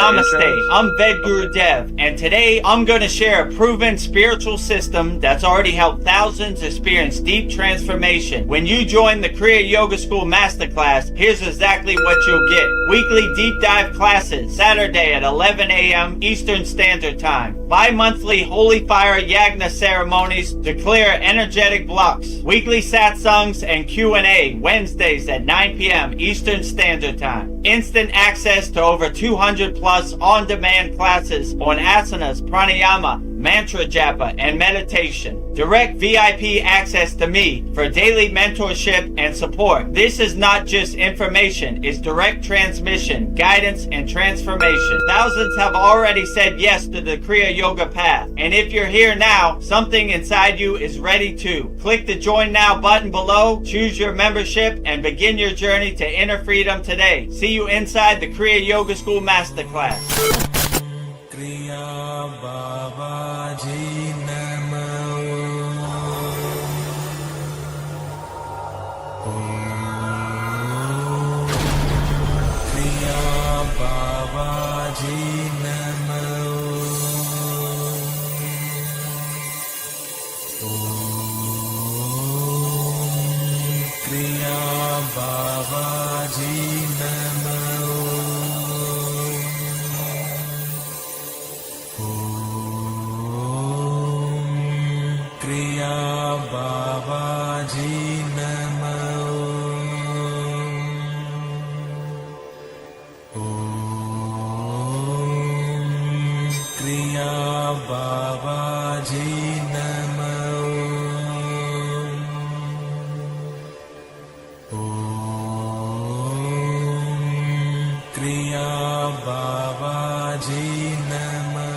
Namaste, I'm Vedagurudev, and today I'm going to share a proven spiritual system that's already helped thousands experience deep transformation. When you join the Kriya Yoga School Masterclass, here's exactly what you'll get. Weekly deep dive classes, Saturday at 11 a.m. Eastern Standard Time. Bi-monthly Holy Fire Yagna ceremonies to clear energetic blocks. Weekly Satsangs and Q&A, Wednesdays at 9 p.m. Eastern Standard Time. Instant access to over 200 plus on-demand classes on asanas, pranayama, mantra japa, and meditation. Direct VIP access to me for daily mentorship and support. This is not just information, it's direct transmission, guidance, and transformation. Thousands have already said yes to the Kriya Yoga path. And if you're here now, something inside you is ready to. Click the Join Now button below, choose your membership, and begin your journey to inner freedom today. See you inside the Kriya Yoga School Masterclass. Kriya Babaji Namo. Kriya Babaji Namo. Kriya Babaji Namo. Kriya Babaji Namo. Kriya Babaji Namo. Kriya Babaji Namo.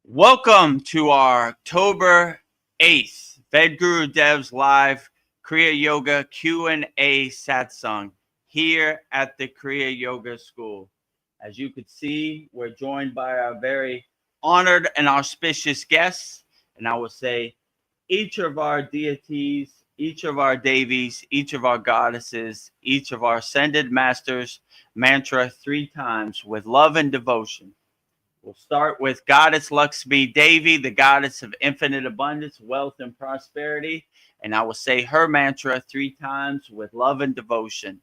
Welcome to our October 8th Vedgurudev's live Kriya Yoga Q&A Satsang here at the Kriya Yoga School. As you could see, we're joined by our very honored and auspicious guests, and I will say each of our deities, each of our devis, each of our goddesses, each of our ascended masters mantra 3 times with love and devotion. We'll start with Goddess Lakshmi Devi, the goddess of infinite abundance, wealth, and prosperity. And I will say her mantra 3 times with love and devotion.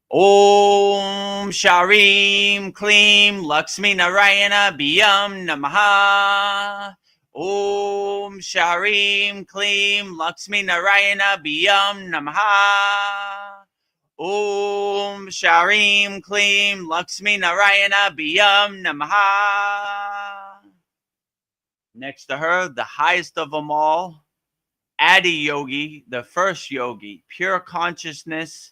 Om Sharim Klim Lakshmi Narayana Biyam Namaha. Om Sharim Klim Lakshmi Narayana Biyam Namaha. Om Sharim Klim Lakshmi Narayana Biyam Namaha. Next to her, the highest of them all, Adi Yogi, the first yogi, pure consciousness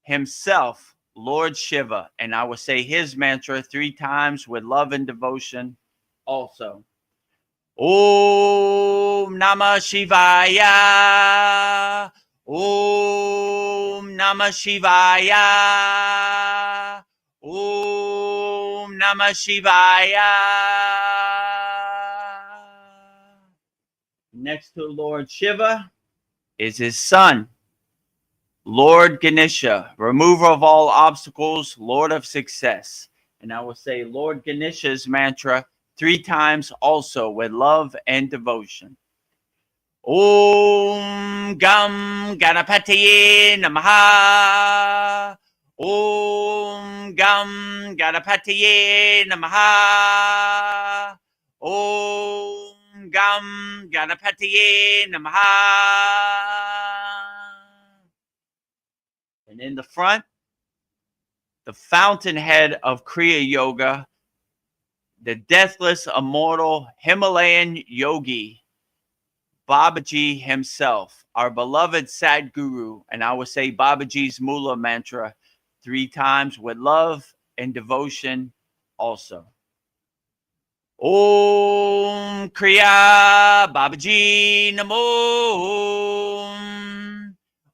himself, Lord Shiva. And I will say his mantra 3 times with love and devotion also. Om Namah Shivaya. Om Namah Shivaya. Om Namah Shivaya. Next to Lord Shiva is his son, Lord Ganesha, remover of all obstacles, Lord of success. And I will say Lord Ganesha's mantra 3 times also with love and devotion. Om Gam Ganapatiye Namaha. Om Gam Ganapatiye Namaha. Om Gam Ganapatiye Namaha. And in the front, the fountainhead of Kriya Yoga, the deathless, immortal Himalayan yogi, Babaji himself, our beloved Sadguru. And I will say Babaji's Mula mantra 3 times with love and devotion also. Om Kriya Babaji Namo.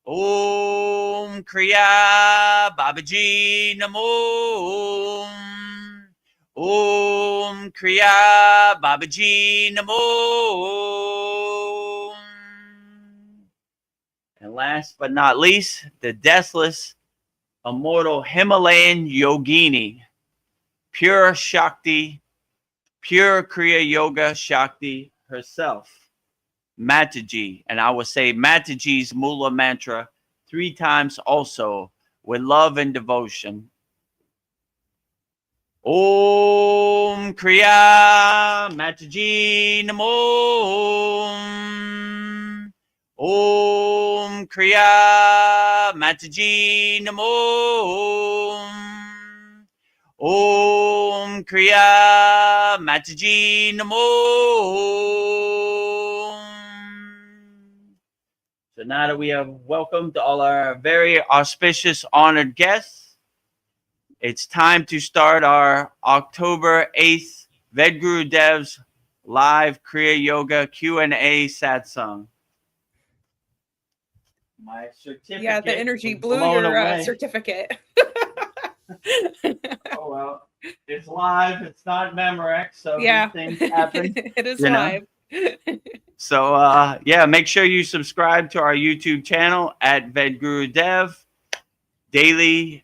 Om Kriya Babaji Namo. Om Kriya Babaji Namo. And last but not least, the deathless immortal Himalayan yogini, pure Shakti, pure Kriya Yoga Shakti herself, Mataji. And I will say Mataji's Mula mantra 3 times also with love and devotion. Om Kriya Mataji Namo. Om Kriya Mataji Namo. Om Kriya Mataji Namo. So now that we have welcomed all our very auspicious, honored guests, it's time to start our October 8th Vedgurudev's live Kriya Yoga Q&A Satsang. My certificate. Yeah, the energy was blew blown your away. certificate. Oh, well, it's live. It's not Memorex, so Yeah, these things happen. it is you know? live. So, yeah, make sure you subscribe to our YouTube channel at Vedagurudev. Daily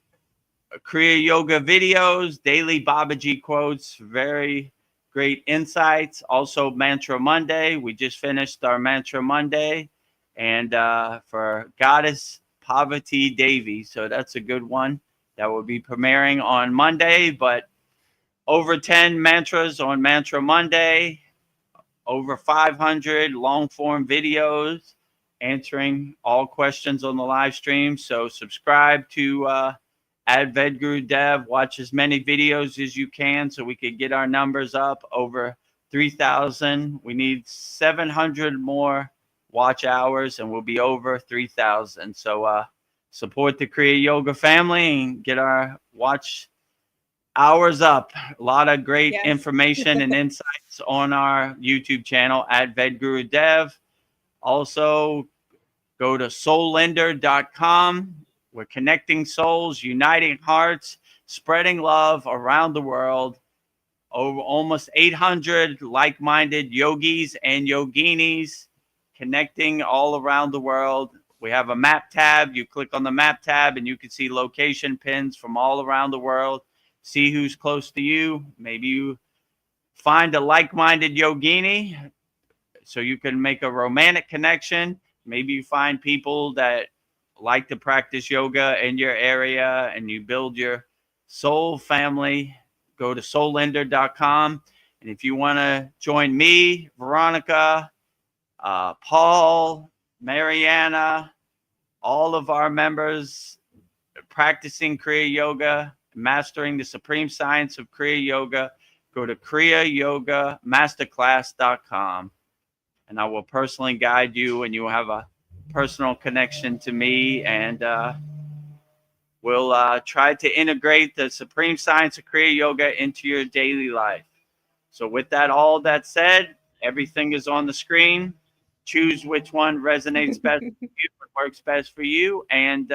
Kriya Yoga videos, daily Babaji quotes, very great insights. Also, Mantra Monday. We just finished our Mantra Monday. And for Goddess Parvati Devi. So that's a good one. That will be premiering on Monday. But over 10 mantras on Mantra Monday. Over 500 long-form videos answering all questions on the live stream. So subscribe to at Vedagurudev. Watch as many videos as you can so we could get our numbers up over 3,000. We need 700 more watch hours and we'll be over 3,000. So support the Kriya Yoga family and get our watch hours up. A lot of great information and insights on our YouTube channel at Vedagurudev. Also, go to soullender.com. We're connecting souls, uniting hearts, spreading love around the world. Over almost 800 like-minded yogis and yoginis connecting all around the world. We have a map tab. You click on the map tab and you can see location pins from all around the world. See who's close to you. Maybe you find a like-minded yogini so you can make a romantic connection. Maybe you find people that like to practice yoga in your area and you build your soul family. Go to soullender.com. And if you want to join me, Veronica, Paul, Mariana, all of our members practicing Kriya Yoga, mastering the supreme science of Kriya Yoga, go to kriyayogamasterclass.com. And I will personally guide you and you will have a personal connection to me. And we'll try to integrate the supreme science of Kriya Yoga into your daily life. So with that, all that said, everything is on the screen. Choose which one resonates best for you, what works best for you, and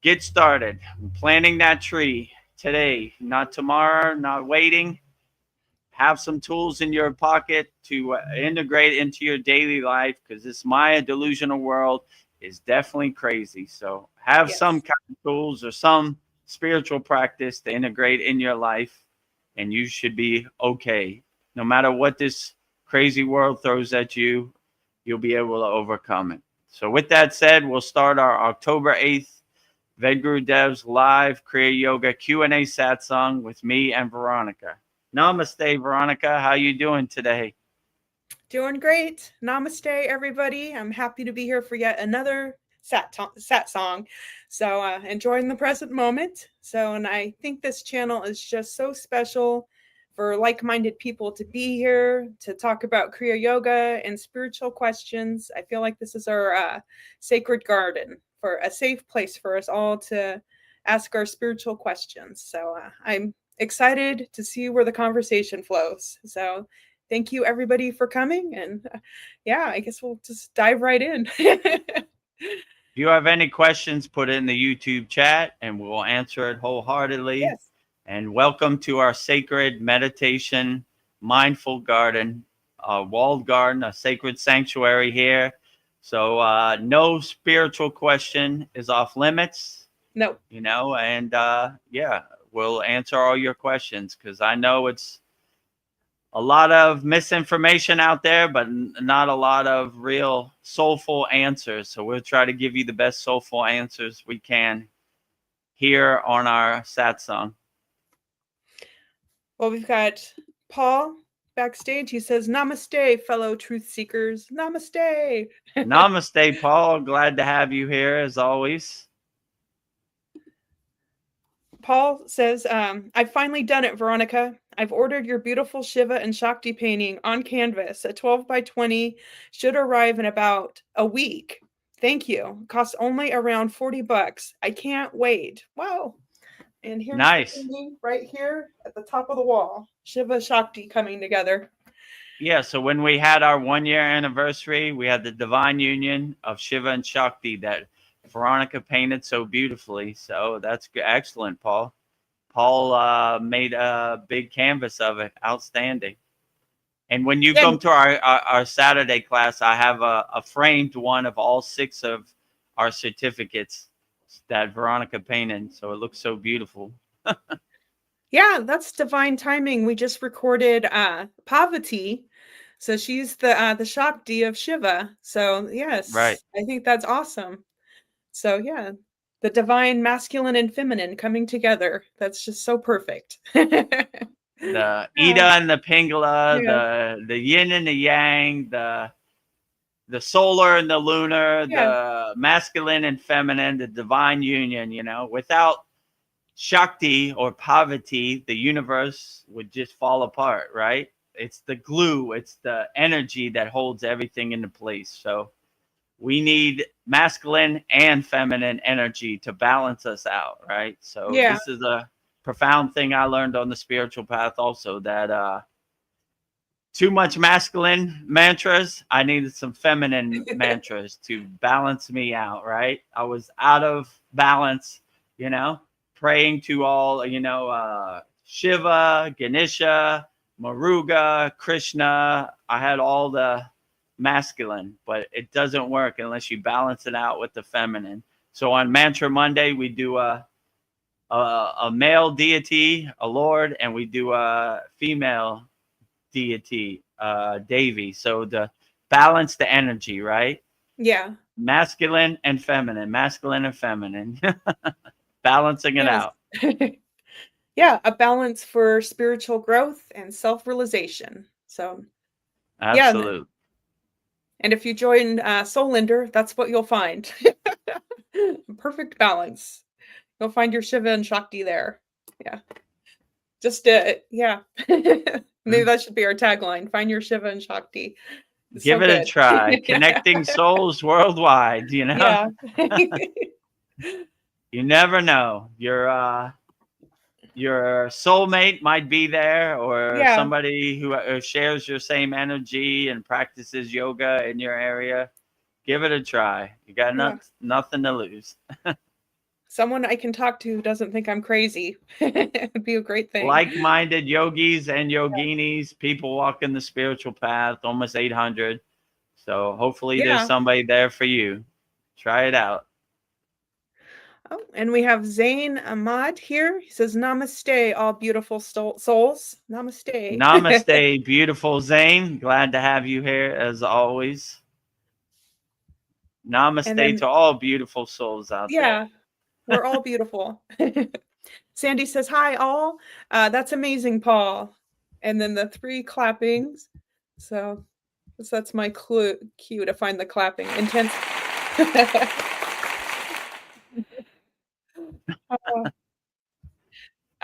get started. I'm planting that tree today, not tomorrow, not waiting. Have some tools in your pocket to integrate into your daily life because this Maya delusional world is definitely crazy. So have some kind of tools or some spiritual practice to integrate in your life and you should be okay. No matter what this crazy world throws at you, you'll be able to overcome it. So with that said, we'll start our October 8th Vedgurudev's live Kriya Yoga Q&A satsang with me and Veronica. Namaste, Veronica. How you doing today? Doing great. Namaste, everybody. I'm happy to be here for yet another satsang. So enjoying the present moment. So, and I think this channel is just so special for like-minded people to be here to talk about Kriya Yoga and spiritual questions. I feel like this is our sacred garden, for a safe place for us all to ask our spiritual questions. So I'm excited to see where the conversation flows. So thank you everybody for coming. And yeah, I guess we'll just dive right in. If you have any questions, put it in the YouTube chat and we'll answer it wholeheartedly. Yes. And welcome to our sacred meditation, mindful garden, a walled garden, a sacred sanctuary here. So no spiritual question is off limits. No. And yeah, we'll answer all your questions, because I know it's a lot of misinformation out there, but not a lot of real soulful answers. So we'll try to give you the best soulful answers we can here on our satsang. Well, we've got Paul backstage. He says, "Namaste, fellow truth seekers. Namaste." Namaste, Paul. Glad to have you here as always. Paul says, "I've finally done it, Veronica. I've ordered your beautiful Shiva and Shakti painting on canvas. A 12 by 20 should arrive in about a week. Thank you. Costs only around $40. I can't wait." Wow. And here's Nice. the painting right here at the top of the wall. Shiva Shakti coming together. Yeah, so when we had our 1-year anniversary, we had the divine union of Shiva and Shakti that Veronica painted so beautifully. So that's excellent, Paul. Paul made a big canvas of it. Outstanding. And when you come to our Saturday class, I have a framed one of all 6 of our certificates that Veronica painted. So it looks so beautiful. Yeah, that's divine timing. We just recorded Pavati. So she's the Shakti of Shiva. So yes, Right. I think that's awesome. So yeah, the divine masculine and feminine coming together. That's just so perfect. The Ida and the Pingala, Yeah. the yin and the yang, the solar and the lunar, Yeah. the masculine and feminine, the divine union. Without Shakti or Parvati, the universe would just fall apart, right? It's the glue, it's the energy that holds everything into place. So we need masculine and feminine energy to balance us out, right? So Yeah. this is a profound thing I learned on the spiritual path also, that too much masculine mantras, I needed some feminine mantras to balance me out, right? I was out of balance, praying to all, Shiva, Ganesha, Muruga, Krishna. I had all the masculine, but it doesn't work unless you balance it out with the feminine. So on Mantra Monday, we do a male deity, a Lord, and we do a female deity, Devi. So to balance the energy, right? Yeah. Masculine and feminine, balancing it out. Yeah, a balance for spiritual growth and self-realization. So Absolutely. yeah, and if you join Soul Linder, that's what you'll find. Perfect balance. You'll find your Shiva and Shakti there. Yeah. Just yeah. Maybe that should be our tagline. Find your Shiva and Shakti. It's Give so it a good. try. Connecting souls worldwide, Yeah. You never know. Your soulmate might be there, or Yeah. somebody who shares your same energy and practices yoga in your area. Give it a try. You got nothing to lose. Someone I can talk to who doesn't think I'm crazy. It'd be a great thing. Like-minded yogis and yoginis, people walking the spiritual path, almost 800. So hopefully there's somebody there for you. Try it out. Oh, and we have Zain Ahmad here. He says, "Namaste, all beautiful souls. Namaste." Namaste, beautiful Zane. Glad to have you here as always. Namaste to all beautiful souls out there. Yeah, we're all beautiful. Sandy says, "Hi, all. That's amazing, Paul." And then the 3 clappings. So that's my cue to find the clapping. Intense.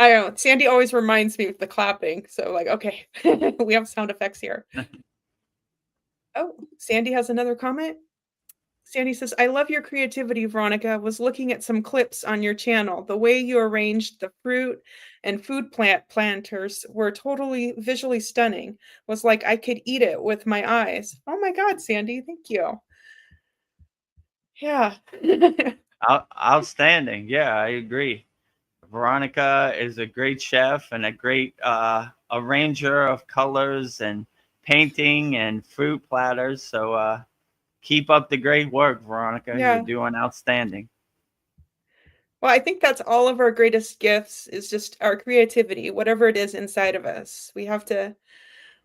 I don't know. Sandy always reminds me of the clapping. So like, okay, we have sound effects here. Oh, Sandy has another comment. Sandy says, "I love your creativity, Veronica. Was looking at some clips on your channel. The way you arranged the fruit and food planters were totally visually stunning. Was like I could eat it with my eyes." Oh my God, Sandy, thank you. Yeah. Outstanding. Yeah, I agree. Veronica is a great chef and a great arranger of colors and painting and fruit platters. So keep up the great work, Veronica. Yeah. You're doing outstanding. Well, I think that's all of our greatest gifts is just our creativity, whatever it is inside of us.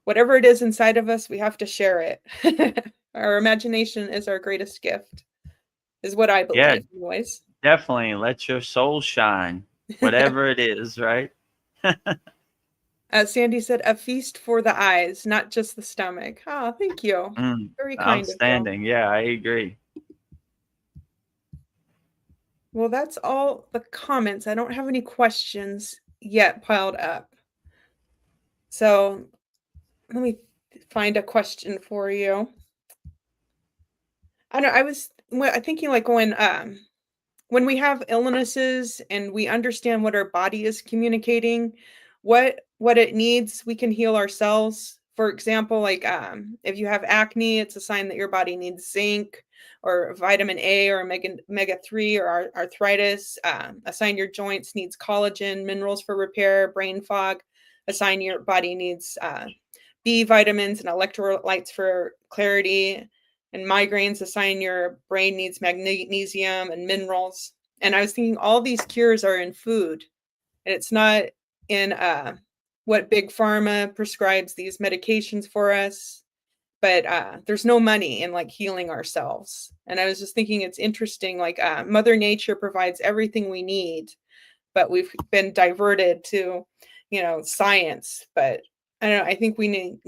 Whatever it is inside of us, we have to share it. Our imagination is our greatest gift, is what I Yeah, believe, anyways. definitely. Let your soul shine, whatever it is, right? Sandy said, a feast for the eyes, not just the stomach. Oh, thank you. Very kind of you. Outstanding. Yeah, I agree. Well, that's all the comments. I don't have any questions yet piled up. So let me find a question for you. I know I was thinking like when we have illnesses and we understand what our body is communicating, what it needs, we can heal ourselves. For example, like if you have acne, it's a sign that your body needs zinc or vitamin A or omega 3 or arthritis. A sign your joints needs collagen, minerals for repair, brain fog. A sign your body needs B vitamins and electrolytes for clarity, and migraines, a sign your brain needs magnesium and minerals. And I was thinking all these cures are in food, and it's not in what big pharma prescribes these medications for us. But there's no money in like healing ourselves. And I was just thinking it's interesting, like Mother Nature provides everything we need, but we've been diverted to, science. But I don't know, I think we need,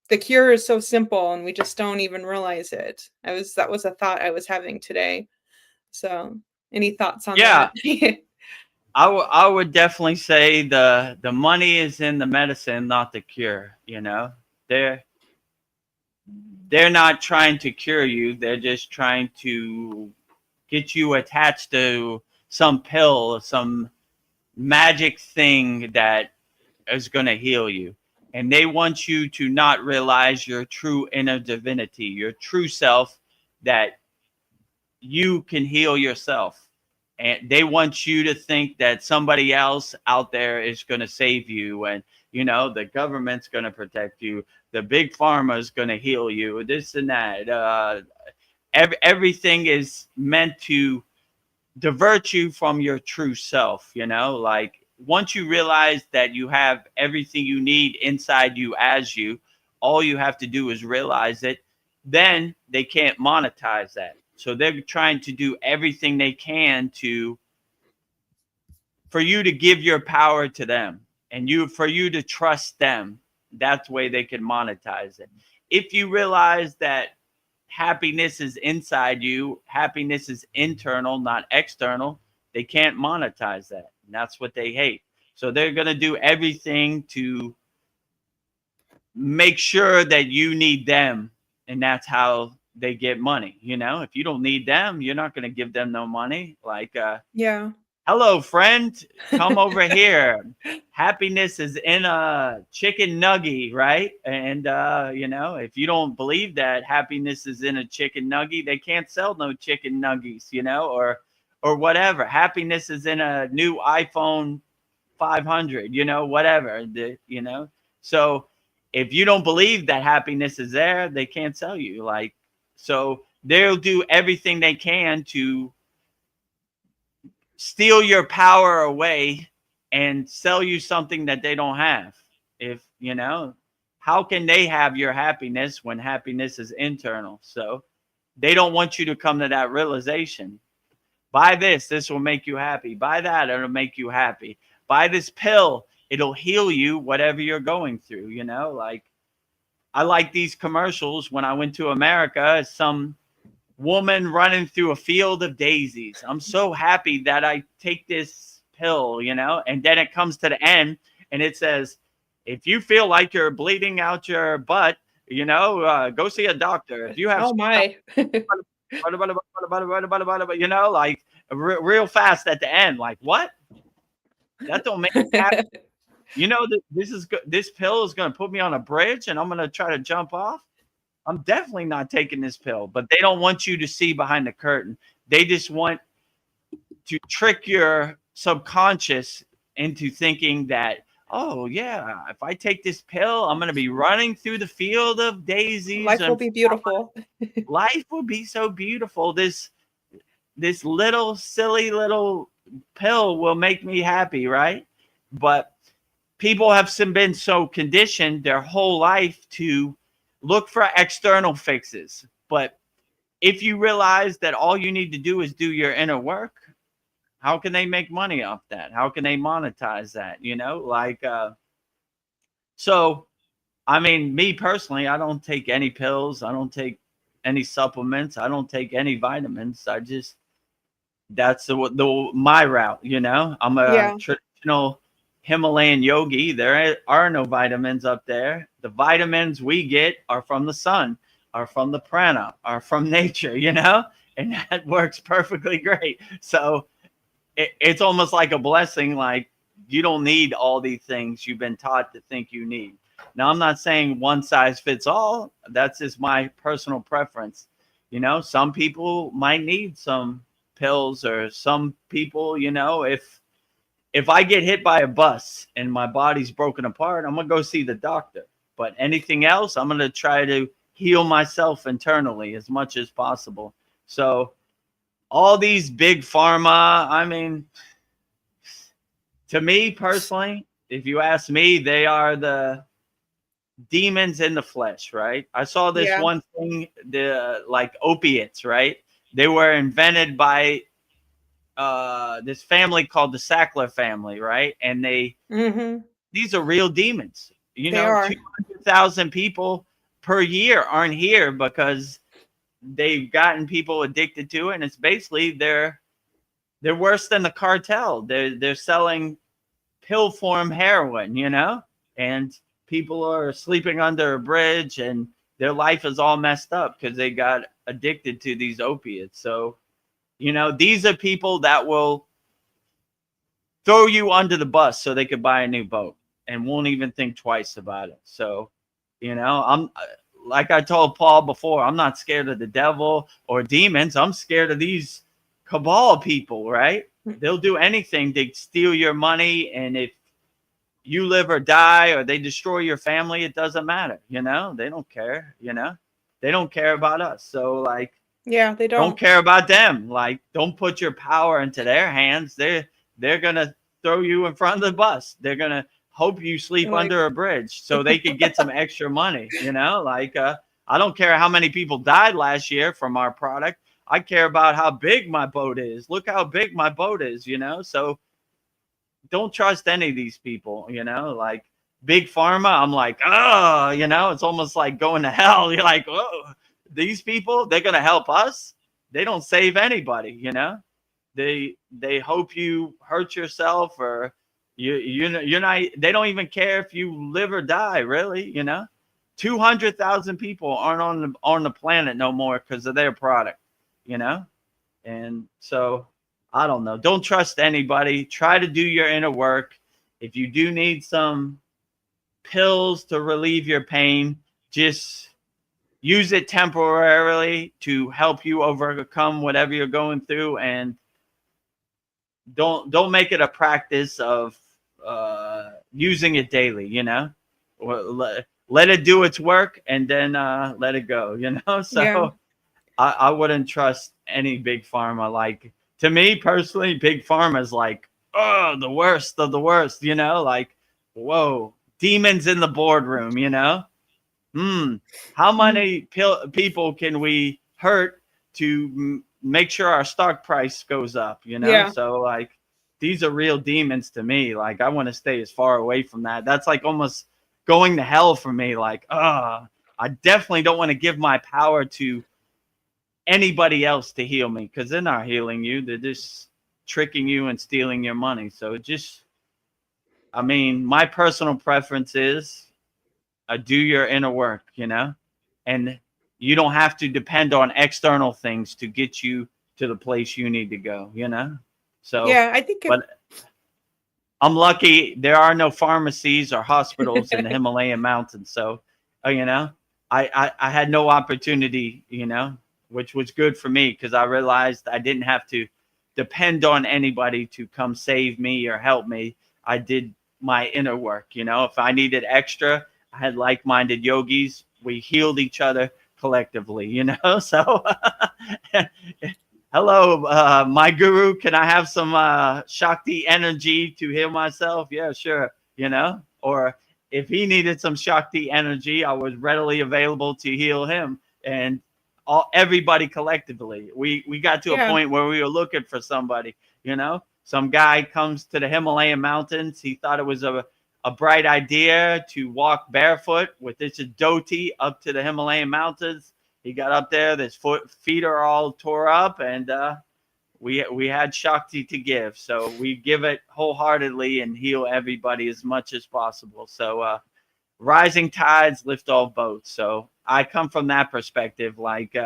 the cure is so simple and we just don't even realize it. That was a thought I was having today. So any thoughts on Yeah, that? I would definitely say the money is in the medicine, not the cure. They're they're not trying to cure you. They're just trying to get you attached to some pill, some magic thing that is going to heal you. And they want you to not realize your true inner divinity, your true self, that you can heal yourself. And they want you to think that somebody else out there is going to save you, and the government's going to protect you, the big pharma is going to heal you, this and that. Everything is meant to divert you from your true self. Like once you realize that you have everything you need inside you as you, all you have to do is realize it. Then they can't monetize that. So they're trying to do everything they can for you to give your power to them, and for you to trust them. That's the way they can monetize it. If you realize that happiness is inside you, happiness is internal, not external, they can't monetize that. And that's what they hate. So they're going to do everything to make sure that you need them. And that's how they get money. If you don't need them, you're not going to give them no money. Like, Yeah. hello, friend, come over here. Happiness is in a chicken nugget, right? And, if you don't believe that happiness is in a chicken nugget, they can't sell no chicken nuggets, or whatever. Happiness is in a new iPhone 500, whatever, So if you don't believe that happiness is there, they can't sell you. Like, so they'll do everything they can to steal your power away and sell you something that they don't have. If how can they have your happiness when happiness is internal? So they don't want you to come to that realization. Buy this will make you happy. Buy that, it'll make you happy. Buy this pill, it'll heal you, whatever you're going through. Like, I like these commercials. When I went to America, some woman running through a field of daisies. I'm so happy that I take this pill, and then it comes to the end and it says, if you feel like you're bleeding out your butt, go see a doctor. If you have, oh my. like real fast at the end, like, what? That don't make me happy. This pill is going to put me on a bridge and I'm going to try to jump off. I'm definitely not taking this pill. But they don't want you to see behind the curtain. They just want to trick your subconscious into thinking that, oh yeah, if I take this pill, I'm going to be running through the field of daisies. Life will be beautiful. Life will be so beautiful. This little silly little pill will make me happy, right? But people have been so conditioned their whole life to look for external fixes. But if you realize that all you need to do is do your inner work, how can they make money off that? How can they monetize that? So I mean, me personally, I don't take any pills. I don't take any supplements. I don't take any vitamins. That's my route. I'm a Yeah. traditional Himalayan yogi. There are no vitamins up there. The vitamins we get are from the sun, are from the prana, are from nature, and that works perfectly great. So it's almost like a blessing. Like, you don't need all these things you've been taught to think you need. Now, I'm not saying one size fits all. That's just my personal preference. Some people might need some pills, or some people, if I get hit by a bus and my body's broken apart, I'm going to go see the doctor. But anything else, I'm going to try to heal myself internally as much as possible. So all these big pharma, I mean, to me personally, if you ask me, they are the demons in the flesh, right? I saw this Yeah. one thing, the like opiates, right? They were invented by this family called the Sackler family, right? And Mm-hmm. these are real demons. They are. 200,000 people per year aren't here because they've gotten people addicted to it, and it's basically they're worse than the cartel. They're selling pill form heroin, and people are sleeping under a bridge, and their life is all messed up because they got addicted to these opiates. So, these are people that will throw you under the bus so they could buy a new boat and won't even think twice about it. So, I'm like I told Paul before, I'm not scared of the devil or demons. I'm scared of these cabal people, right? They'll do anything to steal your money, and if you live or die or they destroy your family, it doesn't matter. They don't care. They don't care about us. So, like, Yeah, they don't don't. care about them. Like, don't put your power into their hands. They're gonna throw you in front of the bus. They're gonna hope you sleep Like, under a bridge so they could get some extra money. I don't care how many people died last year from our product. I care about how big my boat is. Look how big my boat is. So don't trust any of these people. Like big pharma, I'm like, oh, it's almost like going to hell. You're like, oh, these people, they're gonna help us. They don't save anybody. They hope you hurt yourself, or you're not. They don't even care if you live or die. Really, 200,000 people aren't on the planet no more because of their product. And so I don't know. Don't trust anybody. Try to do your inner work. If you do need some pills to relieve your pain, just use it temporarily to help you overcome whatever you're going through, and don't make it a practice of using it daily. Let it do its work, and then let it go. So yeah. I wouldn't trust any big pharma. Like, to me personally, big pharma is like, oh, the worst of the worst. Like, whoa, demons in the boardroom. How many people can we hurt to make sure our stock price goes up? Yeah. So, like, these are real demons to me. Like, I want to stay as far away from that. That's like almost going to hell for me. Like, I definitely don't want to give my power to anybody else to heal me, because they're not healing you. They're just tricking you and stealing your money. So I mean, my personal preference is do your inner work, and you don't have to depend on external things to get you to the place you need to go, So, Yeah, I think but I'm lucky there are no pharmacies or hospitals in the Himalayan mountains. So, I had no opportunity, which was good for me, because I realized I didn't have to depend on anybody to come save me or help me. I did my inner work. If I needed extra, I had like-minded yogis. We healed each other collectively, So hello, my guru, can I have some Shakti energy to heal myself? Yeah, sure. Or if he needed some Shakti energy, I was readily available to heal him. And everybody collectively, we got to a Yeah. point where we were looking for somebody. Some guy comes to the Himalayan mountains. He thought it was a bright idea to walk barefoot with this dhoti up to the Himalayan mountains. He got up there. His feet are all tore up, and we had Shakti to give. So we give it wholeheartedly and heal everybody as much as possible. So rising tides lift all boats. So I come from that perspective. Like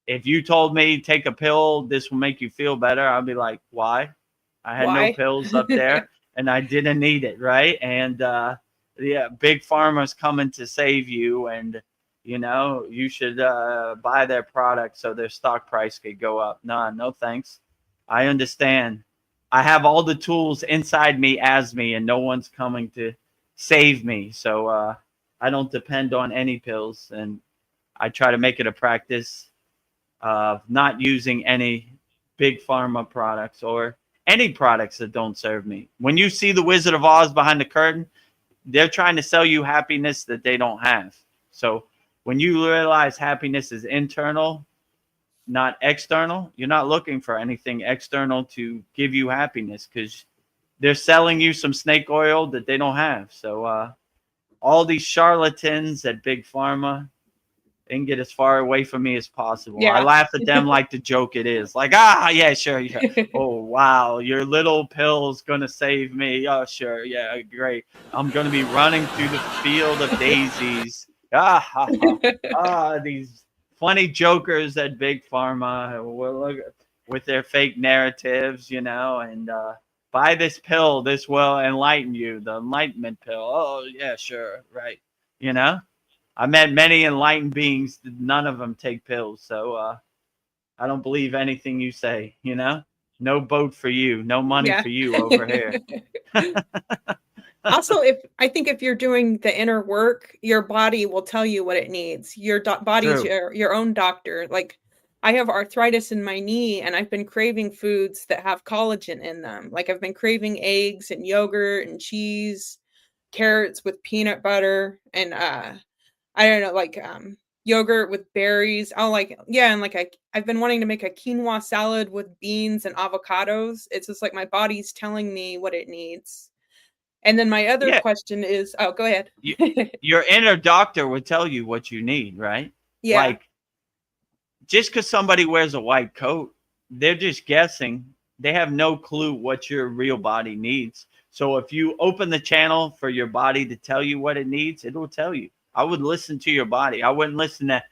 if you told me take a pill, this will make you feel better, I'd be like, why? I had no Why? pills up there, and I didn't need it, right? And yeah, big pharma's coming to save you, and you should buy their product so their stock price could go up. No thanks. I understand. I have all the tools inside me as me, and no one's coming to save me. So I don't depend on any pills, and I try to make it a practice of not using any big pharma products or any products that don't serve me. When you see the Wizard of Oz behind the curtain, they're trying to sell you happiness that they don't have. So when you realize happiness is internal, not external, you're not looking for anything external to give you happiness, because they're selling you some snake oil that they don't have. So all these charlatans at Big Pharma, they can get as far away from me as possible. I Yeah. laugh at them like the joke it is. Like, yeah, sure. Yeah. Oh, wow. Your little pill's going to save me. Oh, sure. Yeah, great. I'm going to be running through the field of daisies. These funny jokers at Big Pharma with their fake narratives, and buy this pill. This will enlighten you. The enlightenment pill. Oh, yeah, sure. Right. I met many enlightened beings. None of them take pills. So I don't believe anything you say, No boat for you. No money Yeah. for you over here. Also, I think if you're doing the inner work, your body will tell you what it needs. Your body's True. your own doctor. Like, I have arthritis in my knee, and I've been craving foods that have collagen in them. Like, I've been craving eggs and yogurt and cheese, carrots with peanut butter, and I don't know, like yogurt with berries. And like I've been wanting to make a quinoa salad with beans and avocados. It's just like my body's telling me what it needs. And then my other Yeah. question is, oh, go ahead. Your inner doctor would tell you what you need, right? Yeah. Like, just because somebody wears a white coat, they're just guessing. They have no clue what your real body needs. So if you open the channel for your body to tell you what it needs, it will tell you. I would listen to your body. I wouldn't listen to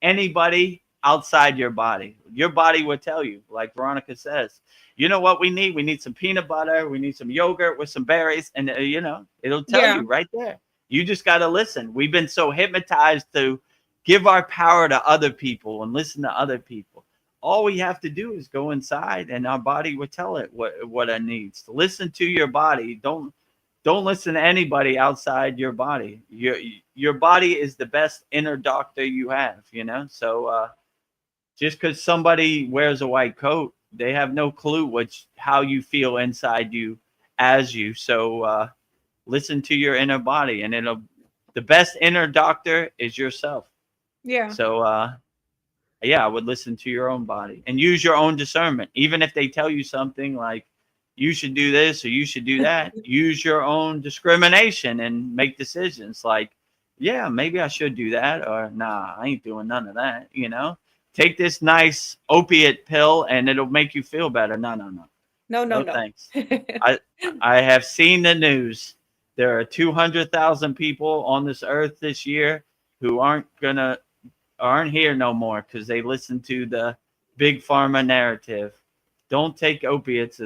anybody outside your body. Your body would tell you, like Veronica says. You know what we need? We need some peanut butter. We need some yogurt with some berries. And, it'll tell you right there. You just got to listen. We've been so hypnotized to give our power to other people and listen to other people. All we have to do is go inside, and our body will tell it what it needs. Listen to your body. Don't listen to anybody outside your body. Your body is the best inner doctor you have, So just because somebody wears a white coat, they have no clue how you feel inside you as you. So listen to your inner body, and the best inner doctor is yourself. Yeah. So yeah, I would listen to your own body and use your own discernment. Even if they tell you something like you should do this or you should do that, use your own discrimination and make decisions like, yeah, maybe I should do that, or nah, I ain't doing none of that. Take this nice opiate pill and it'll make you feel better. No thanks. I have seen the news. There are 200,000 people on this earth this year who aren't here no more because they listen to the big pharma narrative. Don't take opiates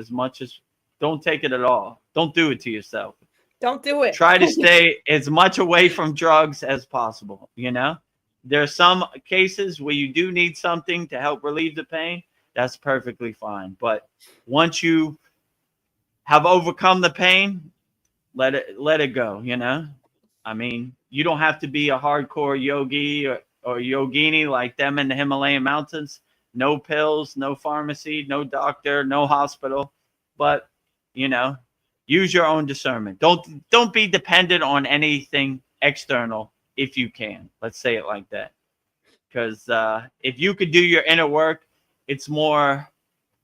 don't take it at all. Don't do it to yourself. Don't do it. Try to stay as much away from drugs as possible. There are some cases where you do need something to help relieve the pain. That's perfectly fine. But once you have overcome the pain, let it go. I mean, you don't have to be a hardcore yogi or yogini like them in the Himalayan mountains. no pills, no pharmacy, no doctor, no hospital. But, you know, use your own discernment. Don't be dependent on anything external if you can. Let's say it like that. Because if you could do your inner work, it's more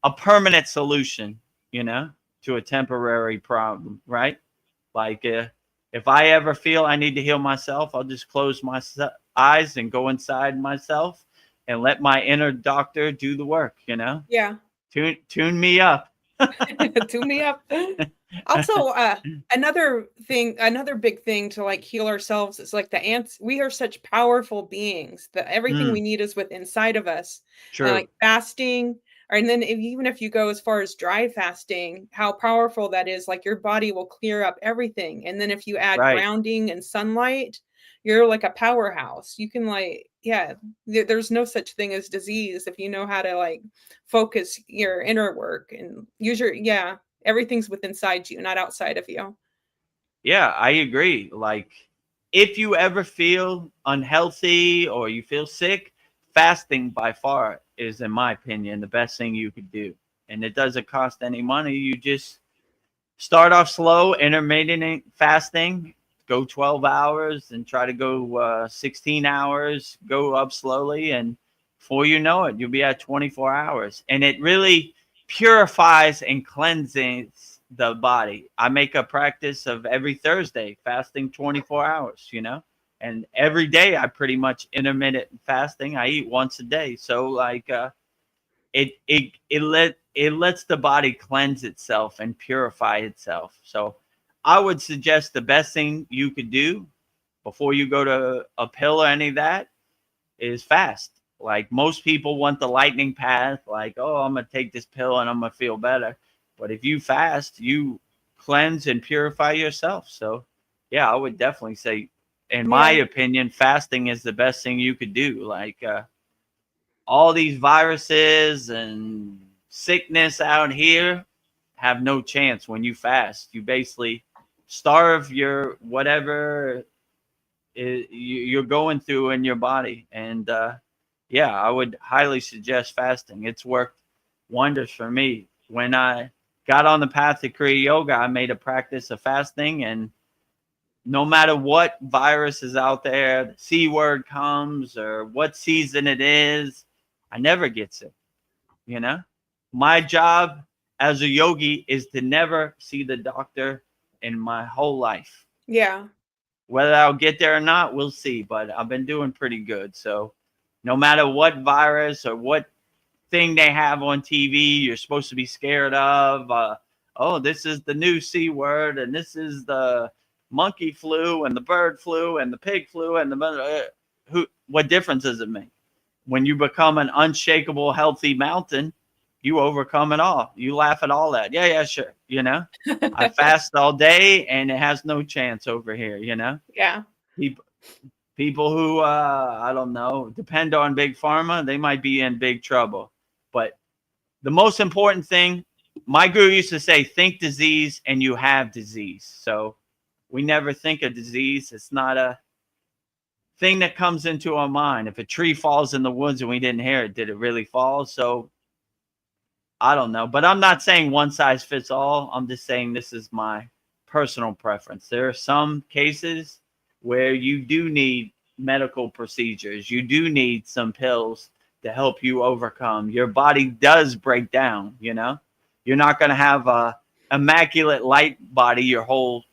a permanent solution, to a temporary problem, right? Like if I ever feel I need to heal myself, I'll just close my eyes and go inside myself and let my inner doctor do the work, Yeah. Tune me up. Tune me up. Also, another big thing to like heal ourselves is like the ants. We are such powerful beings that everything we need is within inside of us. True. Like fasting, and then even if you go as far as dry fasting, how powerful that is. Like your body will clear up everything. And then if you add grounding and sunlight, you're like a powerhouse. You can there's no such thing as disease if you know how to like focus your inner work and use everything's within inside you, not outside of you. Yeah, I agree. Like if you ever feel unhealthy or you feel sick, fasting by far is, in my opinion, the best thing you could do. And it doesn't cost any money. You just start off slow, intermittent fasting, go 12 hours and try to go 16 hours, go up slowly. And before you know it, you'll be at 24 hours. And it really purifies and cleanses the body. I make a practice of every Thursday fasting 24 hours, and every day I pretty much intermittent fasting. I eat once a day. So like it lets the body cleanse itself and purify itself. So I would suggest the best thing you could do before you go to a pill or any of that is fast. Like most people want the lightning path, like, oh, I'm going to take this pill and I'm going to feel better. But if you fast, you cleanse and purify yourself. So yeah, I would definitely say, in my opinion, fasting is the best thing you could do. Like all these viruses and sickness out here have no chance when you fast. You basically starve your whatever you're going through in your body. And I would highly suggest fasting. It's worked wonders for me. When I got on the path to Kriya Yoga, I made a practice of fasting, and no matter what virus is out there, the C word comes or what season it is, I never get sick. My job as a yogi is to never see the doctor in my whole life. Yeah. Whether I'll get there or not, we'll see. But I've been doing pretty good. So no matter what virus or what thing they have on TV you're supposed to be scared of, oh, this is the new C word, and this is the monkey flu and the bird flu and the pig flu and what difference does it make? When you become an unshakable, healthy mountain, you overcome it all. You laugh at all that. Yeah, sure. I fast all day and it has no chance over here, Yeah. People who, I don't know, depend on big pharma, they might be in big trouble. But the most important thing, my guru used to say, think disease and you have disease. So we never think of disease. It's not a thing that comes into our mind. If a tree falls in the woods and we didn't hear it, did it really fall? So I don't know, but I'm not saying one size fits all. I'm just saying this is my personal preference. There are some cases where you do need medical procedures. You do need some pills to help you overcome. Your body does break down, You're not going to have a immaculate light body your whole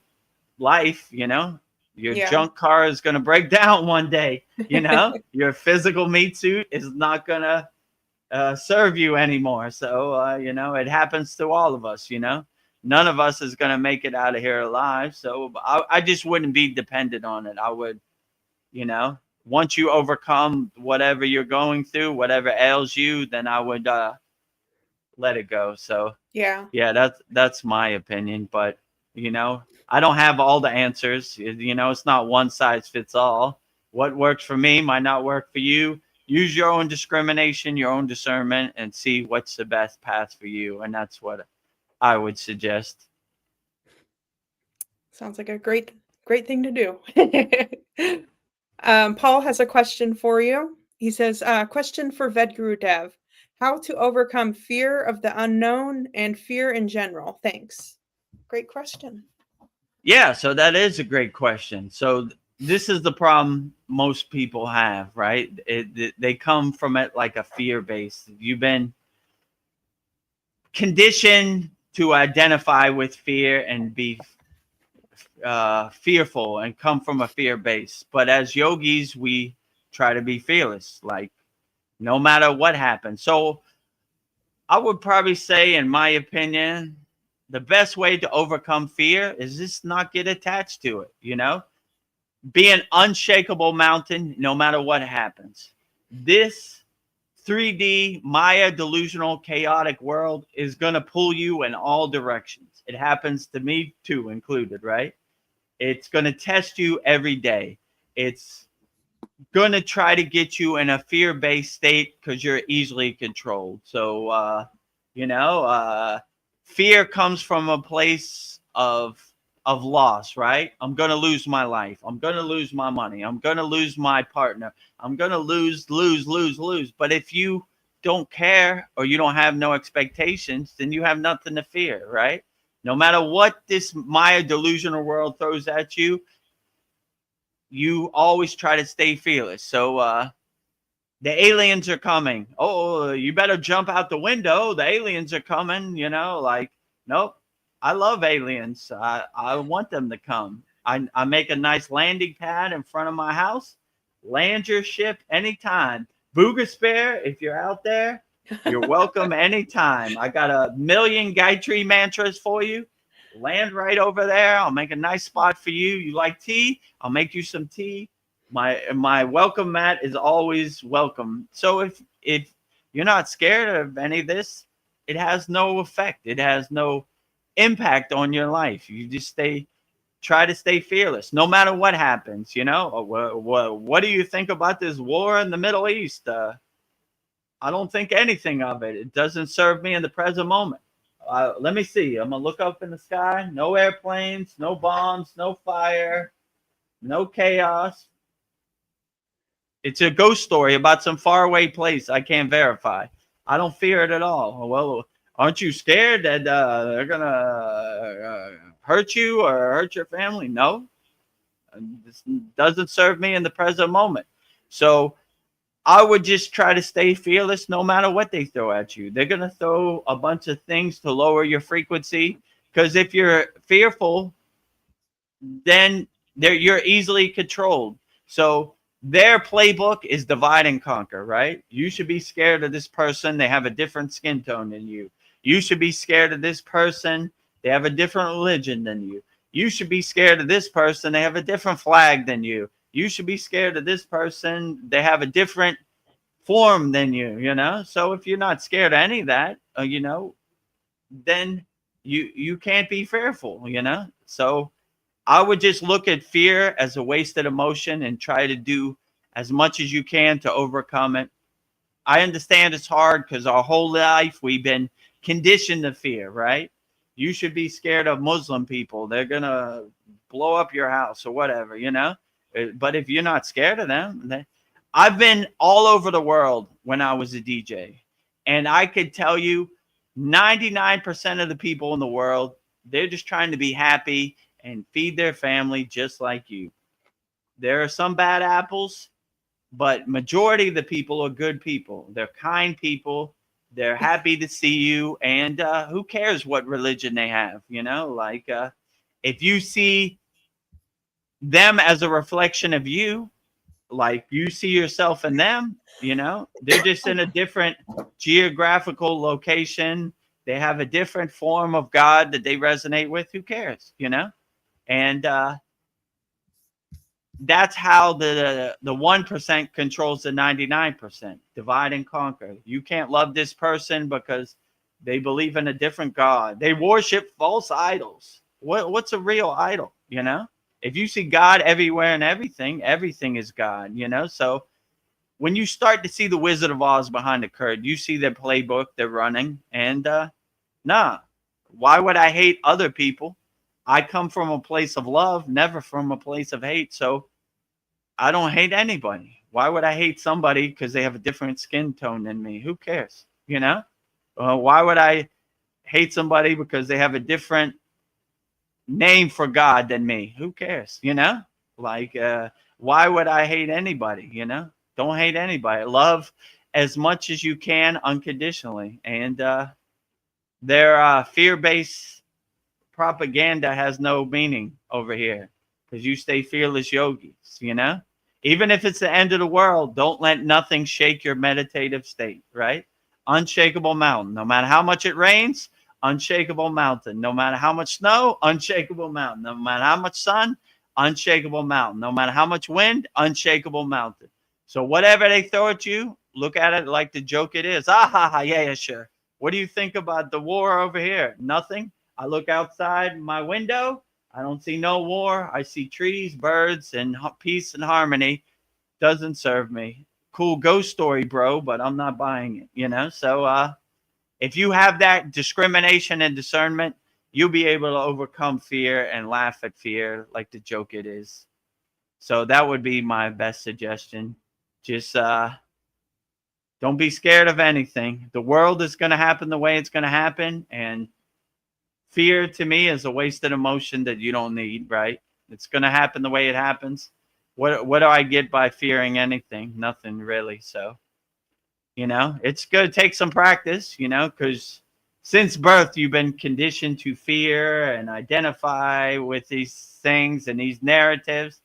life, Your junk car is going to break down one day, Your physical meat suit is not going to serve you anymore. So, it happens to all of us, None of us is going to make it out of here alive. So I just wouldn't be dependent on it. I would, once you overcome whatever you're going through, whatever ails you, then I would let it go. So, yeah, that's my opinion. But, I don't have all the answers. It's not one size fits all. What works for me might not work for you. Use your own discrimination, your own discernment, and see what's the best path for you. And that's what I would suggest. Sounds like a great thing to do. Paul has a question for you. He says, question for Vedagurudev. How to overcome fear of the unknown and fear in general. Thanks. Great question. Yeah, so that is a great question. So this is the problem most people have, right? They come from it like a fear base. You've been conditioned to identify with fear and be fearful and come from a fear base. But as yogis, we try to be fearless, like no matter what happens. So I would probably say, in my opinion, the best way to overcome fear is just not get attached to it, you know? Be an unshakable mountain no matter what happens. This 3D Maya delusional chaotic world is going to pull you in all directions. It happens to me too, included, right? It's going to test you every day. It's going to try to get you in a fear-based state because you're easily controlled. So, fear comes from a place of loss, right? I'm going to lose my life. I'm going to lose my money. I'm going to lose my partner. I'm going to lose. But if you don't care or you don't have no expectations, then you have nothing to fear, right? No matter what this Maya delusional world throws at you, you always try to stay fearless. So the aliens are coming. Oh, you better jump out the window. The aliens are coming, nope. I love aliens. I want them to come. I make a nice landing pad in front of my house. Land your ship anytime. Booga Spare, if you're out there, you're welcome anytime. I got 1,000,000 Gayatri mantras for you. Land right over there. I'll make a nice spot for you. You like tea? I'll make you some tea. My welcome mat is always welcome. So if you're not scared of any of this, it has no effect. It has no impact on your life. You just try to stay fearless no matter what happens. What do you think about this war in the Middle East? I don't think anything of it. It doesn't serve me in the present moment. Let me see. I'm gonna look up in the sky. No airplanes, no bombs, no fire, no chaos. It's a ghost story about some faraway place I can't verify. I don't fear it at all. Well, aren't you scared that they're gonna hurt you or hurt your family? No, this doesn't serve me in the present moment. So I would just try to stay fearless no matter what they throw at you. They're gonna throw a bunch of things to lower your frequency, because if you're fearful, then you're easily controlled. So their playbook is divide and conquer, right? You should be scared of this person. They have a different skin tone than you. You should be scared of this person. They have a different religion than you. You should be scared of this person. They have a different flag than you. You should be scared of this person. They have a different form than you, So if you're not scared of any of that, then you can't be fearful, So I would just look at fear as a wasted emotion and try to do as much as you can to overcome it. I understand it's hard because our whole life we've been conditioned to fear, right? You should be scared of Muslim people. They're going to blow up your house or whatever, But if you're not scared of them, I've been all over the world when I was a DJ. And I could tell you 99% of the people in the world, they're just trying to be happy and feed their family just like you. There are some bad apples, but majority of the people are good people. They're kind people. They're happy to see you. And who cares what religion they have? If you see them as a reflection of you, like you see yourself in them, they're just in a different geographical location. They have a different form of God that they resonate with. Who cares? And that's how the 1% controls the 99%. Divide and conquer. You can't love this person because they believe in a different God. They worship false idols. What's a real idol? If you see God everywhere and everything is God. So when you start to see the Wizard of Oz behind the curtain, you see their playbook they're running. And why would I hate other people? I come from a place of love, never from a place of hate. So I don't hate anybody. Why would I hate somebody because they have a different skin tone than me? Who cares? You know, why would I hate somebody because they have a different name for God than me? Who cares? You know, like, why would I hate anybody? You know, don't hate anybody. Love as much as you can unconditionally. And their fear-based propaganda has no meaning over here because you stay fearless yogis, you know? Even if it's the end of the world, don't let nothing shake your meditative state, right? Unshakable mountain. No matter how much it rains, unshakable mountain. No matter how much snow, unshakable mountain. No matter how much sun, unshakable mountain. No matter how much wind, unshakable mountain. So whatever they throw at you, look at it like the joke it is. Ah, ha, ha, yeah, sure. What do you think about the war over here? Nothing. I look outside my window. I don't see no war. I see trees, birds, and peace and harmony. Doesn't serve me. Cool ghost story, bro, but I'm not buying it, you know? So if you have that discrimination and discernment, you'll be able to overcome fear and laugh at fear like the joke it is. So that would be my best suggestion. Just don't be scared of anything. The world is going to happen the way it's going to happen, and fear to me is a wasted emotion that you don't need, right? It's going to happen the way it happens. What do I get by fearing anything? Nothing really. So, you know, it's going to take some practice, you know, because since birth, you've been conditioned to fear and identify with these things and these narratives.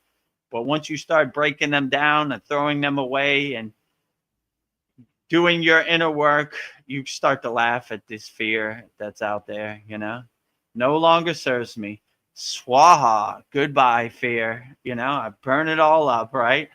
But once you start breaking them down and throwing them away and doing your inner work, you start to laugh at this fear that's out there, you know? No longer serves me. Swaha. Goodbye, fear. You know, I burn it all up, right?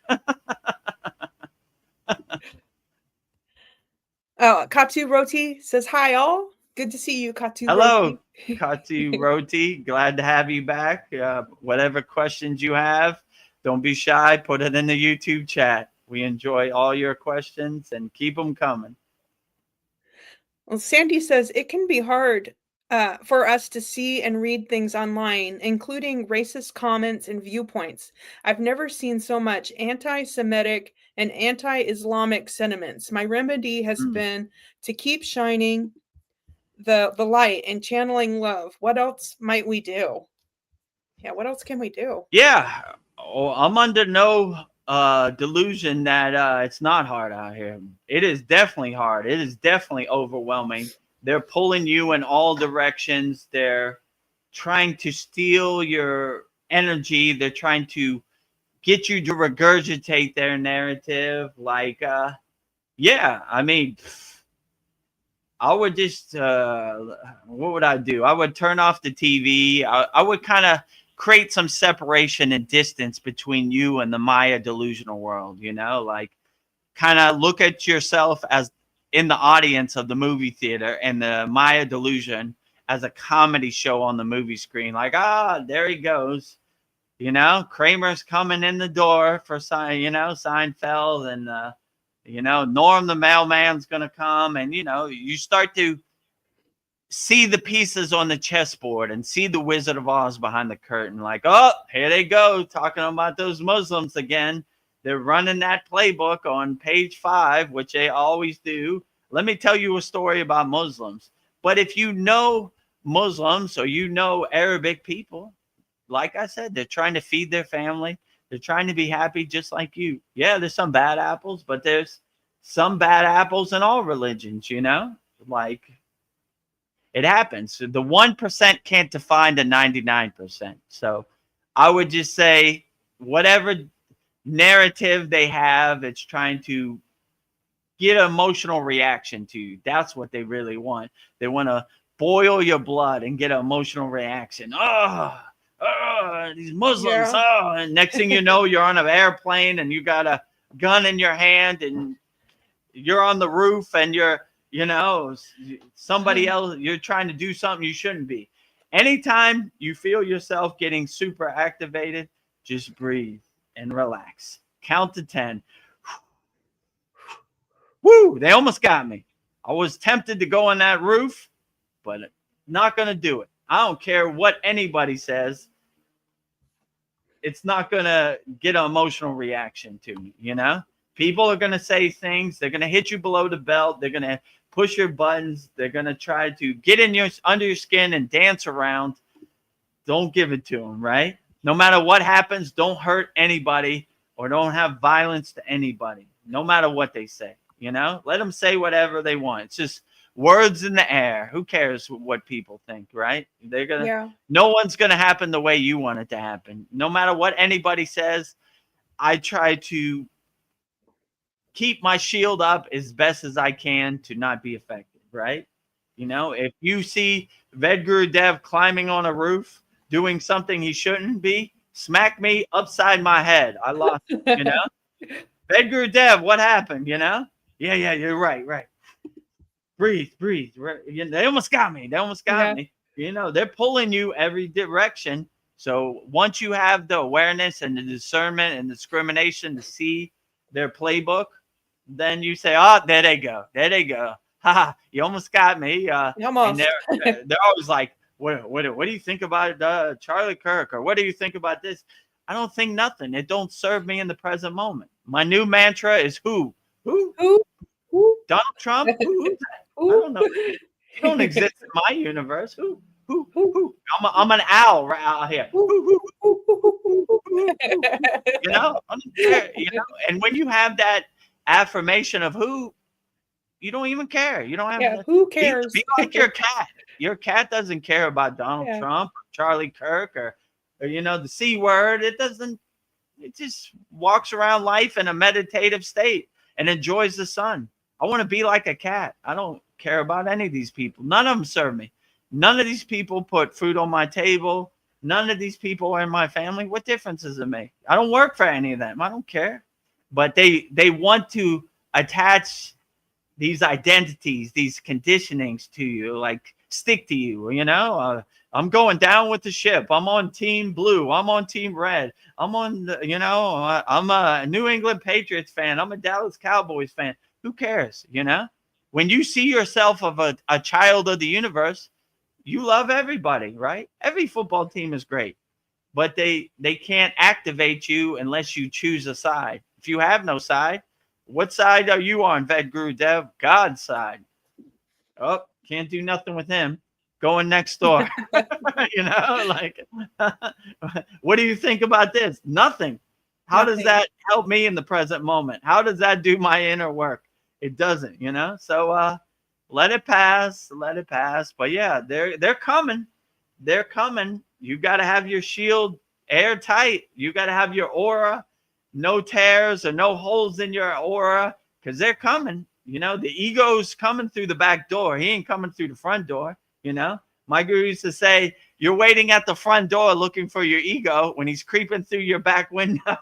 Oh, Katu Roti says, hi, all. Good to see you, Katu Hello, Roti. Katu Roti. Glad to have you back. Whatever questions you have, don't be shy. Put it in the YouTube chat. We enjoy all your questions and keep them coming. Well, Sandy says, it can be hard for us to see and read things online, including racist comments and viewpoints. I've never seen so much anti-Semitic and anti-Islamic sentiments. My remedy has been to keep shining the light and channeling love. What else might we do? Yeah, what else can we do? Yeah, I'm under no delusion that it's not hard out here. It is definitely hard. It is definitely overwhelming. They're pulling you in all directions. They're trying to steal your energy. They're trying to get you to regurgitate their narrative. Like, yeah, I mean, I would just, what would I do? I would turn off the TV. I would kind of create some separation and distance between you and the Maya delusional world, you know, like kind of look at yourself as in the audience of the movie theater and the Maya delusion as a comedy show on the movie screen. Like, there he goes. You know, Kramer's coming in the door for, you know, Seinfeld, and, you know, Norm the mailman's going to come. And, you know, you start to see the pieces on the chessboard and see the Wizard of Oz behind the curtain. Like, oh, here they go, talking about those Muslims again. They're running that playbook on page 5, which they always do. Let me tell you a story about Muslims. But if you know Muslims or you know Arabic people, like I said, they're trying to feed their family. They're trying to be happy just like you. Yeah, there's some bad apples, but there's some bad apples in all religions, you know? Like, it happens. The 1% can't define the 99%. So I would just say whatever narrative they have, it's trying to get an emotional reaction to you. That's what they really want. They want to boil your blood and get an emotional reaction. These Muslims. Yeah. And next thing you know, you're on an airplane and you got a gun in your hand and you're on the roof and you're, you know, somebody else, you're trying to do something you shouldn't be. Anytime you feel yourself getting super activated, just breathe and relax. Count to 10. Woo! They almost got me. I was tempted to go on that roof, but not going to do it. I don't care what anybody says. It's not going to get an emotional reaction to me, you know? People are going to say things. They're going to hit you below the belt. They're going to push your buttons. They're going to try to get in your under your skin and dance around. Don't give it to them, right? No matter what happens, don't hurt anybody or don't have violence to anybody, no matter what they say. You know, let them say whatever they want. It's just words in the air. Who cares what people think, right? They're going to, Yeah. no one's going to happen the way you want it to happen. No matter what anybody says, I try to keep my shield up as best as I can to not be affected, right? You know, if you see Vedagurudev climbing on a roof, doing something he shouldn't be, smack me upside my head. I lost it, you know? Vedagurudev, what happened, you know? Yeah, you're right. Breathe. You know, they almost got me. Me. You know, they're pulling you every direction. So once you have the awareness and the discernment and discrimination to see their playbook, then you say, oh, there they go. Ha, you almost got me. Almost. And they're always like, what do you think about Charlie Kirk? Or what do you think about this? I don't think nothing. It don't serve me in the present moment. My new mantra is who? Donald Trump? Who's that? I don't know. You don't exist in my universe. Who? I'm an owl right out here. You know? And when you have that affirmation of who, you don't even care. You don't have who cares? Be like your cat. Your cat doesn't care about Donald Trump or Charlie Kirk or you know, the C word. It just walks around life in a meditative state and enjoys the sun. I want to be like a cat. I don't care about any of these people. None of them serve me. None of these people put food on my table. None of these people are in my family. What difference does it make? I don't work for any of them. I don't care. But they want to attach these identities, these conditionings to you, like stick to you, you know? I'm going down with the ship. I'm on team blue. I'm on team red. I'm a New England Patriots fan. I'm a Dallas Cowboys fan. Who cares, you know? When you see yourself of a child of the universe, you love everybody, right? Every football team is great, but they can't activate you unless you choose a side. If you have no side, what side are you on, Vedagurudev? God's side. Oh, can't do nothing with him. Going next door. You know, like, what do you think about this? Nothing. How does that help me in the present moment? How does that do my inner work? It doesn't, you know? So let it pass. But yeah, they're coming. They're coming. You got to have your shield airtight. You got to have your aura, no tears or no holes in your aura, because they're coming. You know, the ego's coming through the back door. He ain't coming through the front door, you know? My guru used to say, you're waiting at the front door looking for your ego when he's creeping through your back window.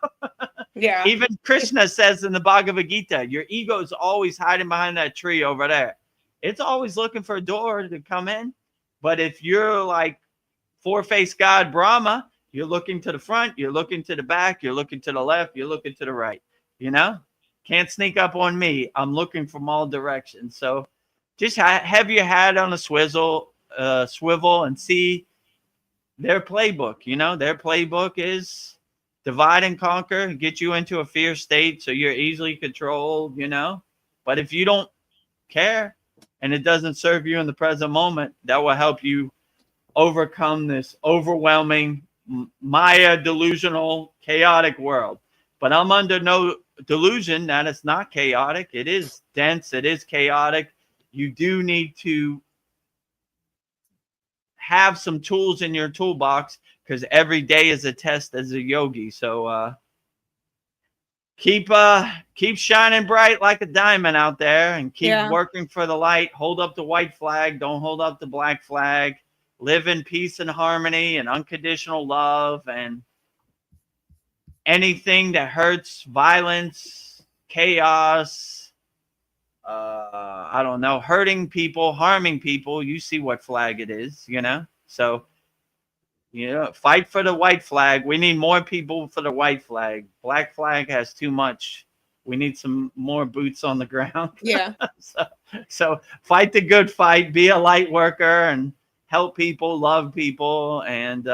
Yeah. Even Krishna says in the Bhagavad Gita, your ego is always hiding behind that tree over there. It's always looking for a door to come in. But if you're like four-faced God Brahma, you're looking to the front, you're looking to the back, you're looking to the left, you're looking to the right. You know? Can't sneak up on me. I'm looking from all directions. So just have your hat on a swivel and see their playbook. You know, their playbook is divide and conquer, get you into a fear state so you're easily controlled, you know. But if you don't care and it doesn't serve you in the present moment, that will help you overcome this overwhelming Maya delusional chaotic world. But I'm under no delusion that it's not chaotic. It is dense. It is chaotic. You do need to have some tools in your toolbox because every day is a test as a yogi. So keep shining bright like a diamond out there and keep working for the light. Hold up the white flag. Don't hold up the black flag. Live in peace and harmony and unconditional love, and anything that hurts, violence, chaos, I don't know, hurting people, harming people, you see what flag it is, you know? So, you know, fight for the white flag. We need more people for the white flag. Black flag has too much. We need some more boots on the ground. Yeah. So fight the good fight, be a light worker and help people, love people, and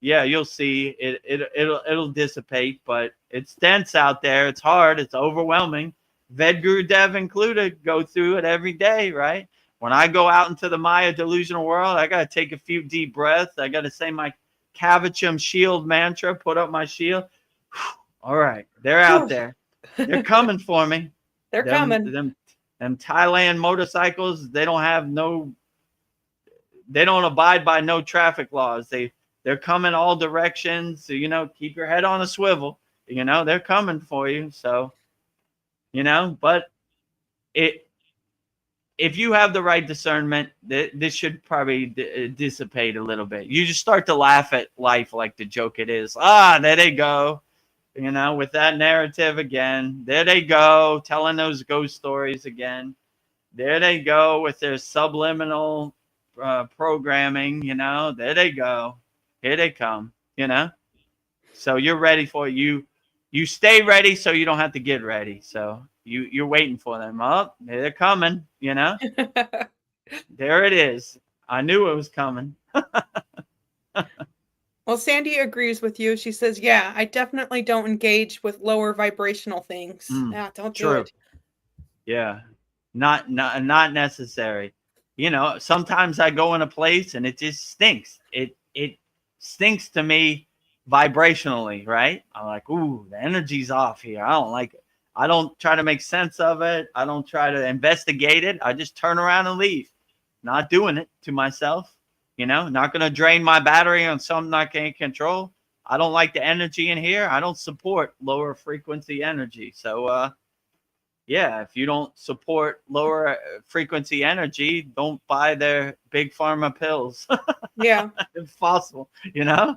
Yeah, you'll see it'll dissipate, but it's dense out there. It's hard. It's overwhelming. Vedagurudev included go through it every day, right? When I go out into the Maya delusional world, I got to take a few deep breaths. I got to say my Kavacham shield mantra, put up my shield. All right, they're out there. They're coming for me. They're them, coming. them, them Thailand motorcycles, they don't have no, they don't abide by no traffic laws. They're coming all directions. So, keep your head on a swivel. They're coming for you. So, but it, if you have the right discernment, this should probably dissipate a little bit. You just start to laugh at life like the joke it is. There they go. With that narrative again. There they go, telling those ghost stories again. There they go with their subliminal programming. There they go. Here they come. So you're ready for it. You stay ready so you don't have to get ready. So you're waiting for them. Oh, they're coming. There it is. I knew it was coming. Well, Sandy agrees with you. She says, yeah, I definitely don't engage with lower vibrational things. Yeah, don't do True. it. Yeah. Not necessary. Sometimes I go in a place and it just stinks. It stinks to me vibrationally, right? I'm like, ooh, the energy's off here. I don't like it. I don't try to make sense of it. I don't try to investigate it. I just turn around and leave. Not doing it to myself. Not going to drain my battery on something I can't control. I don't like the energy in here. I don't support lower frequency energy. So, yeah, if you don't support lower frequency energy, don't buy their big pharma pills. Yeah. If possible, and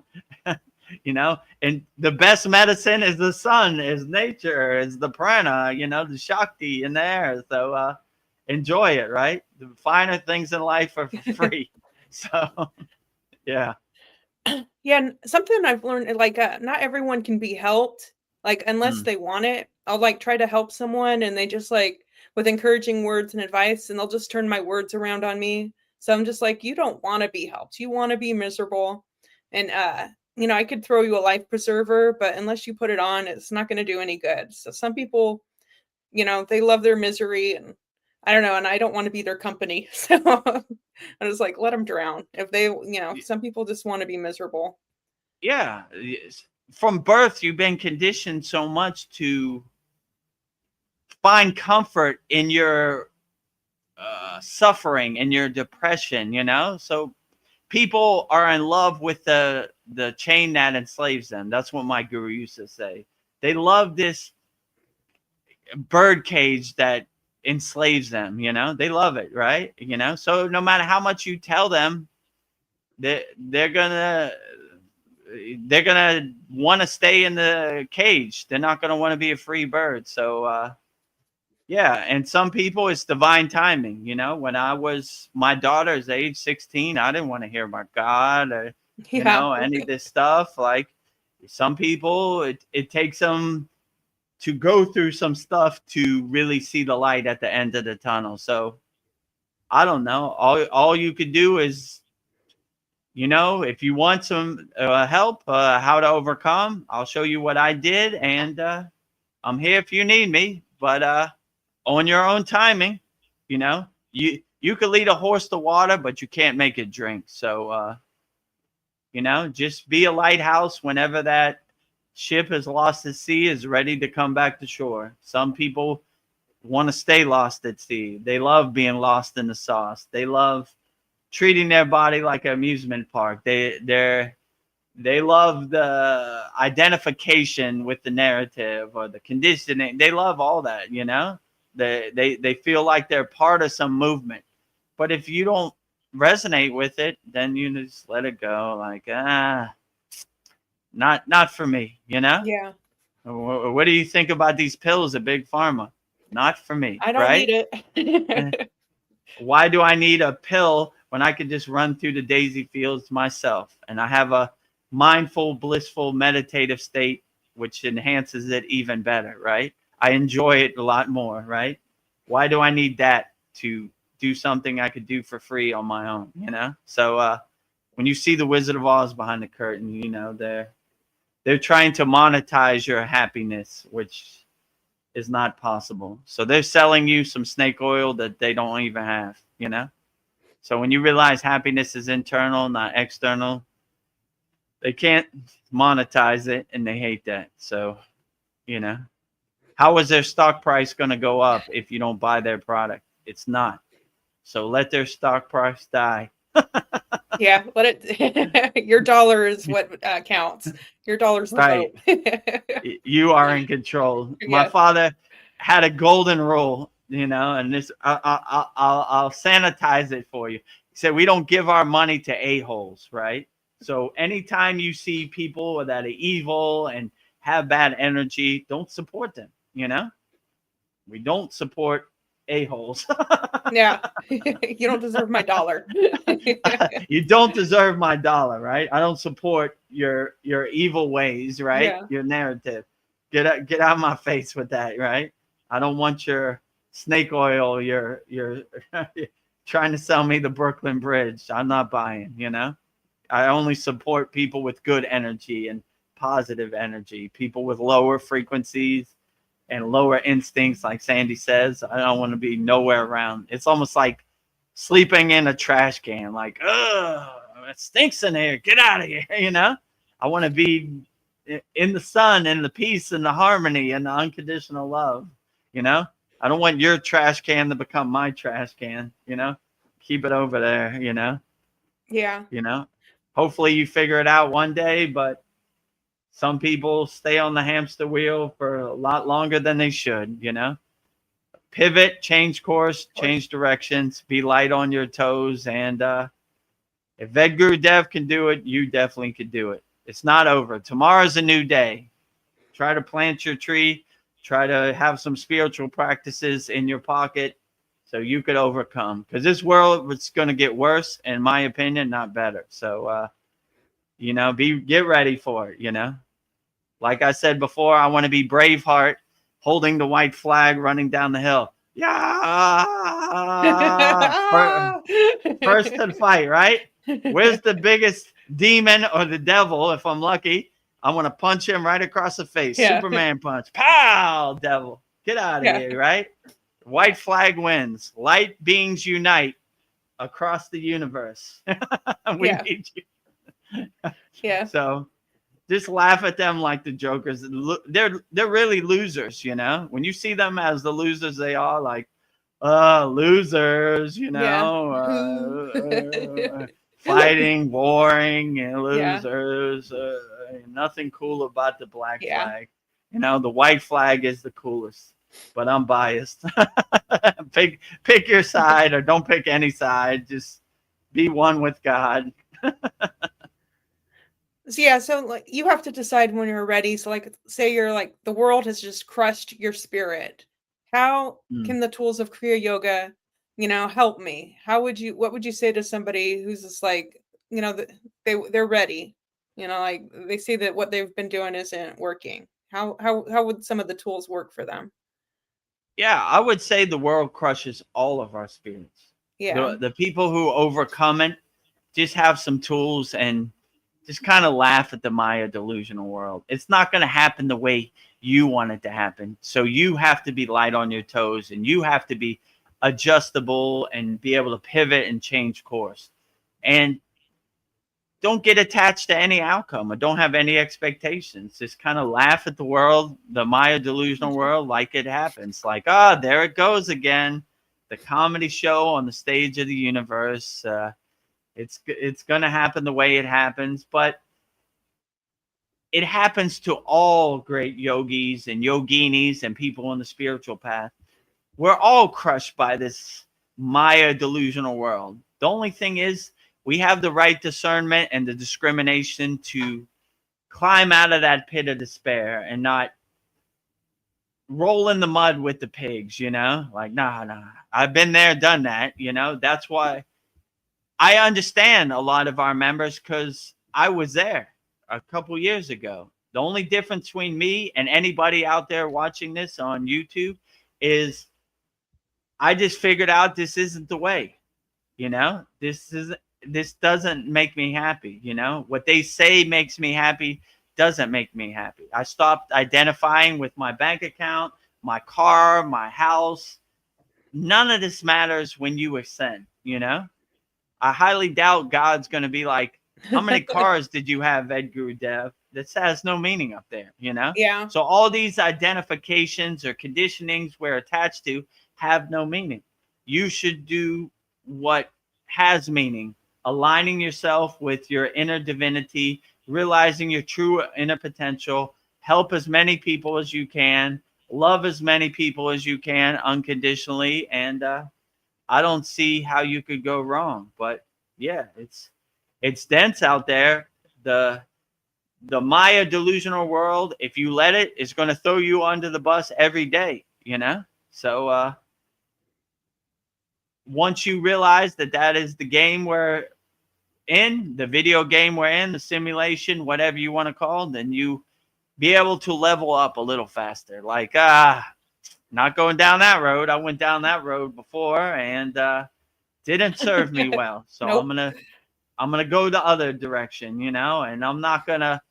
the best medicine is the sun, is nature, is the prana, the Shakti in there. So enjoy it, right? The finer things in life are for free. So, yeah. Yeah, something I've learned, like, not everyone can be helped, like, unless they want it. I'll, like, try to help someone, and they just, like, with encouraging words and advice, and they'll just turn my words around on me. So I'm just like, you don't want to be helped. You want to be miserable. And, I could throw you a life preserver, but unless you put it on, it's not going to do any good. So some people, they love their misery, and I don't know, and I don't want to be their company. So I was like, let them drown. If they, some people just want to be miserable. Yeah. From birth, you've been conditioned so much to find comfort in your suffering, in your depression, So people are in love with the chain that enslaves them. That's what my guru used to say. They love this bird cage that enslaves them, they love it, right? So no matter how much you tell them, they're gonna want to stay in the cage. They're not gonna want to be a free bird. So yeah, and some people, it's divine timing. When I was my daughter's age, 16, I didn't want to hear about God or any of this stuff. Like some people, it takes them to go through some stuff to really see the light at the end of the tunnel. So I don't know. All you could do is, if you want some help, how to overcome, I'll show you what I did. And I'm here if you need me, but on your own timing, you could lead a horse to water, but you can't make it drink. So, just be a lighthouse whenever that ship has lost at sea, is ready to come back to shore. Some people want to stay lost at sea. They love being lost in the sauce. They love treating their body like an amusement park. They love the identification with the narrative or the conditioning. They love all that, They feel like they're part of some movement. But if you don't resonate with it, then you just let it go. Like, not for me, Yeah. What do you think about these pills at Big Pharma? Not for me. I don't right? need it. Why do I need a pill when I could just run through the daisy fields myself? And I have a mindful, blissful, meditative state, which enhances it even better, right? I enjoy it a lot more, right? Why do I need that to do something I could do for free on my own, So When you see the Wizard of Oz behind the curtain, you know, they're trying to monetize your happiness, which is not possible. So they're selling you some snake oil that they don't even have, you know? So when you realize happiness is internal, not external, they can't monetize it, and they hate that. So, you know, how is their stock price going to go up if you don't buy their product? It's not. So let their stock price die. Yeah, let it. Your dollar is what counts. Your dollar's the Right. vote. You are in control. My Yes. father had a golden rule, you know, and this I'll sanitize it for you. He said we don't give our money to a-holes, right? So anytime you see people that are evil and have bad energy, don't support them, you know? We don't support a-holes. Yeah. You don't deserve my dollar. You don't deserve my dollar, right? I don't support your evil ways, right? Yeah. Your narrative. Get out of my face with that, right? I don't want your snake oil. You're trying to sell me the Brooklyn Bridge. I'm not buying, you know? I only support people with good energy and positive energy, people with lower frequencies and lower instincts, like Sandy says. I don't want to be nowhere around. It's almost like sleeping in a trash can, like, ugh, it stinks in here. Get out of here, you know? I want to be in the sun and the peace and the harmony and the unconditional love, you know? I don't want your trash can to become my trash can, you know? Keep it over there, you know? Yeah. You know? Hopefully you figure it out one day, but some people stay on the hamster wheel for a lot longer than they should, you know? Pivot, change course, change directions, be light on your toes. And if Vedagurudev can do it, you definitely could do it. It's not over. Tomorrow's a new day. Try to plant your tree. Try to have some spiritual practices in your pocket so you could overcome. Because this world is going to get worse, in my opinion, not better. So, you know, get ready for it, you know. Like I said before, I want to be Braveheart, holding the white flag, running down the hill. Yeah. First to the fight, right? Where's the biggest demon or the devil? If I'm lucky, I want to punch him right across the face. Yeah. Superman punch. Pow, devil. Get out of here, right? White flag wins. Light beings unite across the universe. We need you. Yeah. So just laugh at them like the jokers. They're really losers, you know. When you see them as the losers they are, like losers, you know, fighting, warring, and losers. Nothing cool about the black flag. You know, the white flag is the coolest. But I'm biased. Pick your side, or don't pick any side. Just be one with God. So like you have to decide when you're ready. So like say you're like the world has just crushed your spirit. How can the tools of Kriya yoga, you know, help me? What would you say to somebody who's just like, you know, they're ready, you know, like they see that what they've been doing isn't working. How would some of the tools work for them? Yeah, I would say the world crushes all of our spirits. Yeah. The people who overcome it just have some tools and just kind of laugh at the Maya delusional world. It's not going to happen the way you want it to happen. So you have to be light on your toes, and you have to be adjustable and be able to pivot and change course. And don't get attached to any outcome, or don't have any expectations. Just kind of laugh at the world, the Maya delusional world, like it happens. Like, there it goes again. The comedy show on the stage of the universe. It's going to happen the way it happens, but it happens to all great yogis and yoginis and people on the spiritual path. We're all crushed by this Maya delusional world. The only thing is we have the right discernment and the discrimination to climb out of that pit of despair and not roll in the mud with the pigs, you know? Like, nah, I've been there, done that, you know? That's why I understand a lot of our members, because I was there a couple years ago. The only difference between me and anybody out there watching this on YouTube is I just figured out this isn't the way, you know? This isn't. this doesn't make me happy. What they say makes me happy doesn't make me happy. I stopped identifying with my bank account, my car, my house. None of this matters when you ascend. I highly doubt God's going to be like, how many cars did you have, Vedagurudev? That has no meaning up there. Yeah. So all these identifications or conditionings we're attached to have no meaning. You should do what has meaning, aligning yourself with your inner divinity, realizing your true inner potential, help as many people as you can, love as many people as you can unconditionally, and I don't see how you could go wrong. But yeah, it's dense out there. The Maya delusional world, if you let it, is going to throw you under the bus every day. So once you realize that is the game we're in, the video game we're in, the simulation, whatever you want to call it, then you be able to level up a little faster. Like, not going down that road. I went down that road before and didn't serve me well. So Nope. I'm gonna go the other direction, and I'm not gonna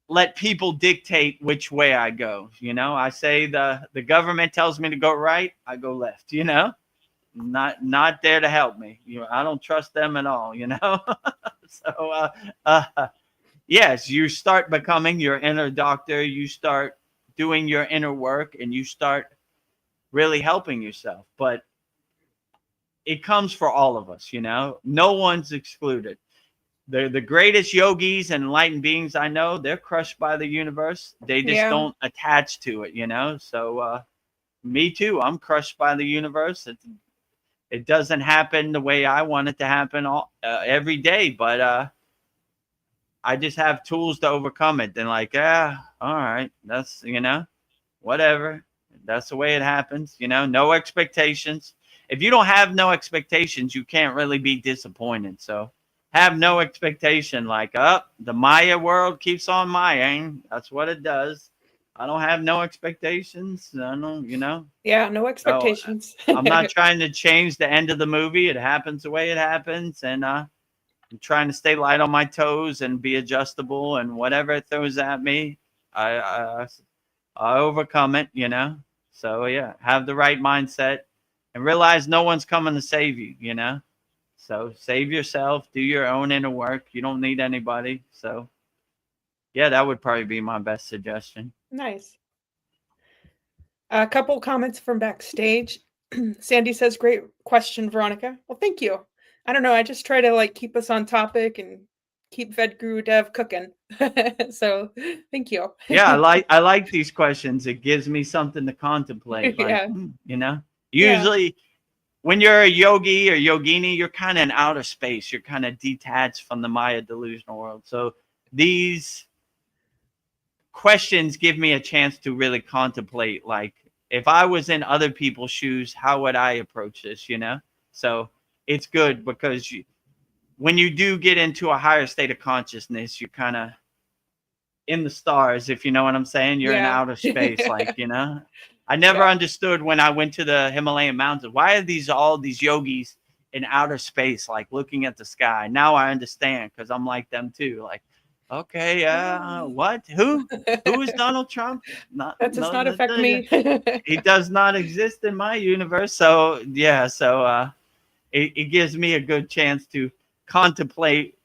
let people dictate which way I go. I say the government tells me to go right, I go left. Not there to help me. I don't trust them at all. So yes, you start becoming your inner doctor. You start doing your inner work, and you start really helping yourself. But it comes for all of us. No one's excluded. The greatest yogis and enlightened beings I know, they're crushed by the universe. They just don't attach to it. So me too. I'm crushed by the universe. It doesn't happen the way I want it to happen every day, but I just have tools to overcome it. Then all right, that's, whatever. That's the way it happens. No expectations. If you don't have no expectations, you can't really be disappointed. So have no expectation. The Maya world keeps on Mayaing. That's what it does. I don't have no expectations. I don't, Yeah, no expectations. So, I'm not trying to change the end of the movie. It happens the way it happens. And I'm trying to stay light on my toes and be adjustable. And whatever it throws at me, I overcome it, So, yeah, have the right mindset and realize no one's coming to save you, So save yourself. Do your own inner work. You don't need anybody. So, yeah, that would probably be my best suggestion. Nice. A couple comments from backstage. Sandy says, great question, Veronica. Well, thank you. I don't know. I just try to keep us on topic and keep Vedagurudev cooking. So thank you. Yeah, I like these questions. It gives me something to contemplate. Usually when you're a yogi or yogini, you're kind of in outer space. You're kind of detached from the Maya delusional world. So these questions give me a chance to really contemplate, if I was in other people's shoes, how would I approach this, So it's good because when you do get into a higher state of consciousness, you're kind of in the stars, if you know what I'm saying. You're in outer space, I never understood when I went to the Himalayan mountains, why are all these yogis in outer space, looking at the sky? Now I understand, because I'm like them too. Okay, what? Who is Donald Trump? That does not affect me. He does not exist in my universe. So yeah, it gives me a good chance to contemplate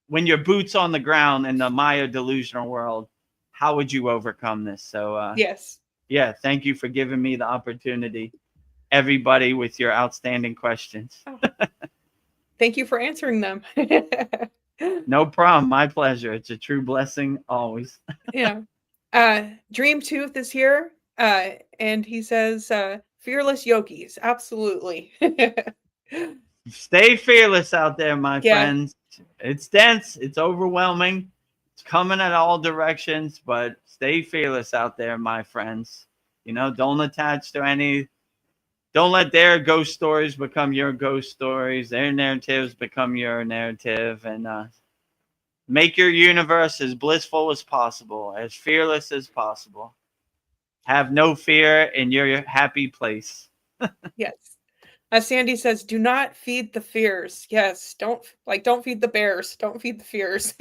when your boots on the ground in the Maya delusional world, how would you overcome this? So yes. Yeah, thank you for giving me the opportunity, everybody, with your outstanding questions. Oh. Thank you for answering them. No problem. My pleasure. It's a true blessing always. Yeah. Dream Tooth is here. And he says, fearless yogis. Absolutely. Stay fearless out there, my friends. It's dense. It's overwhelming. It's coming at all directions, but stay fearless out there, my friends. Don't attach to don't let their ghost stories become your ghost stories. Their narratives become your narrative, and make your universe as blissful as possible, as fearless as possible. Have no fear in your happy place. Yes. Sandy says, "Do not feed the fears." Yes, don't feed the bears. Don't feed the fears.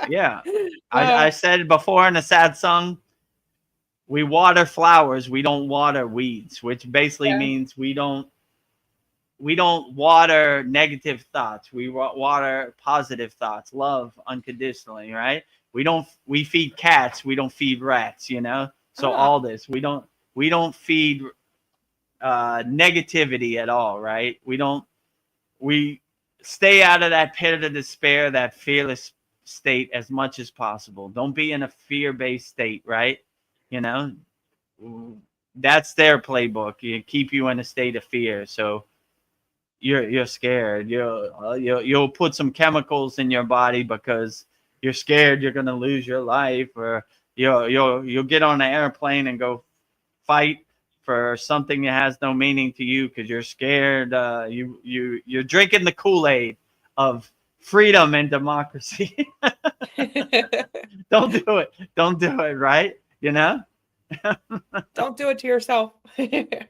Yeah. Uh, I said before in the Satsang, we water flowers, we don't water weeds, which basically yeah. means we don't water negative thoughts. We water positive thoughts, love unconditionally, right? We feed cats, we don't feed rats, you know? So all this, we don't feed negativity at all, right? We stay out of that pit of despair, that fearless state as much as possible. Don't be in a fear-based state, right? You know, that's their playbook. You keep you in a state of fear. So you're scared. You'll put some chemicals in your body because you're scared you're gonna lose your life, or you'll get on an airplane and go fight for something that has no meaning to you because you're scared. You're drinking the Kool-Aid of freedom and democracy. Don't do it. Don't do it. Right? You know. Don't do it to yourself.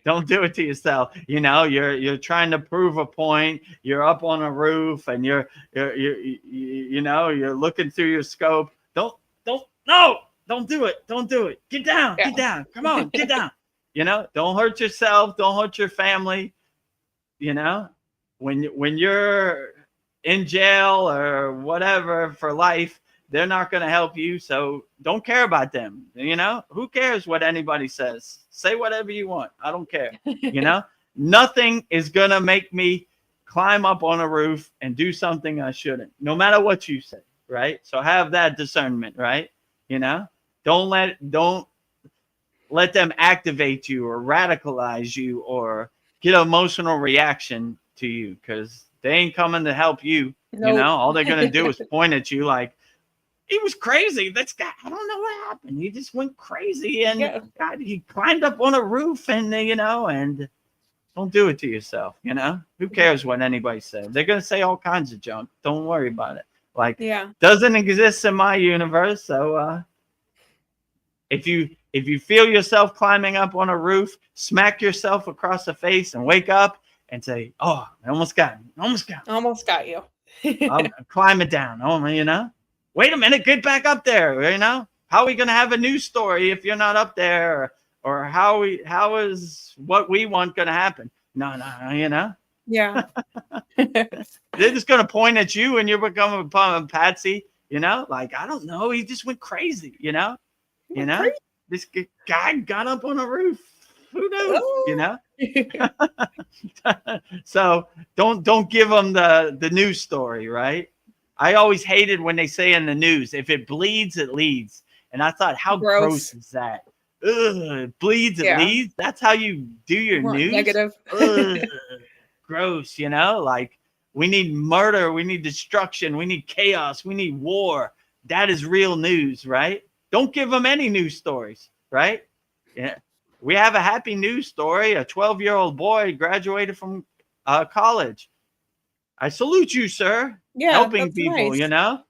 Don't do it to yourself. You know, you're trying to prove a point. You're up on a roof and you're looking through your scope. Don't do it. Don't do it. Get down. Yeah. Get down. Come on, get down. You know, don't hurt yourself. Don't hurt your family. You know, when you're in jail or whatever for life, they're not going to help you. So don't care about them. You know, who cares what anybody says? Say whatever you want. I don't care. You know, nothing is going to make me climb up on a roof and do something I shouldn't, no matter what you say. Right. So have that discernment. Right. You know, don't let them activate you or radicalize you or get an emotional reaction to you, because they ain't coming to help you. Nope. You know, all they're going to do is point at you like, he was crazy. This guy, I don't know what happened. He just went crazy and God, he climbed up on a roof and, and don't do it to yourself. You know, who cares what anybody says? They're going to say all kinds of junk. Don't worry about it. Like, doesn't exist in my universe. So if you feel yourself climbing up on a roof, smack yourself across the face and wake up and say, oh, I almost got you. I'm climbing down. Oh, you know. Wait a minute, get back up there. You know, how are we going to have a news story if you're not up there? Or how is what we want going to happen? No, you know. Yeah. They're just going to point at you and you're becoming a patsy. You know, like, I don't know. He just went crazy. You know, this guy got up on a roof. Who knows? You know. So don't give them the news story, right? I always hated when they say in the news, if it bleeds, it leads. And I thought, how gross is that? Ugh, it bleeds, it leads. That's how you do your news. Negative. Ugh, gross, you know? Like, we need murder, we need destruction, we need chaos, we need war. That is real news, right? Don't give them any news stories, right? Yeah. We have a happy news story. A 12-year-old boy graduated from college. I salute you, sir. Yeah, helping people, nice. you know.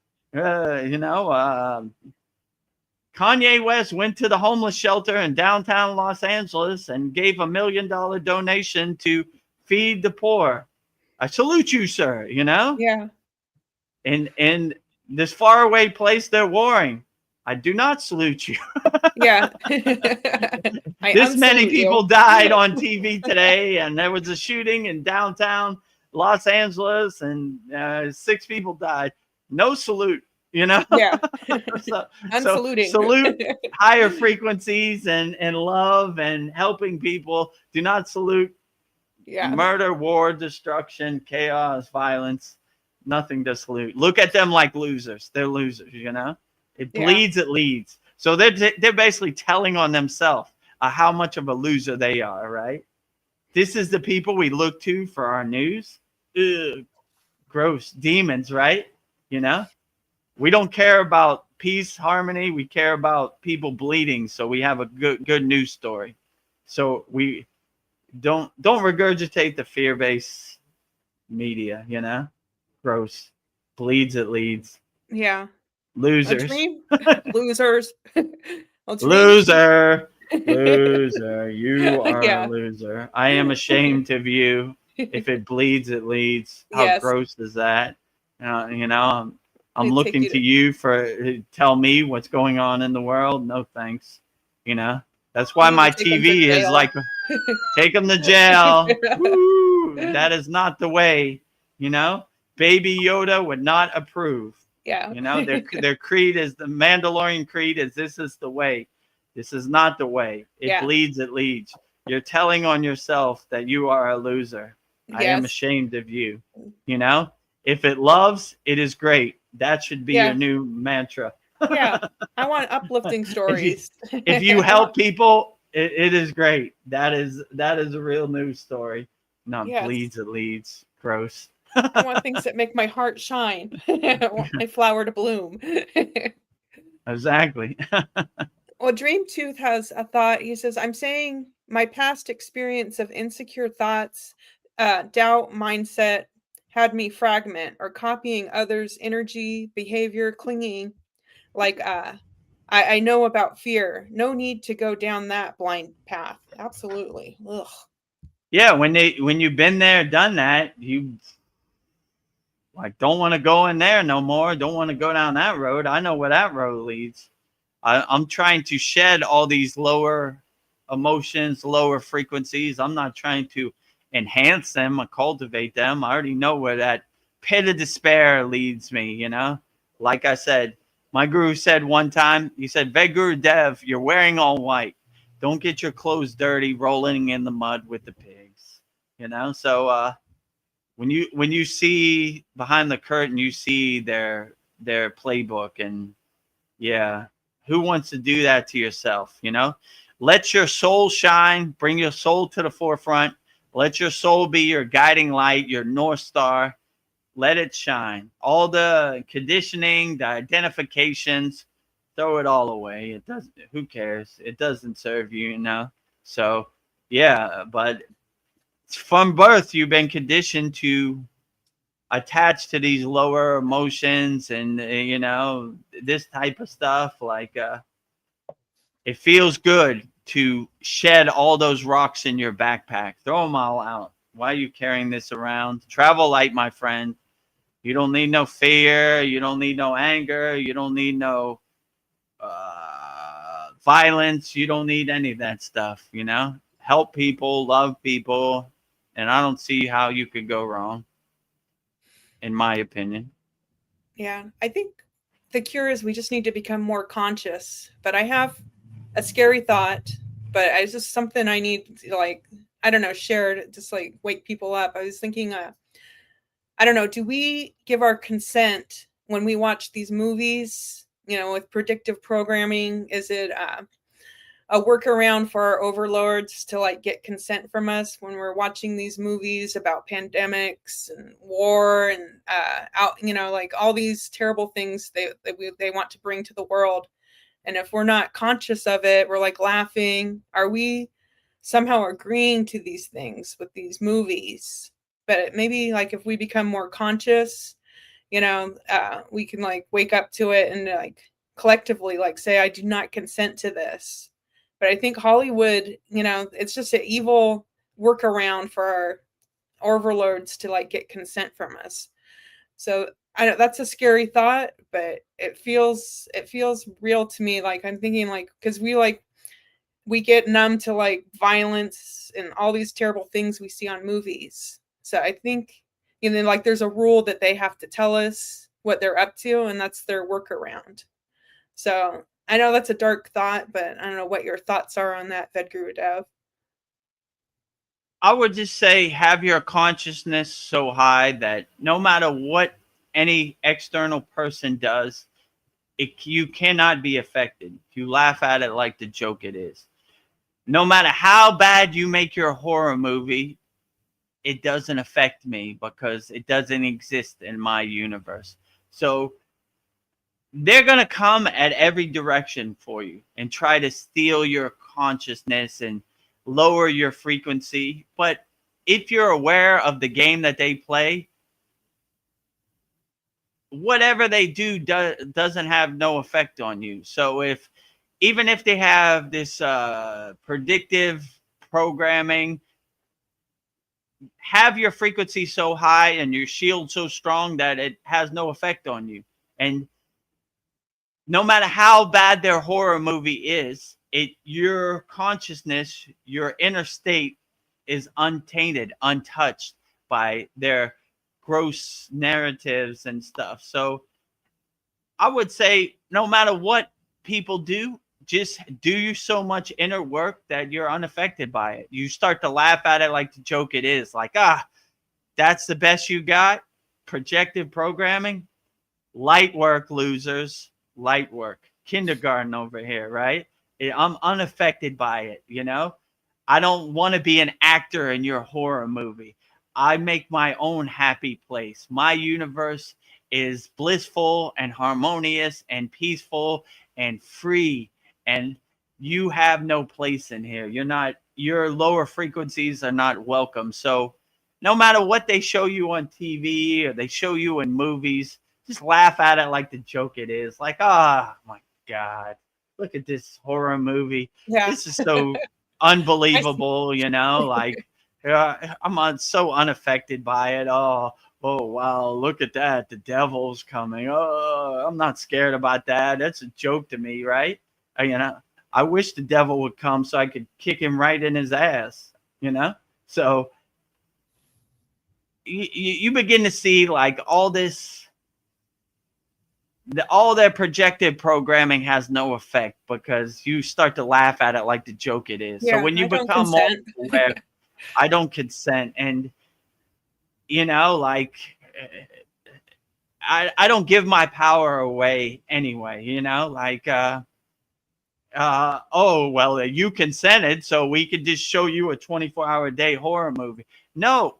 Kanye West went to the homeless shelter in downtown Los Angeles and gave $1 million donation to feed the poor. I salute you, sir. You know. Yeah. In this faraway place they're warring. I do not salute you. Yeah. This many people died on TV today, and there was a shooting in downtown Los Angeles, and 6 people died. No salute, you know. Yeah. Unsaluting. Salute higher frequencies and love and helping people. Do not salute murder, war, destruction, chaos, violence. Nothing to salute. Look at them like losers. They're losers, you know. It bleeds, it leads. So they're basically telling on themselves how much of a loser they are, right? This is the people we look to for our news. Ugh, gross demons, right? You know, we don't care about peace, harmony. We care about people bleeding. So we have a good news story. So we don't regurgitate the fear-based media. You know, gross, bleeds, it leads. Yeah. Losers. Losers. Loser. You are a loser. I am ashamed of you. If it bleeds, it leads. How Yes, gross is that? You know, I'm they take looking you to to. you for tell me what's going on in the world. No thanks. You know, that's You why need to my take them to TV is jail. like, take them to jail. Woo! That is not the way. You know, Baby Yoda would not approve. Yeah. You know, their creed is the Mandalorian creed is this is the way. This is not the way. It Yeah. bleeds, it leads. You're telling on yourself that you are a loser. I am Yes. ashamed of you. You know, if it loves, it is great. That should be your Yeah. new mantra. Yeah. I want uplifting if you stories. if you I want. help people, it is great. That is a real news story. Not Yes. bleeds, it leads. Gross. I want things that make my heart shine. I want my flower to bloom. Exactly. Well, Dream Tooth has a thought. He says, I'm saying my past experience of insecure thoughts, doubt, mindset had me fragment or copying others' energy, behavior, clinging. Like, I know about fear. No need to go down that blind path. Absolutely. Ugh. Yeah, when you've been there, done that, you like don't want to go in there no more. Don't want to go down that road. I know where that road leads. I'm trying to shed all these lower emotions, lower frequencies. I'm not trying to enhance them or cultivate them. I already know where that pit of despair leads me, you know? Like I said, my guru said one time, he said, Vedagurudev, you're wearing all white. Don't get your clothes dirty rolling in the mud with the pigs. You know? So when you see behind the curtain, you see their playbook, and yeah, who wants to do that to yourself? You know, let your soul shine, bring your soul to the forefront. Let your soul be your guiding light, your North Star. Let it shine. All the conditioning, the identifications, throw it all away. It doesn't, who cares? It doesn't serve you, you know? So, yeah, but from birth, you've been conditioned to attach to these lower emotions and, you know, this type of stuff. Like, it feels good to shed all those rocks in your backpack. Throw them all out. Why are you carrying this around? Travel light, my friend. You don't need no fear. You don't need no anger. You don't need no violence. You don't need any of that stuff, you know? Help people, love people. And I don't see how you could go wrong, in my opinion. Yeah. I think the cure is we just need to become more conscious. But I have a scary thought, but it's just something I need to, like, I don't know, share to just like wake people up. I was thinking, I don't know, do we give our consent when we watch these movies, you know, with predictive programming? Is it a workaround for our overlords to like get consent from us when we're watching these movies about pandemics and war and out, you know, like all these terrible things they want to bring to the world? And if we're not conscious of it, we're like laughing. Are we somehow agreeing to these things with these movies? But maybe like if we become more conscious, you know, we can like wake up to it and like collectively like say, I do not consent to this. But I think Hollywood, you know, it's just an evil workaround for our overlords to like get consent from us. So I know that's a scary thought, but it feels real to me. Like I'm thinking like because we get numb to like violence and all these terrible things we see on movies. So I think, you know, like there's a rule that they have to tell us what they're up to, and that's their workaround. So I know that's a dark thought, but I don't know what your thoughts are on that, Vedagurudev. I would just say have your consciousness so high that no matter what any external person does, you cannot be affected. You laugh at it like the joke it is. No matter how bad you make your horror movie, it doesn't affect me because it doesn't exist in my universe. So they're going to come at every direction for you and try to steal your consciousness and lower your frequency. But if you're aware of the game that they play, whatever they do doesn't have no effect on you. So even if they have this predictive programming, have your frequency so high and your shield so strong that it has no effect on you. And no matter how bad their horror movie is, your consciousness, your inner state is untainted, untouched by their gross narratives and stuff. So I would say no matter what people do, just do you so much inner work that you're unaffected by it. You start to laugh at it like the joke it is. Like, that's the best you got? Projective programming? Light work, losers. Light work. Kindergarten over here, right? I'm unaffected by it, you know? I don't want to be an actor in your horror movie. I make my own happy place. My universe is blissful and harmonious and peaceful and free. And you have no place in here. Your lower frequencies are not welcome. So no matter what they show you on TV or they show you in movies, just laugh at it like the joke it is. Like, my God, look at this horror movie. Yeah. This is so unbelievable, you know, like I'm so unaffected by it. Oh, wow, look at that. The devil's coming. Oh, I'm not scared about that. That's a joke to me, right? I wish the devil would come so I could kick him right in his ass, you know? So you begin to see like all this, all their projected programming has no effect because you start to laugh at it like the joke it is. Yeah, so when you I don't become more consent. aware, I don't consent. And, you know, like, I don't give my power away anyway, you know, like, oh, well, you consented, so we could just show you a 24-hour-a-day horror movie. No,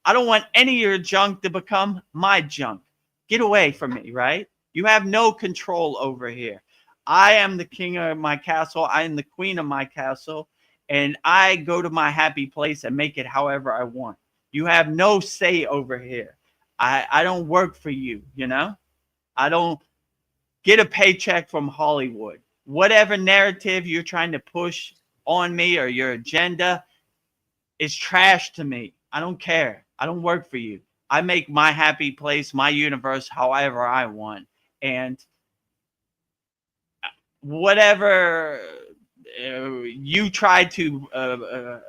I don't want any of your junk to become my junk. Get away from me, right? You have no control over here. I am the king of my castle. I am the queen of my castle. And I go to my happy place and make it however I want. You have no say over here. I don't work for you, you know? I don't get a paycheck from Hollywood. Whatever narrative you're trying to push on me or your agenda is trash to me. I don't care. I don't work for you. I make my happy place, my universe, however I want. And whatever you try to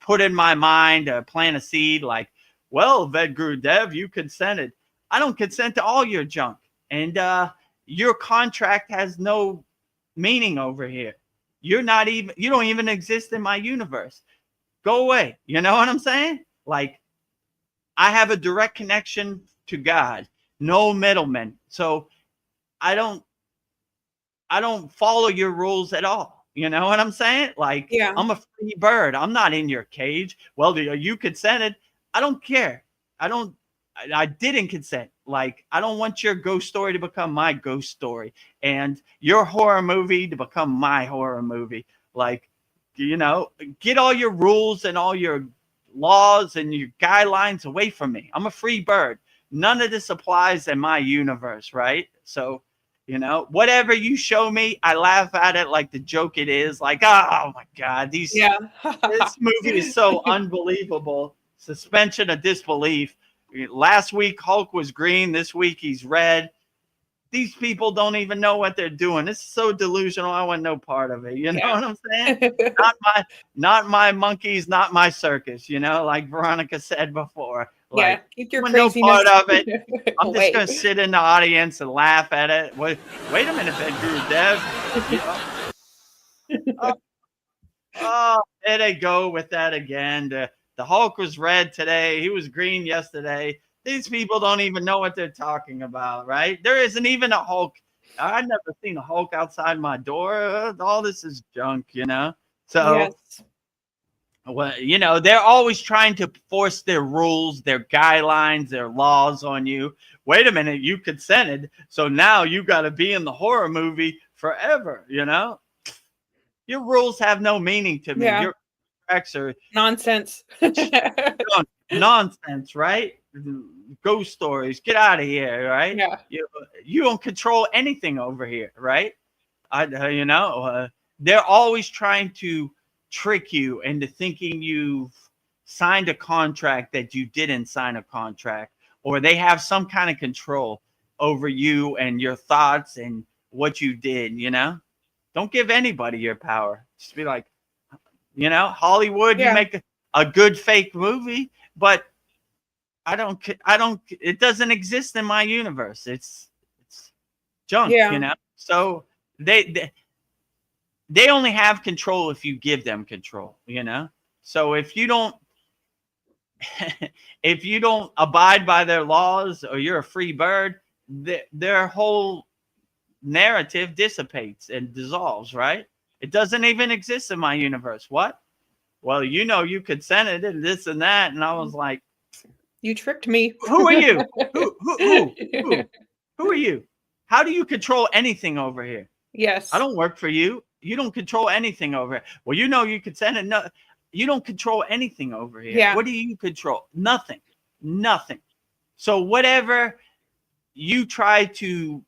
put in my mind, plant a seed like, well, Vedagurudev, you consented. I don't consent to all your junk. And your contract has no meaning over here. You don't even exist in my universe. Go away. You know what I'm saying? Like, I have a direct connection to God, no middlemen. So I don't follow your rules at all. You know what I'm saying? Like, Yeah. I'm a free bird. I'm not in your cage. Well, you consented. I don't care. I didn't consent. Like, I don't want your ghost story to become my ghost story and your horror movie to become my horror movie. Like, you know, get all your rules and all your laws and your guidelines away from me. I'm a free bird. None of this applies in my universe, right? So, you know, whatever you show me, I laugh at it like the joke it is. Like, oh my God, this movie is so unbelievable. Suspension of disbelief. Last week, Hulk was green. This week, he's red. These people don't even know what they're doing. This is so delusional. I want no part of it. You know what I'm saying? Not my monkeys, not my circus. You know, like Veronica said before. Like, keep your craziness. No part of it. I'm just going to away. sit in the audience and laugh at it. Wait a minute, Vedagurudev. Oh, there they go with that again. The Hulk was red today. He was green yesterday. These people don't even know what they're talking about, right? There isn't even a Hulk. I've never seen a Hulk outside my door. All this is junk, you know? So, well, you know, they're always trying to force their rules, their guidelines, their laws on you. Wait a minute, you consented. So now you got to be in the horror movie forever, you know? Your rules have no meaning to me. Your contracts are nonsense. Nonsense, right? Ghost stories. Get out of here, right? Yeah. You don't control anything over here, right? You know, they're always trying to trick you into thinking you've signed a contract that you didn't sign a contract, or they have some kind of control over you and your thoughts and what you did, you know? Don't give anybody your power. Just be like, you know, Hollywood, you Yeah. make a good fake movie, but I don't, it doesn't exist in my universe. It's junk, you Yeah. know? So they only have control if you give them control, you know? So if you don't, if you don't abide by their laws or you're a free bird, their whole narrative dissipates and dissolves, right? It doesn't even exist in my universe. What? Well, you know, you consented and this and that. And I was like, You tricked me. who are you? Who are you? How do you control anything over here? Yes. I don't work for you. You don't control anything over here. Well, you know, you consented. No, you don't control anything over here. Yeah. What do you control? Nothing. Nothing. So whatever you try to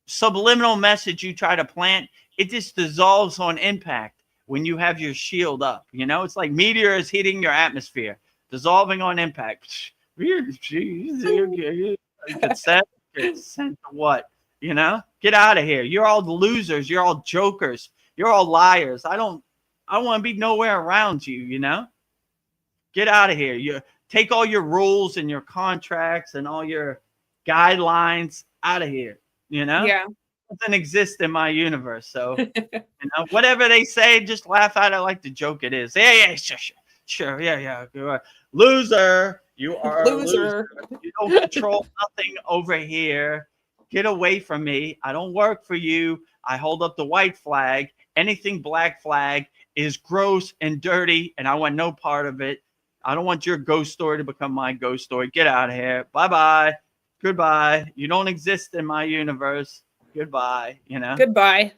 subliminal message you try to plant, it just dissolves on impact when you have your shield up. You know, it's like meteors hitting your atmosphere, dissolving on impact. Consent to what? You know, get out of here. You're all losers. You're all jokers. You're all liars. I want to be nowhere around you, you know? Get out of here. You take all your rules and your contracts and all your guidelines out of here, you know? Yeah. It doesn't exist in my universe. So, you know, whatever they say, just laugh at it like the joke it is. Yeah, sure. Yeah. Loser. You are a loser. You don't control nothing over here. Get away from me. I don't work for you. I hold up the white flag. Anything black flag is gross and dirty, and I want no part of it. I don't want your ghost story to become my ghost story. Get out of here. Bye-bye. Goodbye. You don't exist in my universe. Goodbye. You know? Goodbye.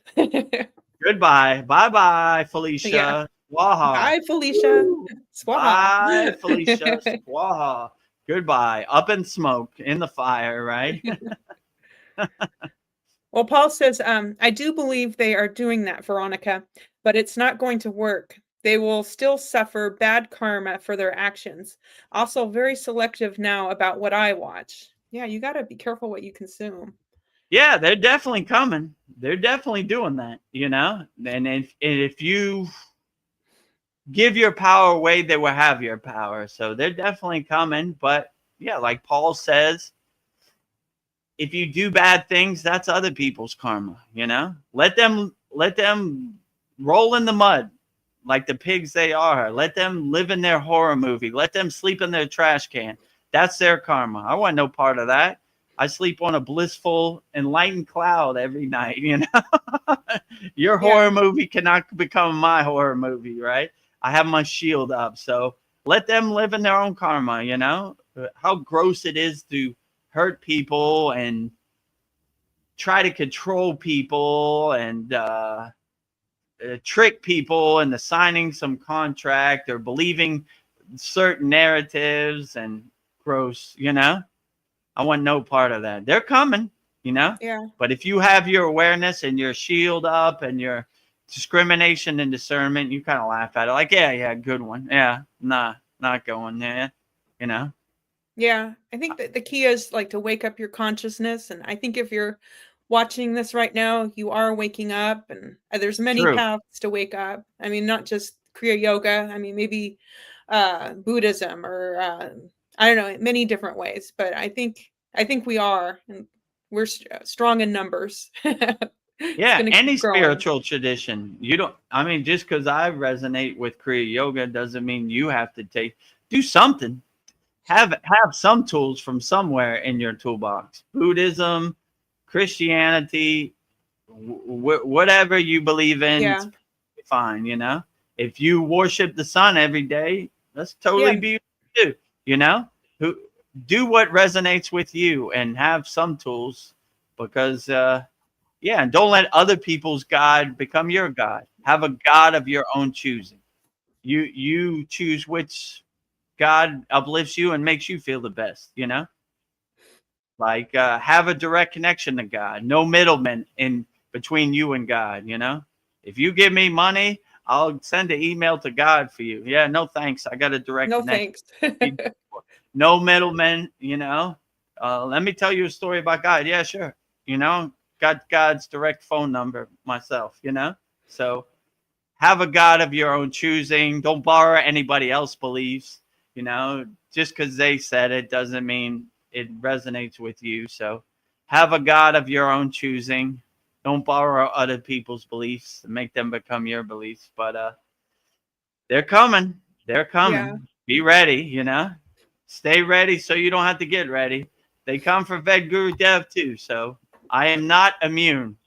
Goodbye. Bye-bye, Felicia. Yeah. Swaha. Bye, Felicia. Swaha. Bye, Felicia. Swaha. Goodbye. Up in smoke, in the fire, right? Well, Paul says, I do believe they are doing that, Veronica, but it's not going to work. They will still suffer bad karma for their actions. Also, very selective now about what I watch. Yeah, you got to be careful what you consume. Yeah, they're definitely coming. They're definitely doing that, you know? And if you give your power away, they will have your power. So they're definitely coming. But yeah, like Paul says, if you do bad things, that's other people's karma, you know? Let them roll in the mud like the pigs they are. Let them live in their horror movie. Let them sleep in their trash can. That's their karma. I want no part of that. I sleep on a blissful, enlightened cloud every night, you know? Your horror movie cannot become my horror movie, right? I have my shield up. So let them live in their own karma, you know? How gross it is to hurt people and try to control people and trick people into signing some contract or believing certain narratives, and gross, you know? I want no part of that. They're coming, you know? Yeah. But if you have your awareness and your shield up and your discrimination and discernment, you kind of laugh at it like, yeah, good one. Yeah, nah, not going there, you know? Yeah, I think that the key is like to wake up your consciousness. And I think if you're watching this right now, you are waking up, and there's many True. paths to wake up. I mean, not just Kriya Yoga. I mean, maybe Buddhism or I don't know, many different ways. But I think we are, and we're strong in numbers. Yeah, any spiritual tradition. You don't, I mean, just because I resonate with Kriya Yoga doesn't mean you have to do something. Have some tools from somewhere in your toolbox. Buddhism, Christianity, whatever you believe in, it's fine, you know? If you worship the sun every day, that's totally beautiful too, you know? Do what resonates with you and have some tools, because and don't let other people's God become your God. Have a God of your own choosing. You choose which God uplifts you and makes you feel the best, you know? Like have a direct connection to God. No middlemen in between you and God, you know? If you give me money, I'll send an email to God for you. Yeah, no thanks. I got a direct No connection. thanks. No middlemen, you know. Let me tell you a story about God. Yeah, sure. You know, got God's direct phone number myself, you know. So have a God of your own choosing. Don't borrow anybody else's beliefs. You know, just because they said it doesn't mean it resonates with you. So have a God of your own choosing. Don't borrow other people's beliefs and make them become your beliefs. But they're coming. They're Yeah. coming. Be ready, you know. Stay ready so you don't have to get ready. They come for Vedagurudev too. So I am not immune.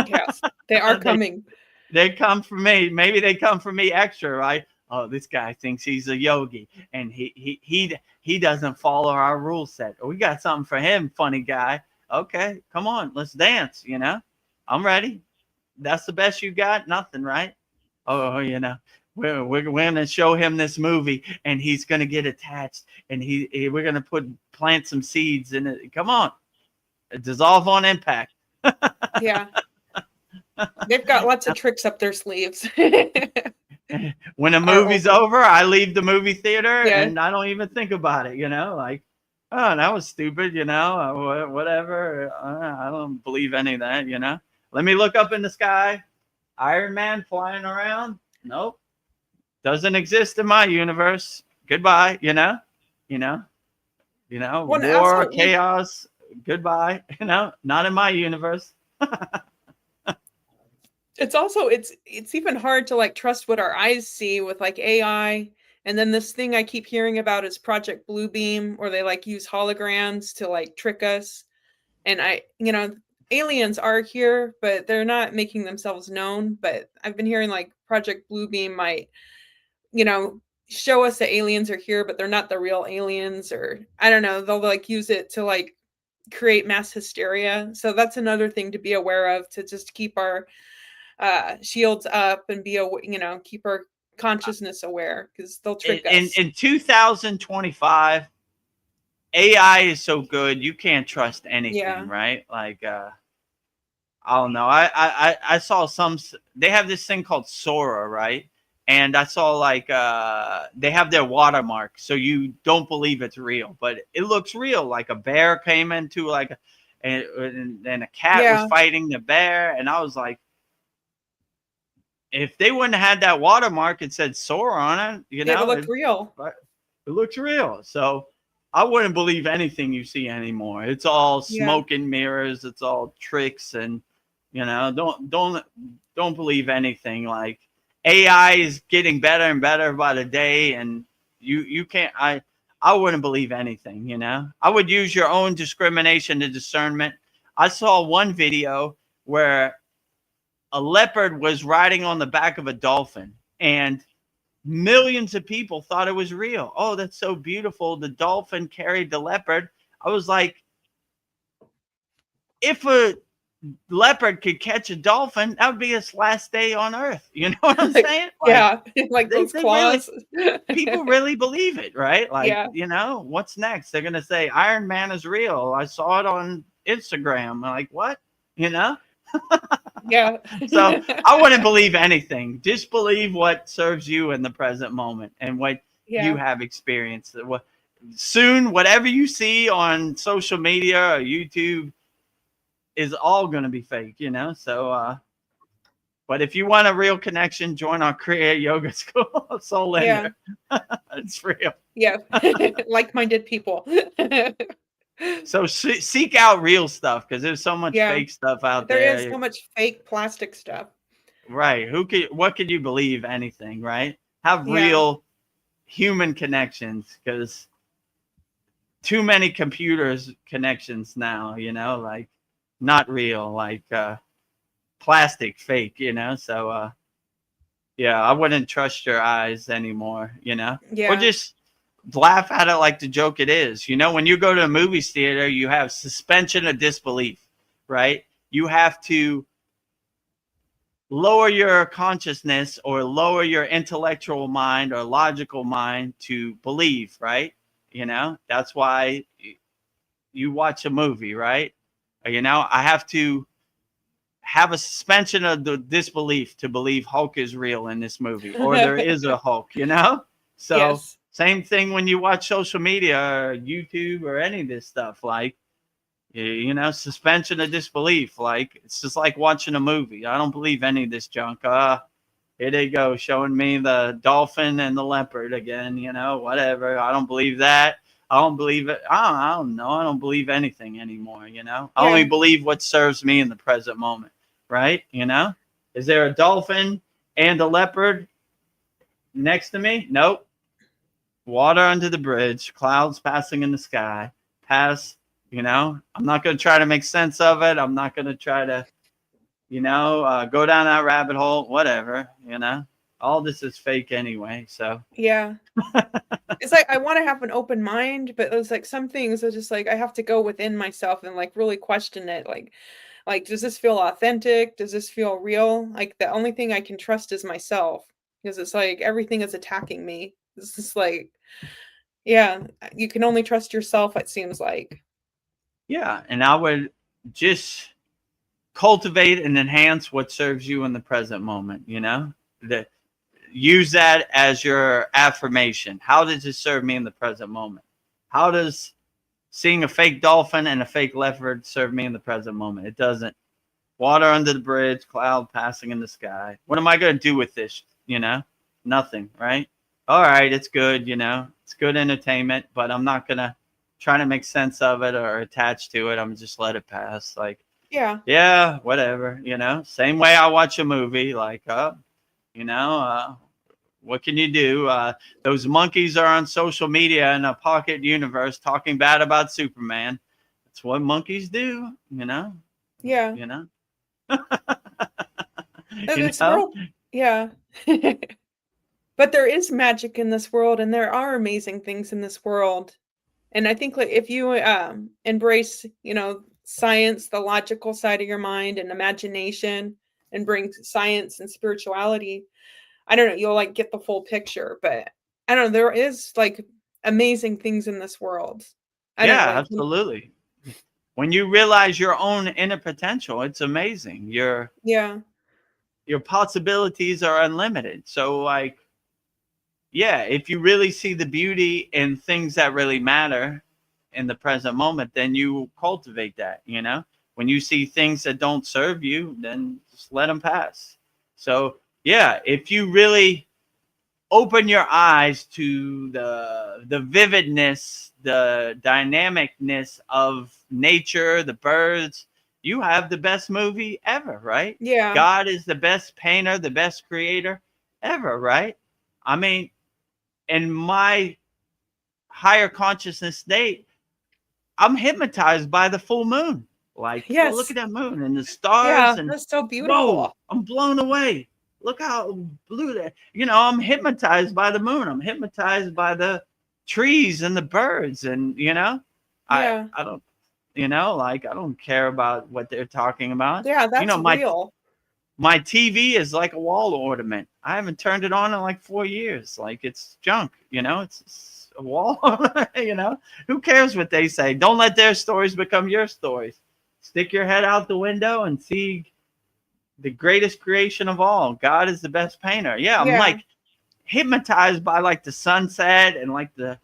Yes. They are they coming. they come for me. Maybe they come for me extra, right? Oh, this guy thinks he's a yogi and he doesn't follow our rule set. We got something for him, funny guy. Okay, come on, let's dance, you know. I'm ready. That's the best you got? Nothing, right? Oh, you know. We're going to show him this movie and he's going to get attached and we're going to plant some seeds in it. Come on. Dissolve on impact. Yeah. They've got lots of tricks up their sleeves. When a Are movie's over. over, I leave the movie theater Yeah. and I don't even think about it, you know, like, oh, that was stupid, you know, whatever. I don't believe any of that, you know. Let me look up in the sky. Iron Man flying around. Nope. Doesn't exist in my universe. Goodbye, you know. Well, War, also, chaos, goodbye, you know, not in my universe. it's also it's even hard to like trust what our eyes see with like AI. And then this thing I keep hearing about is Project Bluebeam, where they like use holograms to like trick us. And aliens are here, but they're not making themselves known. But I've been hearing like Project Bluebeam might, show us that aliens are here, but they're not the real aliens, or I don't know, they'll like use it to like create mass hysteria. So that's another thing to be aware of, to just keep our shields up and keep our consciousness aware, because they'll trick us. In 2025, AI is so good you can't trust anything, Yeah. right? Like I don't know. I saw they have this thing called Sora, right? And I saw like they have their watermark, so you don't believe it's real, but it looks real. Like a bear came into and a cat was Yeah. fighting the bear, and I was like, if they wouldn't have had that watermark, it said Sora on it, you It know, looked real. it looks real. So I wouldn't believe anything you see anymore. It's all Yeah. smoke and mirrors. It's all tricks, and don't believe anything. Like AI is getting better and better by the day, and you can't. I wouldn't believe anything. You know, I would use your own discrimination and discernment. I saw one video where a leopard was riding on the back of a dolphin, and millions of people thought it was real. Oh, that's so beautiful. The dolphin carried the leopard. I was like, if a leopard could catch a dolphin, that would be its last day on Earth. You know what I'm saying? Yeah, like those they really, claws. people really believe it, right? Like, Yeah. What's next? They're going to say Iron Man is real. I saw it on Instagram. I'm like, what? Yeah. So I wouldn't believe anything. Just believe what serves you in the present moment and what you Yeah. have experienced. Soon, whatever you see on social media or YouTube is all going to be fake, So, but if you want a real connection, join our Kriya Yoga School of Soul Yeah. Ender. It's real. Yeah. Like-minded people. So seek out real stuff, because there's so much Yeah. fake stuff out There there. is so much fake plastic stuff. Right. What could you believe? Anything, right? Have Yeah. real human connections, because too many computers connections now, like not real, like plastic, fake, So yeah, I wouldn't trust your eyes anymore, or Yeah. just laugh at it like the joke it is. When you go to a movie theater, you have suspension of disbelief, right? You have to lower your consciousness or lower your intellectual mind or logical mind to believe, right? That's why you watch a movie, right? I have to have a suspension of the disbelief to believe Hulk is real in this movie, or there is a Hulk, you know? So Yes. same thing when you watch social media or YouTube or any of this stuff, like, you know, suspension of disbelief. Like, it's just like watching a movie. I don't believe any of this junk. Here they go, showing me the dolphin and the leopard again, you know, whatever. I don't believe that. I don't believe it. I don't know. I don't believe anything anymore, you know? I only Yeah. believe what serves me in the present moment, right? You know? Is there a dolphin and a leopard next to me? Nope. Water under the bridge, clouds passing in the sky, pass, you know? I'm not going to try to make sense of it. I'm not going to try to, you know, go down that rabbit hole, whatever, you know? All this is fake anyway, so. Yeah. It's like I want to have an open mind, but it's like some things are just like I have to go within myself and like really question it. Like does this feel authentic? Does this feel real? Like the only thing I can trust is myself because it's like everything is attacking me. It's just like, yeah, you can only trust yourself, it seems like. Yeah, and I would just cultivate and enhance what serves you in the present moment, you know? Use that as your affirmation. How does it serve me in the present moment? How does seeing a fake dolphin and a fake leopard serve me in the present moment? It doesn't. Water under the bridge, cloud passing in the sky. What am I going to do with this? You know, nothing, right? All right, it's good, you know, it's good entertainment, but I'm not going to try to make sense of it or attach to it. I'm just let it pass. Like, yeah, whatever, you know, same way I watch a movie, like, you know, what can you do? Those monkeys are on social media in a pocket universe talking bad about Superman. That's what monkeys do, you know? Yeah. You know? This world, yeah. But there is magic in this world and there are amazing things in this world. And I think like if you embrace, you know, science, the logical side of your mind and imagination and bring science and spirituality, I don't know, you'll like get the full picture, but I don't know, there is like amazing things in this world. I don't know, like absolutely. When you realize your own inner potential, it's amazing. Your possibilities are unlimited. So like, yeah, if you really see the beauty in things that really matter in the present moment, then you cultivate that, you know? When you see things that don't serve you, then just let them pass. So, yeah, if you really open your eyes to the vividness, the dynamicness of nature, the birds, you have the best movie ever, right? Yeah. God is the best painter, the best creator ever, right? I mean, in my higher consciousness state, I'm hypnotized by the full moon. Like, yes. Look at that moon and the stars. Yeah, And that's so beautiful. Whoa, I'm blown away. Look how blue that. You know, I'm hypnotized by the moon. I'm hypnotized by the trees and the birds. And, you know, I don't, you know, like, I don't care about what they're talking about. Yeah, that's you know, real. My TV is like a wall ornament. I haven't turned it on in like 4 years. Like, it's junk, you know, it's a wall, you know, who cares what they say? Don't let their stories become your stories. Stick your head out the window and see the greatest creation of all. God is the best painter. Yeah, I'm like hypnotized by like the sunset and like the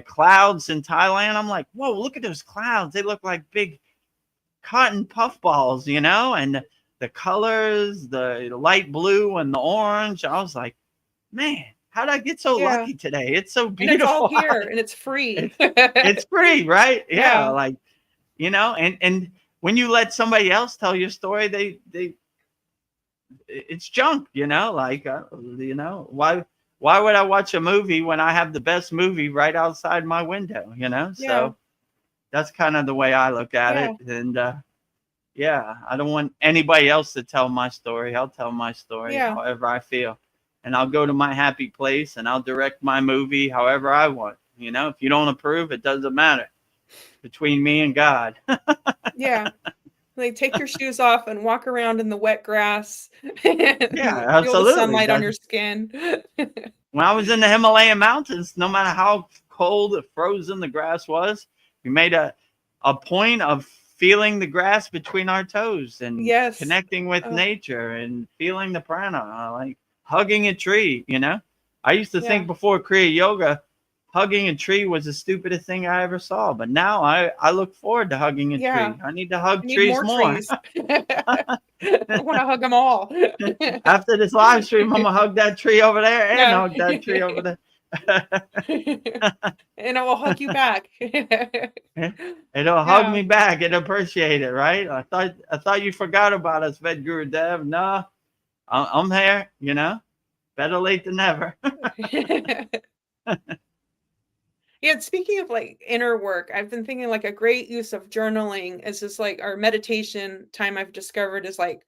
clouds in Thailand. I'm like, whoa, look at those clouds. They look like big cotton puffballs, you know, and the colors, the light blue and the orange. I was like, man, how did I get so lucky today? It's so beautiful. And it's all here and it's free. It's free, right? Yeah, like, you know, and when you let somebody else tell your story, they it's junk, you know, like, you know, why would I watch a movie when I have the best movie right outside my window, you know? So that's kind of the way I look at it. And I don't want anybody else to tell my story. I'll tell my story however I feel. And I'll go to my happy place and I'll direct my movie however I want. You know, if you don't approve, it doesn't matter. Between me and God. Like take your shoes off and walk around in the wet grass. Yeah, absolutely. Feel the sunlight on your skin. When I was in the Himalayan mountains, no matter how cold or frozen the grass was, we made a point of feeling the grass between our toes and Yes. connecting with nature and feeling the prana, like hugging a tree, you know? I used to think before Kriya Yoga, hugging a tree was the stupidest thing I ever saw. But now I look forward to hugging a tree. I need to hug trees more. Trees. I want to hug them all. After this live stream, I'm going to hug that tree over there and Yeah. hug that tree over there. And I will hug you back. It'll hug me back and appreciate it, right? I thought you forgot about us, Vedagurudev. No, I'm there, you know? Better late than never. Yeah, speaking of like inner work, I've been thinking like a great use of journaling is just like our meditation time. I've discovered is like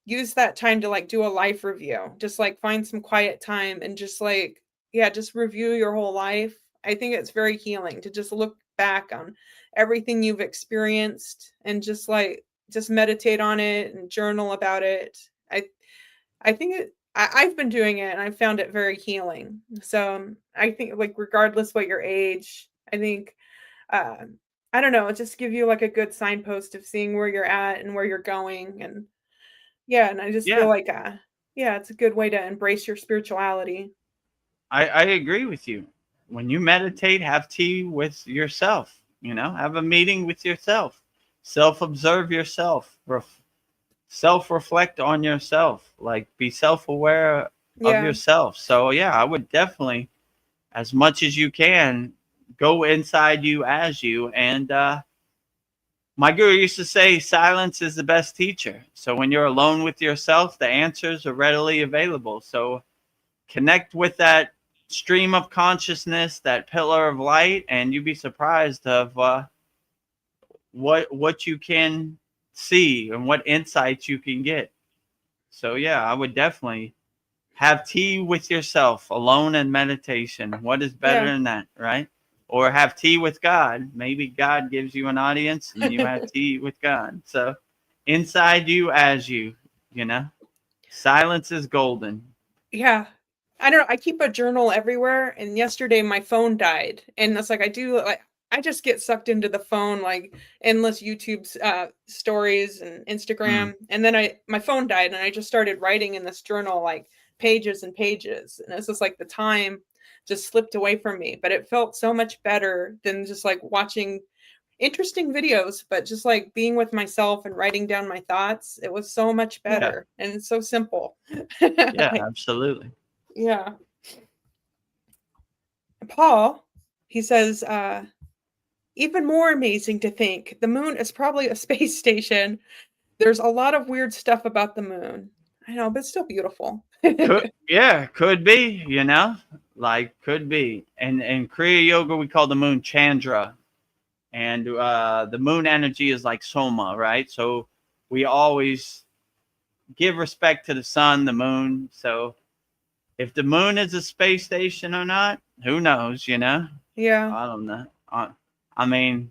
use that time to like do a life review. Just like find some quiet time and just like, yeah, just review your whole life. I think it's very healing to just look back on everything you've experienced and just like just meditate on it and journal about it. I think I've been doing it and I found it very healing. So I think like regardless what your age, I think I don't know, it just give you like a good signpost of seeing where you're at and where you're going. And yeah, and I just feel like yeah, it's a good way to embrace your spirituality. I agree with you. When you meditate, have tea with yourself, you know, have a meeting with yourself, self-observe yourself, self-reflect on yourself, like be self-aware of yourself. So yeah, I would definitely, as much as you can, go inside you as you. And my guru used to say silence is the best teacher. So when you're alone with yourself, the answers are readily available. So connect with that stream of consciousness, that pillar of light, and you'd be surprised of what you can see and what insights you can get. So yeah, I would definitely have tea with yourself, alone in meditation. What is better than that, right? Or have tea with God. Maybe God gives you an audience and you have tea with God. So inside you as you, you know, silence is golden. Yeah. I don't know. I keep a journal everywhere. And yesterday my phone died. And it's like I just get sucked into the phone, like endless YouTube stories and Instagram. And then my phone died and I just started writing in this journal, like pages and pages. And it's just like the time just slipped away from me, but it felt so much better than just like watching interesting videos, but just like being with myself and writing down my thoughts. It was so much better and it's so simple. Yeah, absolutely. Yeah. Paul, he says, even more amazing to think the moon is probably a space station. There's a lot of weird stuff about the moon. I know, but still beautiful. Could be, you know, like could be. And in Kriya Yoga, we call the moon Chandra. And the moon energy is like Soma, right? So we always give respect to the sun, the moon. So if the moon is a space station or not, who knows, you know? Yeah. I don't know. I mean,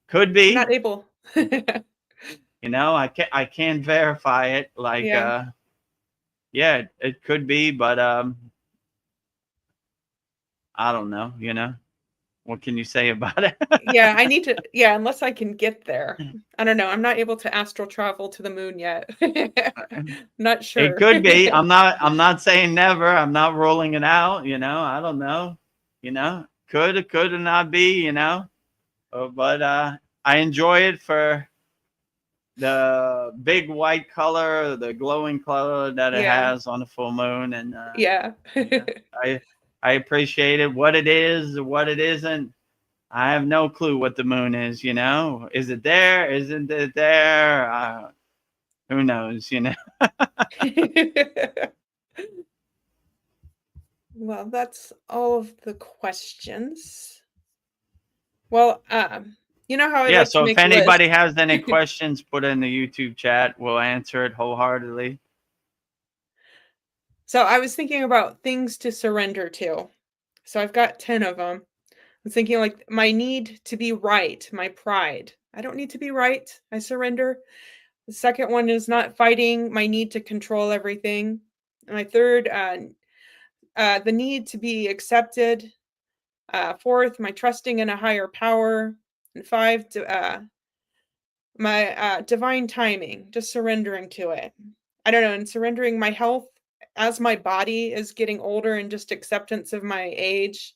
could be. I'm not able. You know, I can't verify it. Like, yeah, it could be, but I don't know, you know? What can you say about it? Yeah, I need to. Yeah, unless I can get there. I don't know. I'm not able to astral travel to the moon yet. Not sure. It could be. I'm not saying never. I'm not ruling it out. You know, I don't know. You know, could not be. You know, but I enjoy it for the big white color, the glowing color that it has on the full moon, and I appreciate it. What it is, what it isn't. I have no clue what the moon is, you know. Is it there? Isn't it there? Who knows, you know? Well, that's all of the questions. Well, you know how I like so to if make anybody has any questions, put it in the YouTube chat. We'll answer it wholeheartedly. So I was thinking about things to surrender to. So I've got 10 of them. I'm thinking like my need to be right, my pride. I don't need to be right. I surrender. The second one is not fighting, my need to control everything. And my third, the need to be accepted. Fourth, my trusting in a higher power. And five, my divine timing, just surrendering to it. I don't know, and surrendering my health as my body is getting older, and just acceptance of my age.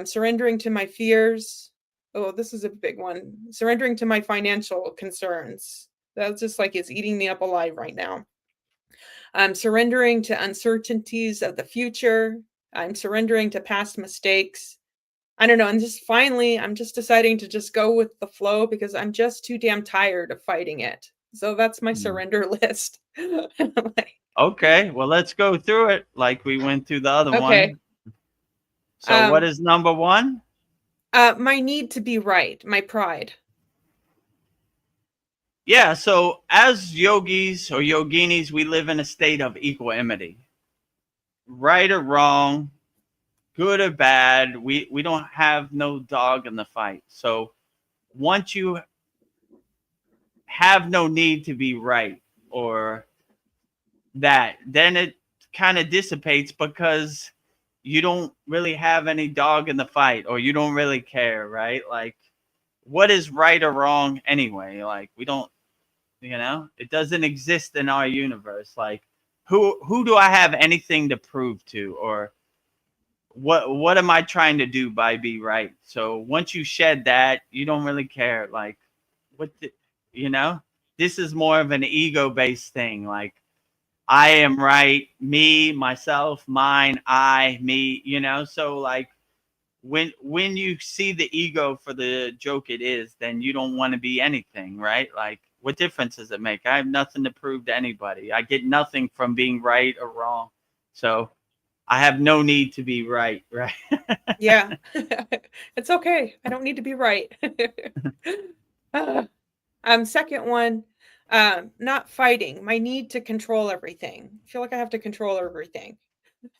Surrendering to my fears. Oh, this is a big one. Surrendering to my financial concerns. That's just like it's eating me up alive right now. I'm surrendering to uncertainties of the future. I'm surrendering to past mistakes. I don't know. And just finally, I'm just deciding to just go with the flow because I'm just too damn tired of fighting it. So that's my surrender list. Like, Okay, well, let's go through it like we went through the other okay. one. So what is number one? My need to be right, my pride. Yeah, so as yogis or yoginis, we live in a state of equanimity. Right or wrong, good or bad, we don't have no dog in the fight. So once you have no need to be right or that, then it kind of dissipates because you don't really have any dog in the fight, or you don't really care, right? Like, what is right or wrong anyway? Like, we don't, it doesn't exist in our universe. Like, who do I have anything to prove to, or what am I trying to do by be right? So once you shed that, you don't really care. Like, what the, this is more of an ego based thing. Like, I am right, me, myself, mine, I, me, so like when you see the ego for the joke it is, then you don't want to be anything, right? Like, what difference does it make? I have nothing to prove to anybody. I get nothing from being right or wrong. So I have no need to be right, right? Yeah. It's okay. I don't need to be right. Second one, not fighting. My need to control everything. I feel like I have to control everything.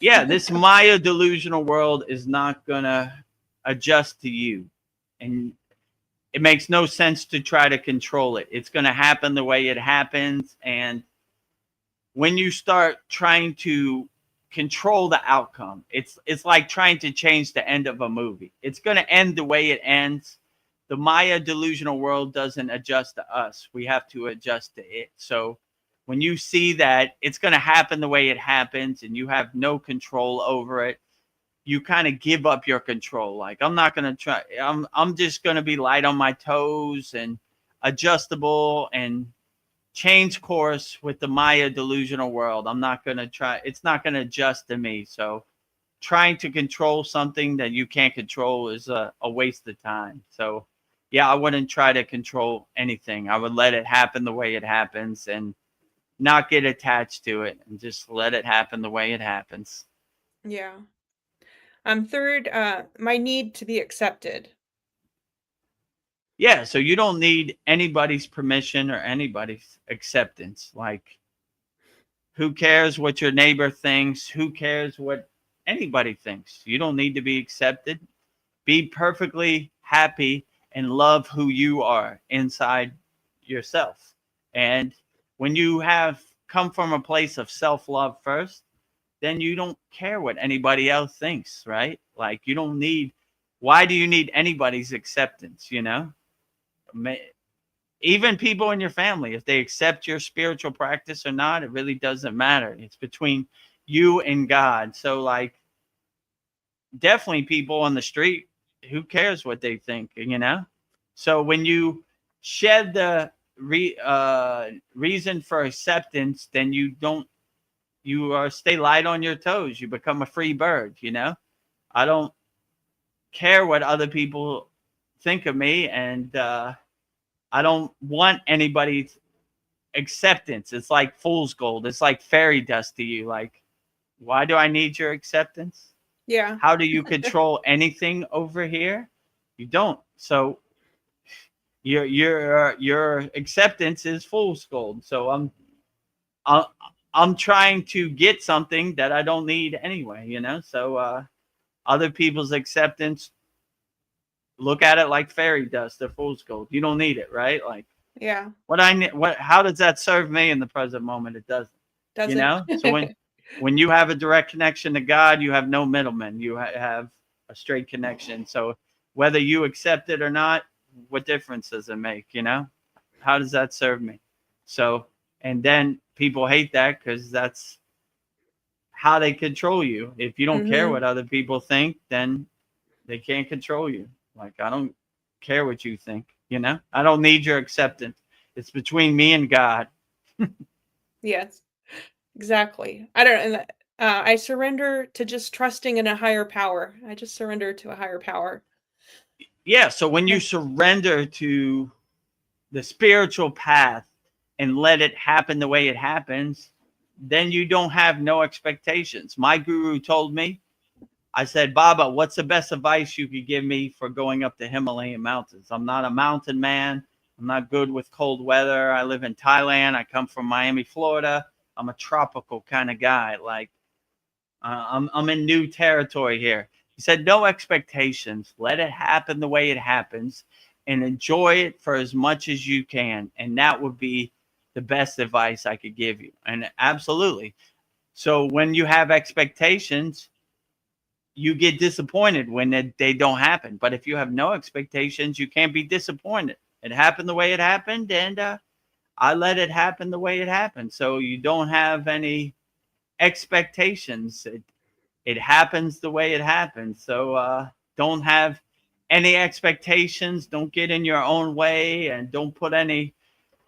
Yeah, this Maya delusional world is not gonna adjust to you. And it makes no sense to try to control it. It's going to happen the way it happens. And when you start trying to control the outcome, it's like trying to change the end of a movie. It's going to end the way it ends. The Maya delusional world doesn't adjust to us. We have to adjust to it. So when you see that it's going to happen the way it happens and you have no control over it, you kind of give up your control. Like, I'm not going to try. I'm just going to be light on my toes and adjustable and change course with the Maya delusional world. I'm not going to try. It's not going to adjust to me. So trying to control something that you can't control is a waste of time. So yeah, I wouldn't try to control anything. I would let it happen the way it happens and not get attached to it and just let it happen the way it happens. Yeah. Third, my need to be accepted. Yeah, so you don't need anybody's permission or anybody's acceptance. Like, who cares what your neighbor thinks? Who cares what anybody thinks? You don't need to be accepted. Be perfectly happy and love who you are inside yourself. And when you have come from a place of self-love first, then you don't care what anybody else thinks, right? Like, you don't need, why do you need anybody's acceptance, Even people in your family, if they accept your spiritual practice or not, it really doesn't matter. It's between you and God. So, like, definitely people on the street, who cares what they think, So when you shed the reason for acceptance, then you stay light on your toes. You become a free bird, I don't care what other people think of me, and I don't want anybody's acceptance. It's like fool's gold. It's like fairy dust to you. Like, why do I need your acceptance? Yeah. How do you control anything over here? You don't. So your acceptance is fool's gold. So I'm trying to get something that I don't need anyway, So other people's acceptance, look at it like fairy dust. They're fool's gold. You don't need it, right? Like, Yeah. how does that serve me in the present moment? It doesn't. Doesn't. So when you have a direct connection to God, you have no middleman. You have a straight connection. So whether you accept it or not, what difference does it make? How does that serve me? So, and then people hate that because that's how they control you. If you don't care what other people think, then they can't control you. Like, I don't care what you think, you know? I don't need your acceptance. It's between me and God. Yes, exactly. I don't. I surrender to just trusting in a higher power. I just surrender to a higher power. Yeah. So when you surrender to the spiritual path and let it happen the way it happens, then you don't have no expectations. My guru told me, I said, Baba, what's the best advice you could give me for going up the Himalayan mountains? I'm not a mountain man. I'm not good with cold weather. I live in Thailand. I come from Miami, Florida. I'm a tropical kind of guy. Like, I'm in new territory here. He said, no expectations. Let it happen the way it happens and enjoy it for as much as you can. And that would be the best advice I could give you. And absolutely. So when you have expectations, you get disappointed when they don't happen. But if you have no expectations, you can't be disappointed. It happened the way it happened, and I let it happen the way it happened. So you don't have any expectations. It happens the way it happens. So don't have any expectations. Don't get in your own way, and don't put any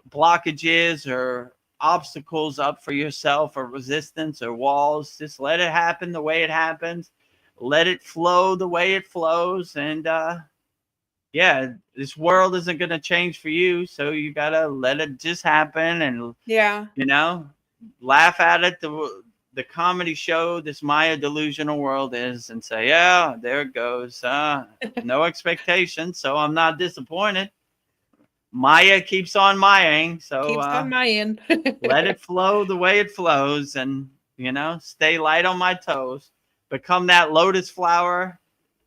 blockages or obstacles up for yourself, or resistance or walls. Just let it happen the way it happens. Let it flow the way it flows. And yeah, this world isn't going to change for you. So you got to let it just happen and, Yeah. you know, laugh at it. The comedy show this Maya delusional world is, and say, yeah, there it goes. No expectations. So I'm not disappointed. Maya keeps on Mayaing. So Keeps on my end. let it flow the way it flows, and, you know, stay light on my toes. Become that lotus flower,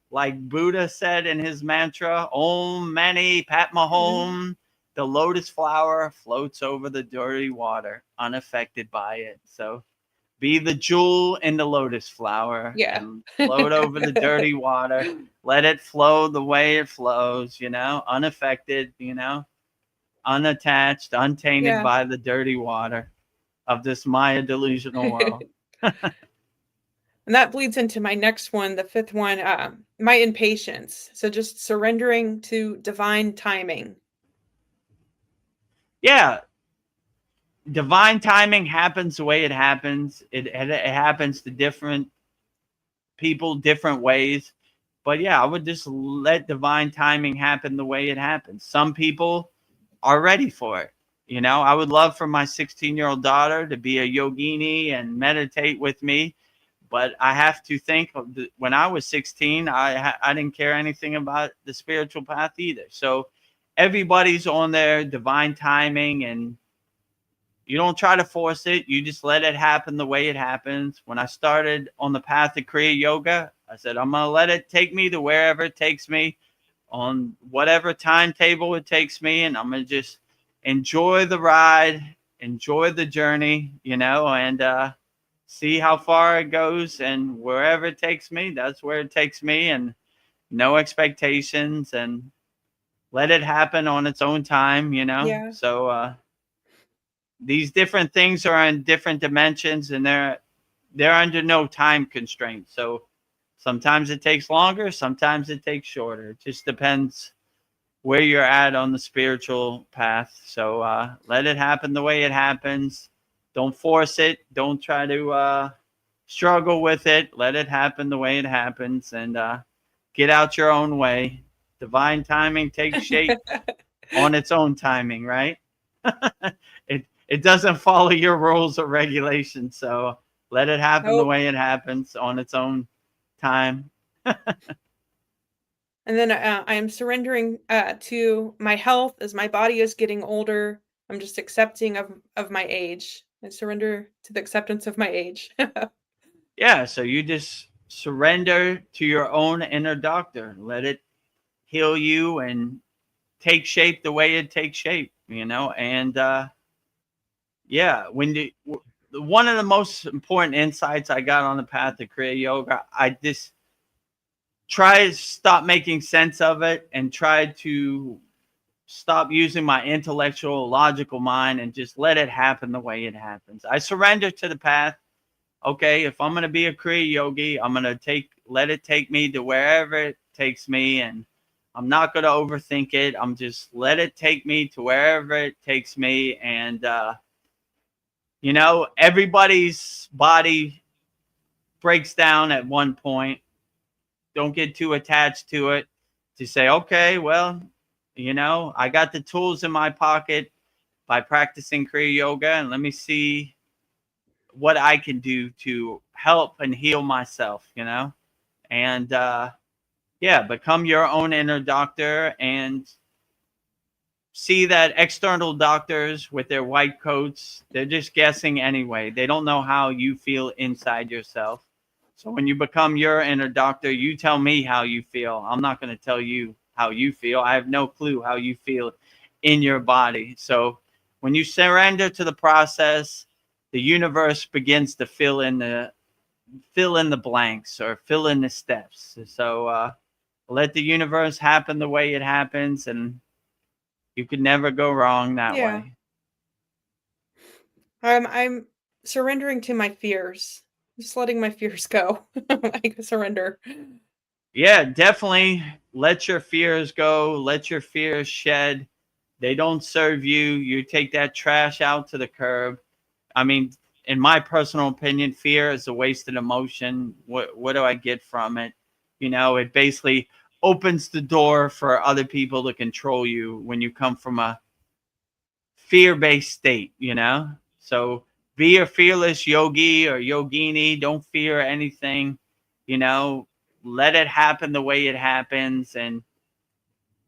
like Buddha said in his mantra, Om Mani Padma Hum. The lotus flower floats over the dirty water, unaffected by it. So be the jewel in the lotus flower, Yeah. and float over the dirty water. Let it flow the way it flows, you know, unaffected, you know, unattached, untainted Yeah. by the dirty water of this Maya delusional world. And that bleeds into my next one, the fifth one, my impatience. So just surrendering to divine timing. Yeah, divine timing happens the way it happens. It happens to different people, different ways. But yeah, I would just let divine timing happen the way it happens. Some people are ready for it. You know, I would love for my 16-year-old daughter to be a yogini and meditate with me. But I have to think of when I was 16, I didn't care anything about the spiritual path either. So everybody's on their divine timing, and you don't try to force it. You just let it happen the way it happens. When I started on the path of Kriya Yoga, I said, I'm going to let it take me to wherever it takes me, on whatever timetable it takes me. And I'm going to just enjoy the ride, enjoy the journey, you know, and see how far it goes. And wherever it takes me, that's where it takes me. And no expectations, and let it happen on its own time, you know. Yeah. So these different things are in different dimensions, and they're under no time constraint. So sometimes it takes longer, sometimes it takes shorter. It just depends where you're at on the spiritual path. So let it happen the way it happens. Don't force it. Don't try to struggle with it. Let it happen the way it happens, and get out your own way. Divine timing takes shape on its own timing, right? It doesn't follow your rules or regulations. So let it happen the Nope. way it happens on its own time. And then I am surrendering to my health as my body is getting older. I'm just accepting of my age. I surrender to the acceptance of my age. Yeah. So you just surrender to your own inner doctor. Let it heal you and take shape the way it takes shape, you know. And yeah, one of the most important insights I got on the path to Kriya Yoga, I just try to stop making sense of it and try to stop using my intellectual, logical mind and just let it happen the way it happens. I surrender to the path. Okay, if I'm going to be a Kriya yogi, I'm going to let it take me to wherever it takes me, and I'm not going to overthink it. I'm just let it take me to wherever it takes me. And, everybody's body breaks down at one point. Don't get too attached to it to say, okay, well, I got the tools in my pocket by practicing Kriya yoga, and let me see what I can do to help and heal myself, and become your own inner doctor, and see that external doctors with their white coats, they're just guessing anyway. They don't know how you feel inside yourself. So when you become your inner doctor, you tell me how you feel. I'm not going to tell you how you feel. I have no clue how you feel in your body. So when you surrender to the process, the universe begins to fill in the blanks or fill in the steps. So let the universe happen the way it happens, and you could never go wrong that way. I'm surrendering to my fears. Just letting my fears go. I surrender. Yeah, definitely let your fears go. Let your fears shed. They don't serve you. You take that trash out to the curb. I mean, in my personal opinion, fear is a wasted emotion. What do I get from it? It basically opens the door for other people to control you when you come from a fear-based state, So be a fearless yogi or yogini. Don't fear anything, let it happen the way it happens. And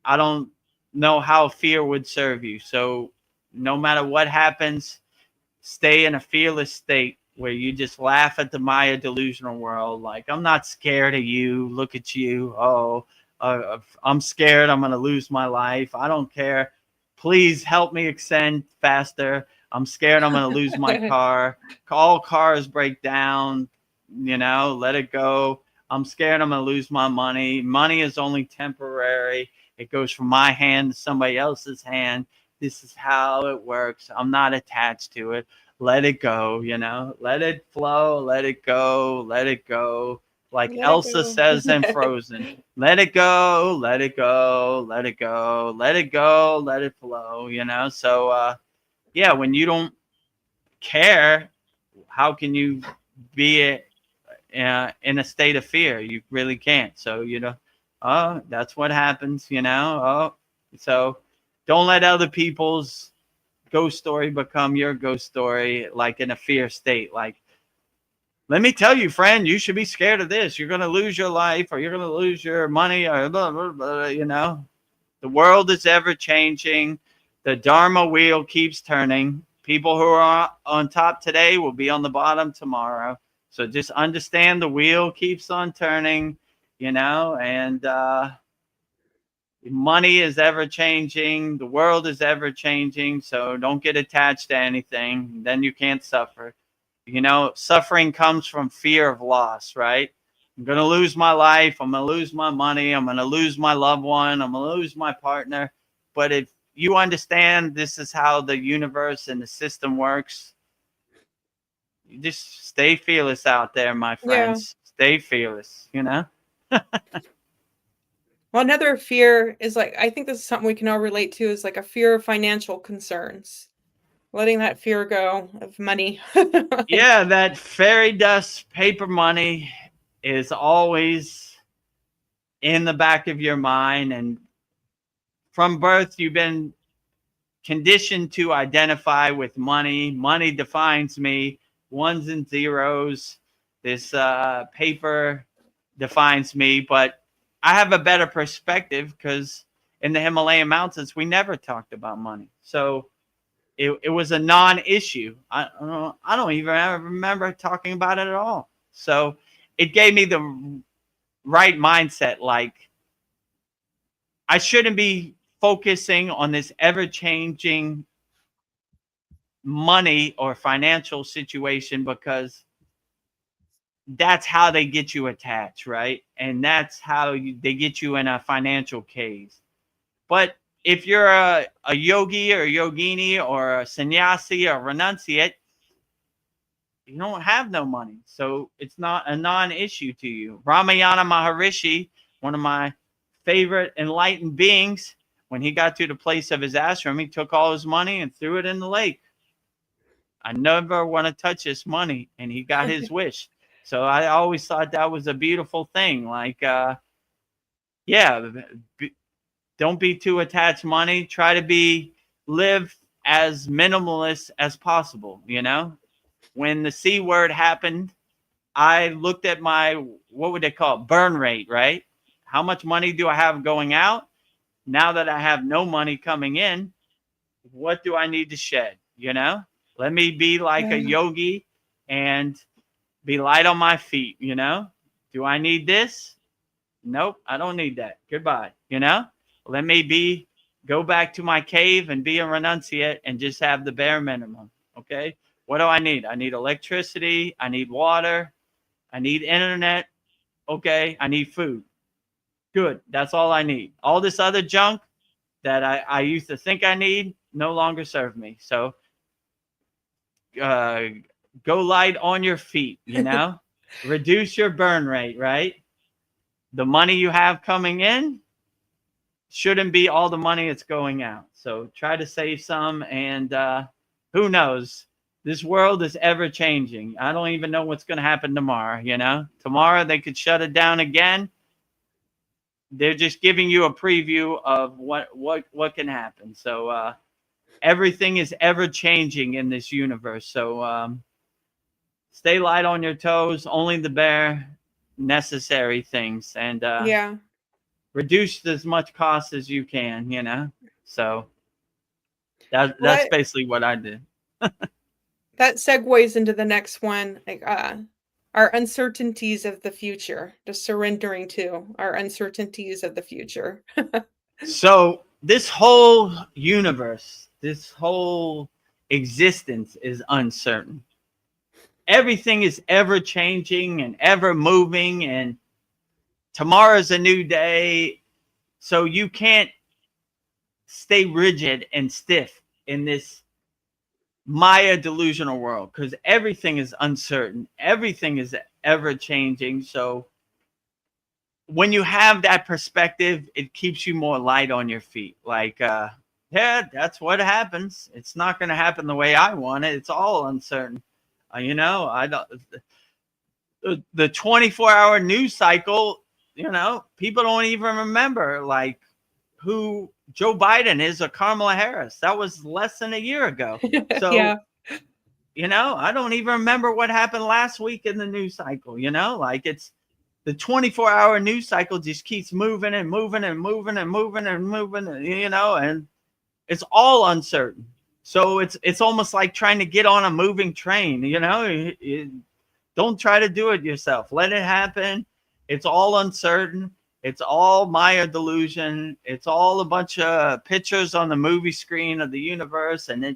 I don't know how fear would serve you. So no matter what happens, stay in a fearless state where you just laugh at the Maya delusional world. Like, I'm not scared of you. Look at you. Oh, I'm scared. I'm going to lose my life. I don't care. Please help me ascend faster. I'm scared I'm going to lose my car. All cars break down. Let it go. I'm scared I'm going to lose my money. Money is only temporary. It goes from my hand to somebody else's hand. This is how it works. I'm not attached to it. Let it go, let it flow, let it go, let it go. Like Let it Elsa go. says in Frozen, let it go, let it go, let it go, let it go, let it flow, So, when you don't care, how can you be in a state of fear? You really can't. So, that's what happens, so don't let other people's ghost story become your ghost story, like in a fear state. Like, let me tell you, friend, you should be scared of this. You're going to lose your life, or you're going to lose your money, or blah, blah, blah, The world is ever changing. The Dharma wheel keeps turning. People who are on top today will be on the bottom tomorrow. So just understand the wheel keeps on turning, and money is ever changing. The world is ever changing. So don't get attached to anything. Then you can't suffer. Suffering comes from fear of loss, right? I'm going to lose my life. I'm going to lose my money. I'm going to lose my loved one. I'm going to lose my partner. But if you understand this is how the universe and the system works, you just stay fearless out there, my friends. Yeah. Stay fearless, Well, another fear is I think this is something we can all relate to, is like a fear of financial concerns. Letting that fear go of money. Yeah, that fairy dust paper money is always in the back of your mind. And from birth, you've been conditioned to identify with money. Money defines me. Ones and zeros. This paper defines me. But I have a better perspective because in the Himalayan mountains, we never talked about money. So it was a non-issue. I don't even remember talking about it at all. So it gave me the right mindset. Like, I shouldn't be focusing on this ever-changing money or financial situation, because that's how they get you attached, right? And that's how they get you in a financial cage. But if you're a yogi or a yogini or a sannyasi or renunciate, you don't have no money. So it's not a non-issue to you. Ramayana Maharishi, one of my favorite enlightened beings, when he got to the place of his ashram, he took all his money and threw it in the lake. I never want to touch this money. And he got his wish. So I always thought that was a beautiful thing. Like, yeah, don't be too attached to money. Try to live as minimalist as possible, you know? When the C word happened, I looked at my, what would they call it? Burn rate, right? How much money do I have going out? Now that I have no money coming in, what do I need to shed? You know, let me be like a yogi and be light on my feet. You know, do I need this? Nope, I don't need that. Goodbye. You know, let me go back to my cave and be a renunciate and just have the bare minimum. Okay. What do I need? I need electricity. I need water. I need internet. Okay. I need food. Good. That's all I need. All this other junk that I used to think I need no longer serve me. So go light on your feet, you know, reduce your burn rate, right? The money you have coming in shouldn't be all the money that's going out. So try to save some. And who knows? This world is ever changing. I don't even know what's going to happen tomorrow. You know, tomorrow they could shut it down again. They're just giving you a preview of what can happen. So everything is ever changing in this universe. So stay light on your toes. Only the bare necessary things, and Yeah. reduce as much cost as you can. You know. So that's Well, basically what I did. that segues into the next one, like our uncertainties of the future, just surrendering to our uncertainties of the future. So this whole universe, this whole existence is uncertain. Everything is ever changing and ever moving, and tomorrow's a new day. So you can't stay rigid and stiff in this Maya delusional world, because everything is uncertain. Everything is ever changing. So when you have that perspective, it keeps you more light on your feet. Like, yeah, that's what happens. It's not going to happen the way I want it. It's all uncertain. You know, I don't. The 24-hour news cycle. You know, people don't even remember like who Joe Biden is or Kamala Harris. That was less than a year ago. So, Yeah. you know, I don't even remember what happened last week in the news cycle. You know, like it's the 24-hour news cycle just keeps moving and moving and moving and moving and moving, you know, and it's all uncertain. So it's almost like trying to get on a moving train, you know. Don't try to do it yourself. Let it happen. It's all uncertain. It's all Maya delusion. It's all a bunch of pictures on the movie screen of the universe. And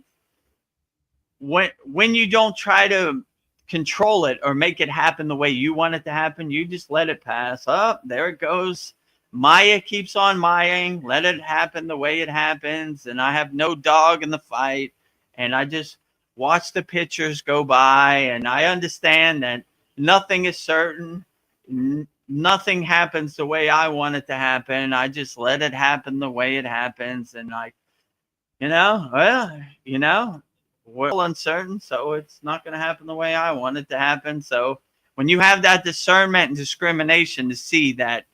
when you don't try to control it or make it happen the way you want it to happen, you just let it pass. Up, there it goes. Maya keeps on Mayaing. Let it happen the way it happens. And I have no dog in the fight. And I just watch the pictures go by. And I understand that nothing is certain. Nothing happens the way I want it to happen. I just let it happen the way it happens. And we're all uncertain, so it's not going to happen the way I want it to happen. So when you have that discernment and discrimination to see that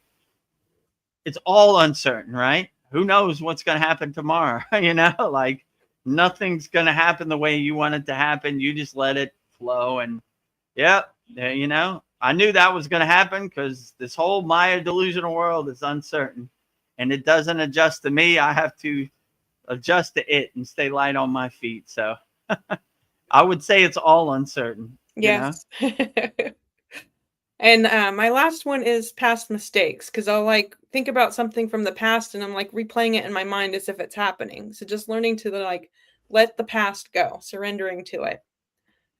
it's all uncertain, right? Who knows what's going to happen tomorrow? You know, like nothing's going to happen the way you want it to happen. You just let it flow. And yeah, you know, I knew that was going to happen because this whole Maya delusional world is uncertain and it doesn't adjust to me. I have to adjust to it and stay light on my feet. So I would say it's all uncertain. Yes. And my last one is past mistakes, because I'll like think about something from the past and I'm like replaying it in my mind as if it's happening. So just learning to like let the past go, surrendering to it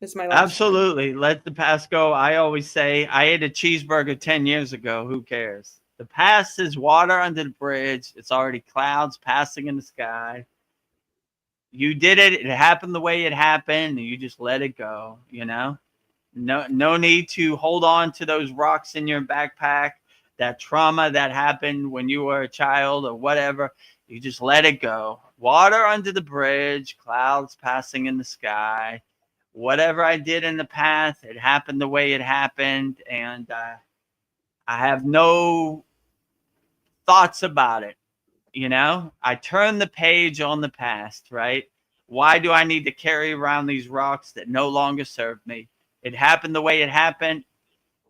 is my last Absolutely. Let the past go. I always say I ate a cheeseburger 10 years ago. Who cares? The past is water under the bridge. It's already clouds passing in the sky. You did it. It happened the way it happened, and you just let it go, No need to hold on to those rocks in your backpack, that trauma that happened when you were a child or whatever. You just let it go. Water under the bridge, clouds passing in the sky. Whatever I did in the past, it happened the way it happened, and I have no thoughts about it. I turn the page on the past, right? Why do I need to carry around these rocks that no longer serve me? It happened the way it happened,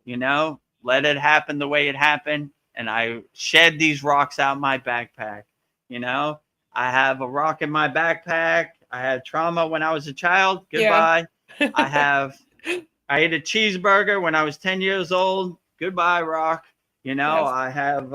let it happen the way it happened. And I shed these rocks out my backpack. I have a rock in my backpack. I had trauma when I was a child. Goodbye. Yeah. I ate a cheeseburger when I was 10 years old. Goodbye, rock. Yes. I have,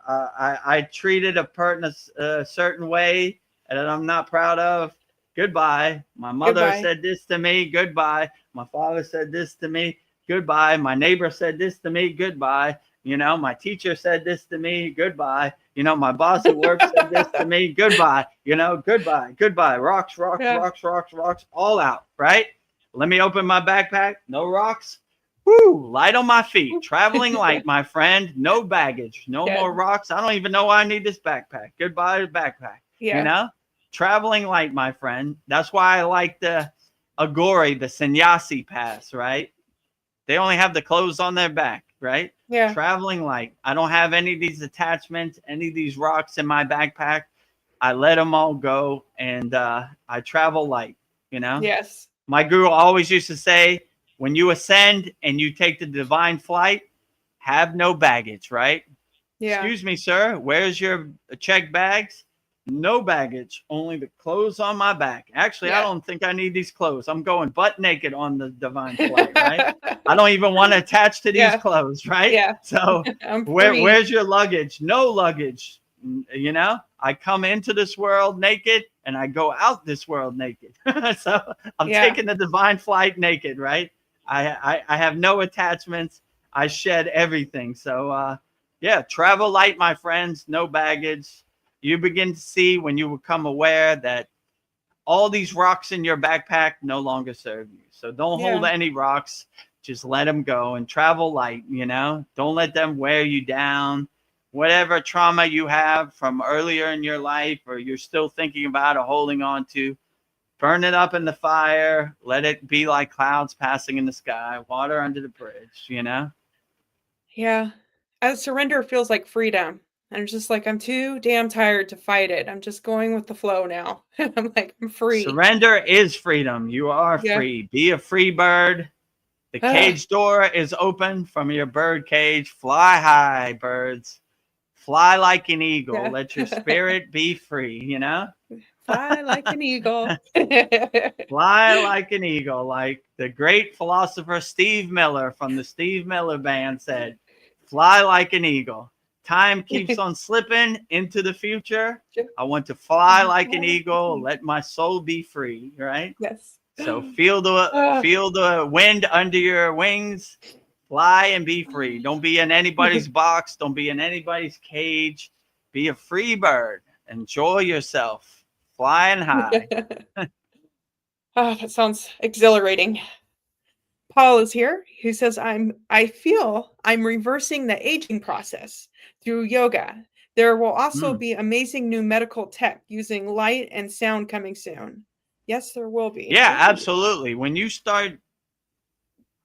I treated a person a certain way that I'm not proud of. Goodbye. My mother said this to me. Goodbye. My father said this to me. Goodbye. My neighbor said this to me. Goodbye. My teacher said this to me. Goodbye. My boss at work said this to me. Goodbye. Goodbye. Rocks, Yeah. rocks, all out, right? Let me open my backpack. No rocks. Woo, light on my feet. Traveling light, my friend. No baggage. No more rocks. I don't even know why I need this backpack. Goodbye, backpack. Yeah. Traveling light, my friend. That's why I like the Agori, the sannyasi pass, right? They only have the clothes on their back, right? Yeah. Traveling light. I don't have any of these attachments, any of these rocks in my backpack. I let them all go, and I travel light, Yes. My guru always used to say, when you ascend and you take the divine flight, have no baggage, right? Yeah. Excuse me, sir. Where's your check bags? No baggage, only the clothes on my back. Actually, I don't think I need these clothes. I'm going butt naked on the divine flight, right? I don't even want to attach to these clothes, right? Yeah. So where's your luggage? No luggage. I come into this world naked and I go out this world naked. So I'm taking the divine flight naked, right? I have no attachments. I shed everything. So travel light, my friends, no baggage. You begin to see when you become aware that all these rocks in your backpack no longer serve you. So don't hold any rocks. Just let them go and travel light, Don't let them wear you down. Whatever trauma you have from earlier in your life or you're still thinking about or holding on to, burn it up in the fire. Let it be like clouds passing in the sky, water under the bridge, Yeah. Surrender feels like freedom. I'm just like, I'm too damn tired to fight it. I'm just going with the flow now. I'm like, I'm free. Surrender is freedom. You are free. Be a free bird. The cage door is open from your bird cage. Fly high, birds. Fly like an eagle. Yeah. Let your spirit be free, Fly like an eagle. Fly like an eagle. Like the great philosopher Steve Miller from the Steve Miller Band said, fly like an eagle. Time keeps on slipping into the future. I want to fly like an eagle. Let my soul be free, right? Yes. So feel the wind under your wings. Fly and be free. Don't be in anybody's box. Don't be in anybody's cage. Be a free bird. Enjoy yourself. Flying high. That sounds exhilarating. Paul is here, who says, I feel I'm reversing the aging process through yoga. There will also be amazing new medical tech using light and sound coming soon. Yes, there will be. Yeah, absolutely. When you start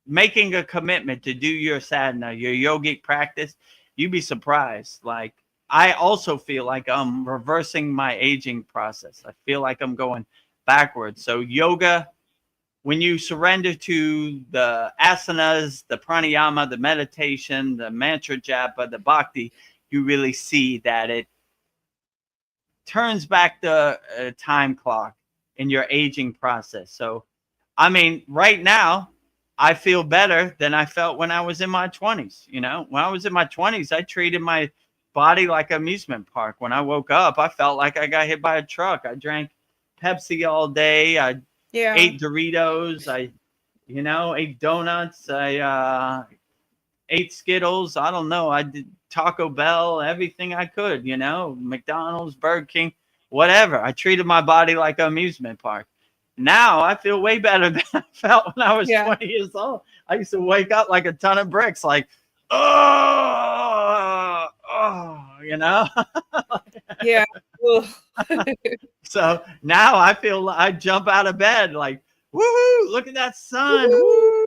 making a commitment to do your sadhana, your yogic practice, you'd be surprised. Like, I also feel like I'm reversing my aging process. I feel like I'm going backwards. So yoga, when you surrender to the asanas, the pranayama, the meditation, the mantra japa, the bhakti, you really see that it turns back the time clock in your aging process. So, I mean, right now, I feel better than I felt when I was in my 20s. When I was in my 20s, I treated my body like an amusement park. When I woke up, I felt like I got hit by a truck. I drank Pepsi all day. I ate Doritos. I ate donuts. I ate Skittles. I don't know. I did Taco Bell, everything I could, you know, McDonald's, Burger King, whatever. I treated my body like an amusement park. Now I feel way better than I felt when I was Yeah. 20 years old. I used to wake up like a ton of bricks, like, oh, you know? Yeah. Ugh. So now I feel I jump out of bed like, woohoo, look at that sun. Woo, Woo!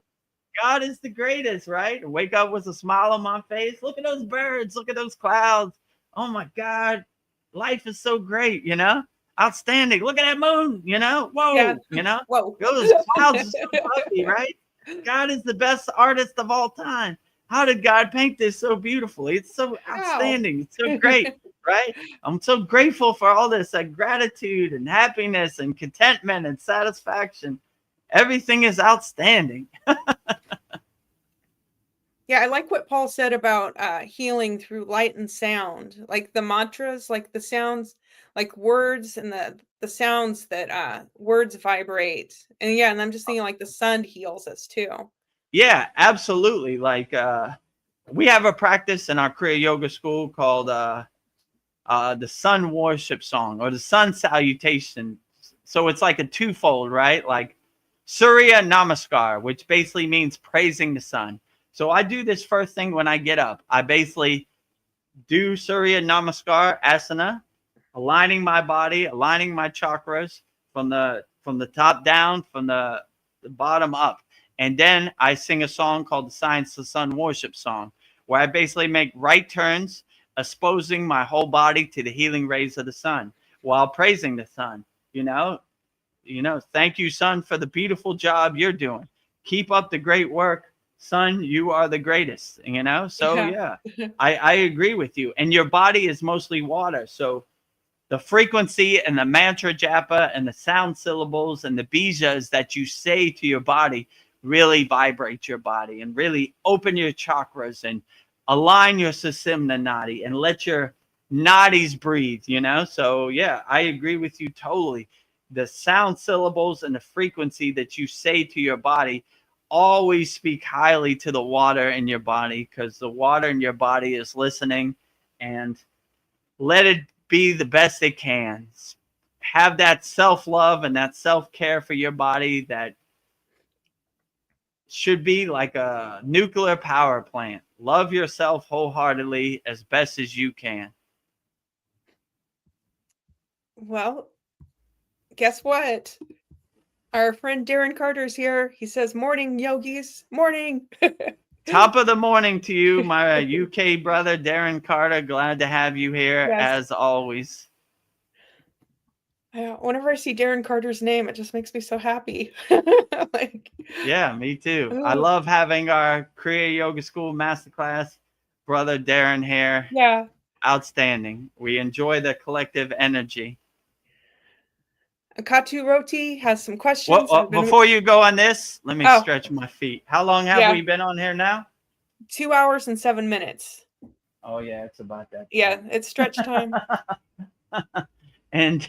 God is the greatest, right? Wake up with a smile on my face. Look at those birds. Look at those clouds. Oh my God. Life is so great, you know? Outstanding. Look at that moon, you know? Yeah. Whoa, you know? Whoa. Those clouds are so puffy, right? God is the best artist of all time. How did God paint this so beautifully? It's so Wow. outstanding. It's so great, right? I'm so grateful for all this gratitude and happiness and contentment and satisfaction. Everything is outstanding. Yeah, I like what Paul said about healing through light and sound, like the mantras, like the sounds, like words and the sounds that words vibrate. And yeah, and I'm just thinking like the sun heals us too. Yeah, absolutely. Like we have a practice in our Kriya Yoga school called the sun worship song or the sun salutation. So it's like a twofold, right? Like Surya Namaskar, which basically means praising the sun. So I do this first thing when I get up. I basically do Surya Namaskar asana, aligning my body, aligning my chakras from the top down, from the bottom up. And then I sing a song called the Science of Sun Worship Song, where I basically make right turns, exposing my whole body to the healing rays of the sun while praising the sun. Thank you, sun, for the beautiful job you're doing. Keep up the great work, sun. You are the greatest, So Yeah. I agree with you. And your body is mostly water. So the frequency and the mantra japa and the sound syllables and the bijas that you say to your body really vibrate your body and really open your chakras and align your susimna nadi and let your nadis breathe, So yeah, I agree with you totally. The sound syllables and the frequency that you say to your body always speak highly to the water in your body, because the water in your body is listening, and let it be the best it can. Have that self-love and that self-care for your body that should be like a nuclear power plant. Love yourself wholeheartedly as best as you can. Well, guess what? Our friend Darren Carter's here. He says, "Morning, yogis. Morning." Top of the morning to you, my UK brother, Darren Carter. Glad to have you here, Yes. as always. Whenever I see Darren Carter's name, it just makes me so happy. Yeah, me too. Ooh. I love having our Kriya Yoga School Masterclass brother Darren here. Yeah. Outstanding. We enjoy the collective energy. Katu Roti has some questions. Well, before you go on this, let me stretch my feet. How long have we been on here now? 2 hours and 7 minutes. Oh yeah, it's about that. Yeah, it's stretch time. And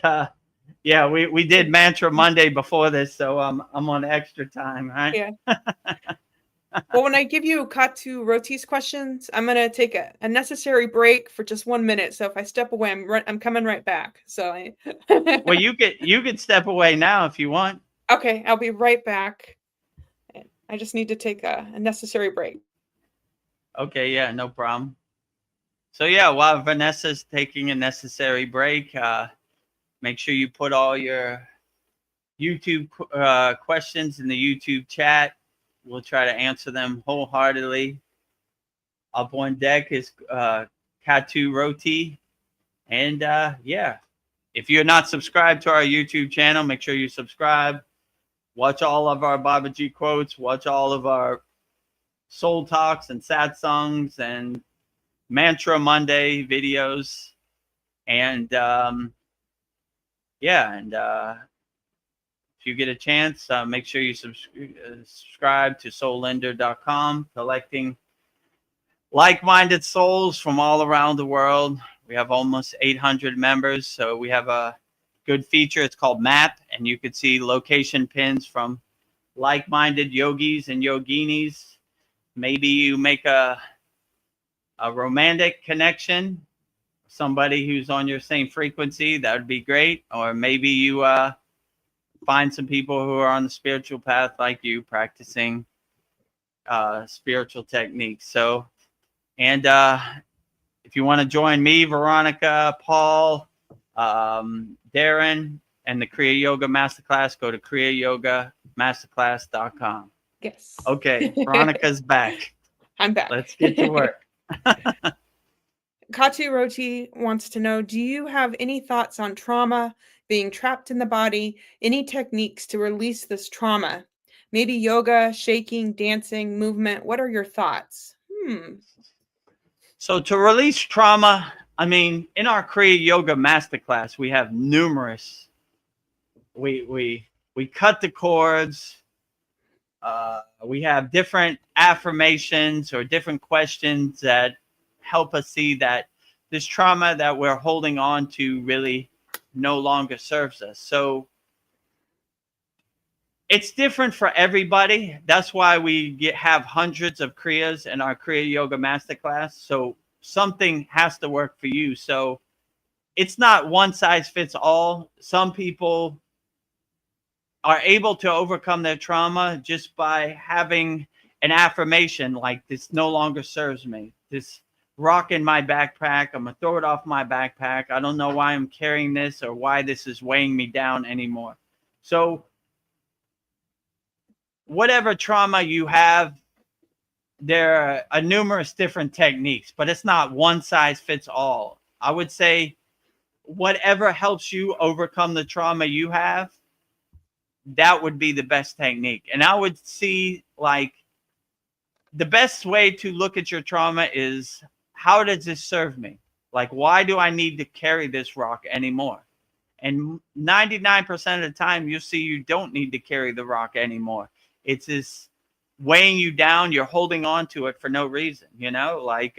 yeah, we did Mantra Monday before this, so I'm on extra time, right? Yeah. Well, when I give you Katu Roti's questions, I'm gonna take a necessary break for just 1 minute. So if I step away, I'm coming right back. So well, you could step away now if you want. Okay, I'll be right back. I just need to take a necessary break. Okay, yeah, no problem. So yeah, while Vanessa's taking a necessary break, make sure you put all your YouTube questions in the YouTube chat. We'll try to answer them wholeheartedly. Up on deck is Katu Roti. And yeah, if you're not subscribed to our YouTube channel, make sure you subscribe. Watch all of our Babaji quotes. Watch all of our soul talks and satsangs and Mantra Monday videos. And yeah, and if you get a chance, make sure you subscribe to soullender.com, collecting like-minded souls from all around the world. We have almost 800 members, so we have a good feature. It's called Map, and you can see location pins from like-minded yogis and yoginis maybe you make a romantic connection, somebody who's on your same frequency. That would be great. Or maybe you find some people who are on the spiritual path like you, practicing spiritual techniques. So, and if you want to join me, Veronica, Paul, Darren, and the Kriya Yoga Masterclass, go to kriyayogashop.com. Yes. Okay, Veronica's back. I'm back. Let's get to work. Katu Roti wants to know, do you have any thoughts on trauma, being trapped in the body, any techniques to release this trauma? Maybe yoga, shaking, dancing, movement. What are your thoughts? So to release trauma, I mean, in our Kriya Yoga Masterclass, we have numerous. We cut the cords. We have different affirmations or different questions that help us see that this trauma that we're holding on to really no longer serves us. So it's different for everybody. That's why we have hundreds of Kriyas in our Kriya Yoga Masterclass. So something has to work for you. So it's not one size fits all. Some people are able to overcome their trauma just by having an affirmation like, this no longer serves me. This rock in my backpack, I'm going to throw it off my backpack. I don't know why I'm carrying this or why this is weighing me down anymore. So whatever trauma you have, there are numerous different techniques, but it's not one size fits all. I would say whatever helps you overcome the trauma you have, that would be the best technique. And I would see, like, the best way to look at your trauma is, how does this serve me? Like, why do I need to carry this rock anymore? And 99% of the time, you'll see you don't need to carry the rock anymore. It's this weighing you down. You're holding on to it for no reason, you know? Like,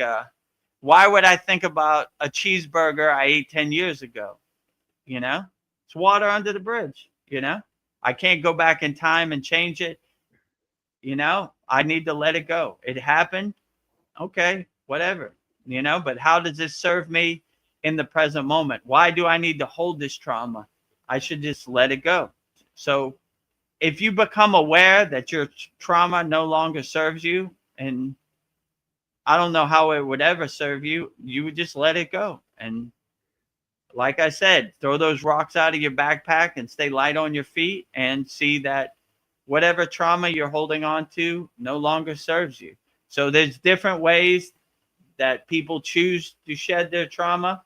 why would I think about a cheeseburger I ate 10 years ago? You know? It's water under the bridge, you know? I can't go back in time and change it. You know, I need to let it go. It happened. Okay, whatever, you know, but how does this serve me in the present moment? Why do I need to hold this trauma? I should just let it go. So if you become aware that your trauma no longer serves you, and I don't know how it would ever serve you, you would just let it go. And like I said, throw those rocks out of your backpack and stay light on your feet, and see that whatever trauma you're holding on to no longer serves you. So there's different ways that people choose to shed their trauma,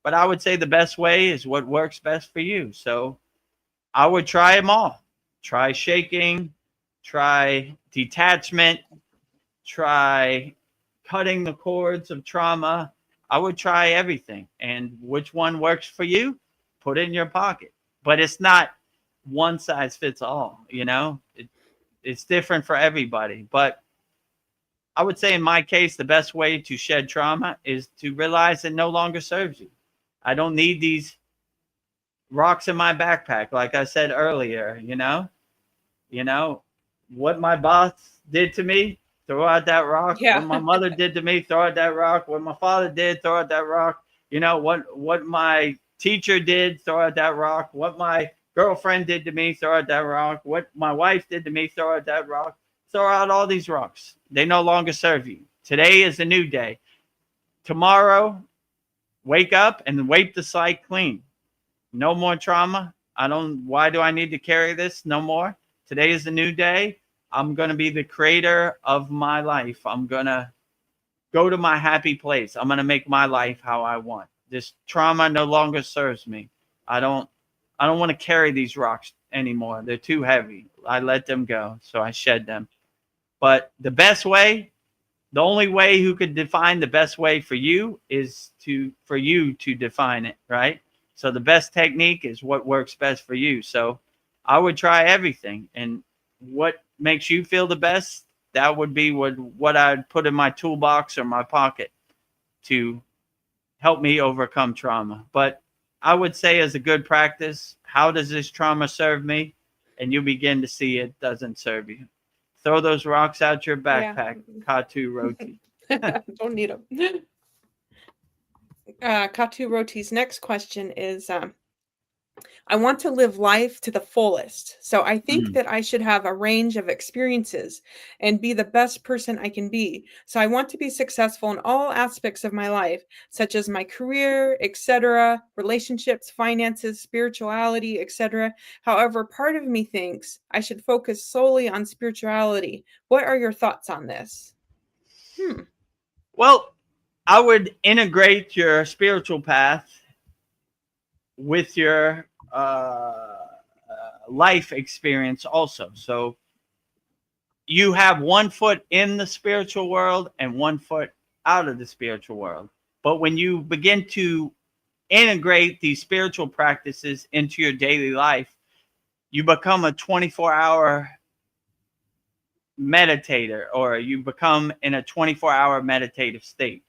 but I would say the best way is what works best for you. So I would try them all. Try shaking, try detachment, try cutting the cords of trauma. I would try everything, and which one works for you, put it in your pocket. But it's not one size fits all, you know. It's different for everybody. But I would say in my case, the best way to shed trauma is to realize it no longer serves you. I don't need these rocks in my backpack. Like I said earlier, you know, what my boss did to me, throw out that rock. Yeah. What my mother did to me, throw out that rock. What my father did, throw out that rock. You know, what my teacher did, throw out that rock. What my girlfriend did to me, throw out that rock. What my wife did to me, throw out that rock. Throw out all these rocks. They no longer serve you. Today is a new day. Tomorrow, wake up and wipe the slate clean. No more trauma. Why do I need to carry this? No more. Today is a new day. I'm going to be the creator of my life. I'm going to go to my happy place. I'm going to make my life how I want. This trauma no longer serves me. I don't want to carry these rocks anymore. They're too heavy. I let them go. So I shed them. But the best way, the only way who could define the best way for you is for you to define it, right? So the best technique is what works best for you. So I would try everything, and what makes you feel the best, that would be what I'd put in my toolbox or my pocket to help me overcome trauma. But I would say, as a good practice, how does this trauma serve me? And you begin to see it doesn't serve you. Throw those rocks out your Yeah. backpack, Katu Roti. Don't need them. Katu Roti's next question is, I want to live life to the fullest. So I think Mm. that I should have a range of experiences and be the best person I can be. So I want to be successful in all aspects of my life, such as my career, etc., relationships, finances, spirituality, etc. However, part of me thinks I should focus solely on spirituality. What are your thoughts on this? Well, I would integrate your spiritual path with your life experience also. So you have one foot in the spiritual world and one foot out of the spiritual world. But when you begin to integrate these spiritual practices into your daily life, you become a 24-hour meditator, or you become in a 24-hour meditative state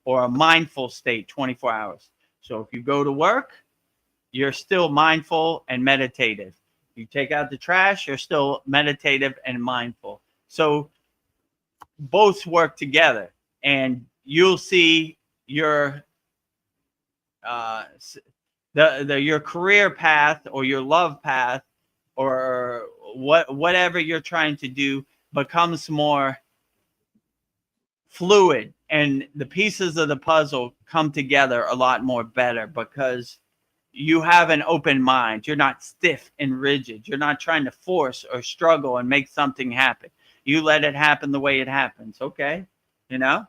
or a mindful state 24 hours. So if you go to work, you're still mindful and meditative. You take out the trash, you're still meditative and mindful. So both work together, and you'll see your your career path or your love path or whatever you're trying to do becomes more fluid, and the pieces of the puzzle come together a lot more better because you have an open mind. You're not stiff and rigid. You're not trying to force or struggle and make something happen. You let it happen the way it happens. Okay. You know,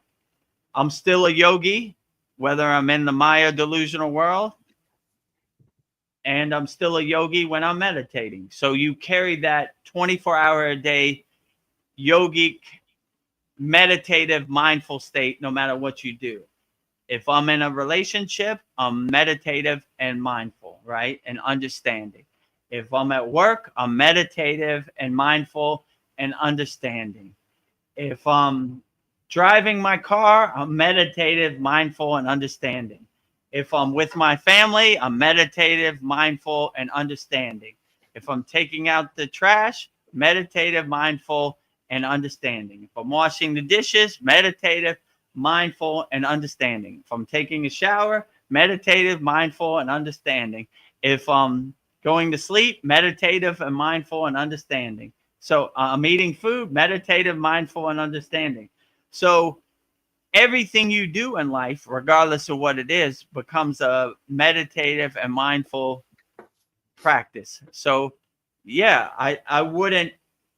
I'm still a yogi, whether I'm in the Maya delusional world, and I'm still a yogi when I'm meditating. So you carry that 24-hour a day yogic, meditative, mindful state no matter what you do. If I'm in a relationship, I'm meditative and mindful, right? And understanding. If I'm at work, I'm meditative and mindful and understanding. If I'm driving my car, I'm meditative, mindful, and understanding. If I'm with my family, I'm meditative, mindful, and understanding. If I'm taking out the trash, meditative, mindful, and understanding. If I'm washing the dishes, meditative, mindful, and understanding. If I'm taking a shower, meditative, mindful, and understanding. If I'm going to sleep, meditative and mindful and understanding. So I'm eating food, meditative, mindful, and understanding. So everything you do in life, regardless of what it is, becomes a meditative and mindful practice. So yeah, I wouldn't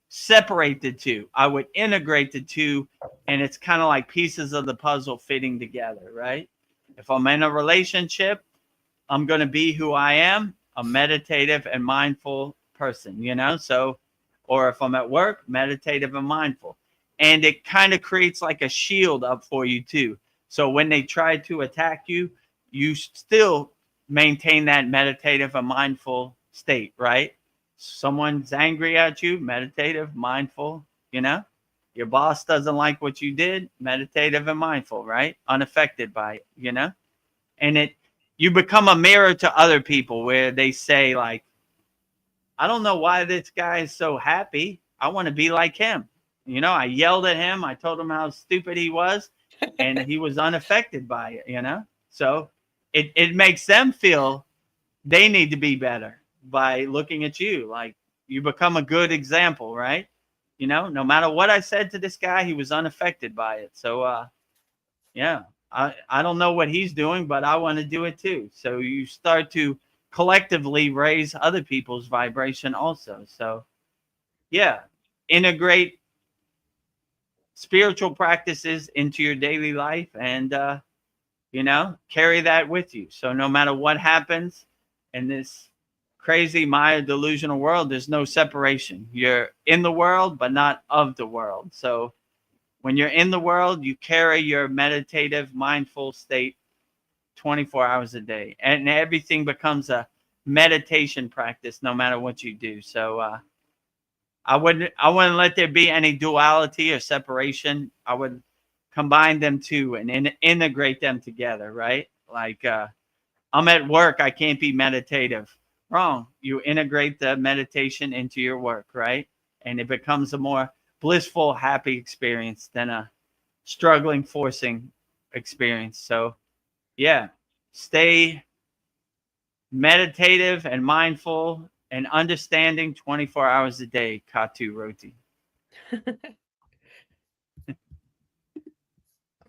separate the two. I would integrate the two, and it's kind of like pieces of the puzzle fitting together, right? If I'm in a relationship, I'm going to be who I am, a meditative and mindful person, you know? So, or if I'm at work, meditative and mindful. And it kind of creates like a shield up for you too. So when they try to attack you, you still maintain that meditative and mindful state, right? Someone's angry at you, meditative, mindful, you know? Your boss doesn't like what you did, meditative and mindful, right? Unaffected by it, you know? And you become a mirror to other people where they say like, I don't know why this guy is so happy. I want to be like him. You know, I yelled at him. I told him how stupid he was, and he was unaffected by it, you know? So it makes them feel they need to be better by looking at you. Like you become a good example, right? You know, no matter what I said to this guy, he was unaffected by it. So, yeah, I don't know what he's doing, but I want to do it too. So you start to collectively raise other people's vibration also. So, yeah, integrate spiritual practices into your daily life and, you know, carry that with you. So no matter what happens in this crazy Maya delusional world, there's no separation. You're in the world, but not of the world. So when you're in the world, you carry your meditative, mindful state 24 hours a day, and everything becomes a meditation practice no matter what you do. So I wouldn't let there be any duality or separation. I would combine them two and integrate them together, right? Like I'm at work, I can't be meditative. Wrong. You integrate the meditation into your work, right? And it becomes a more blissful, happy experience than a struggling, forcing experience. So, yeah, stay meditative and mindful and understanding 24 hours a day, Katu Roti.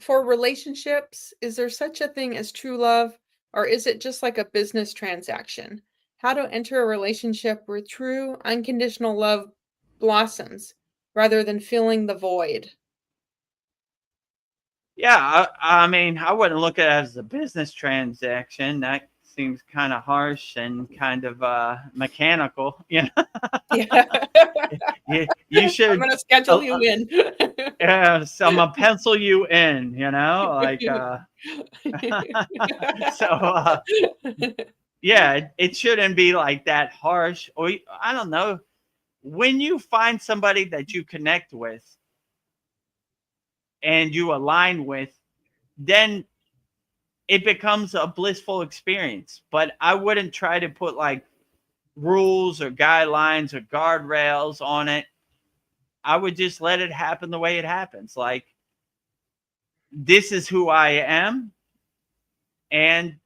For relationships, is there such a thing as true love, or is it just like a business transaction? How to enter a relationship where true, unconditional love blossoms rather than filling the void? Yeah, I mean, I wouldn't look at it as a business transaction. That seems kind of harsh and kind of mechanical. You know, Yeah. you I'm should. going to schedule you in. Yeah, so I'm gonna pencil you in. You know, like so. Yeah, it shouldn't be like that harsh. Or I don't know. When you find somebody that you connect with and you align with, then it becomes a blissful experience. But I wouldn't try to put like rules or guidelines or guardrails on it. I would just let it happen the way it happens. Like, this is who I am, and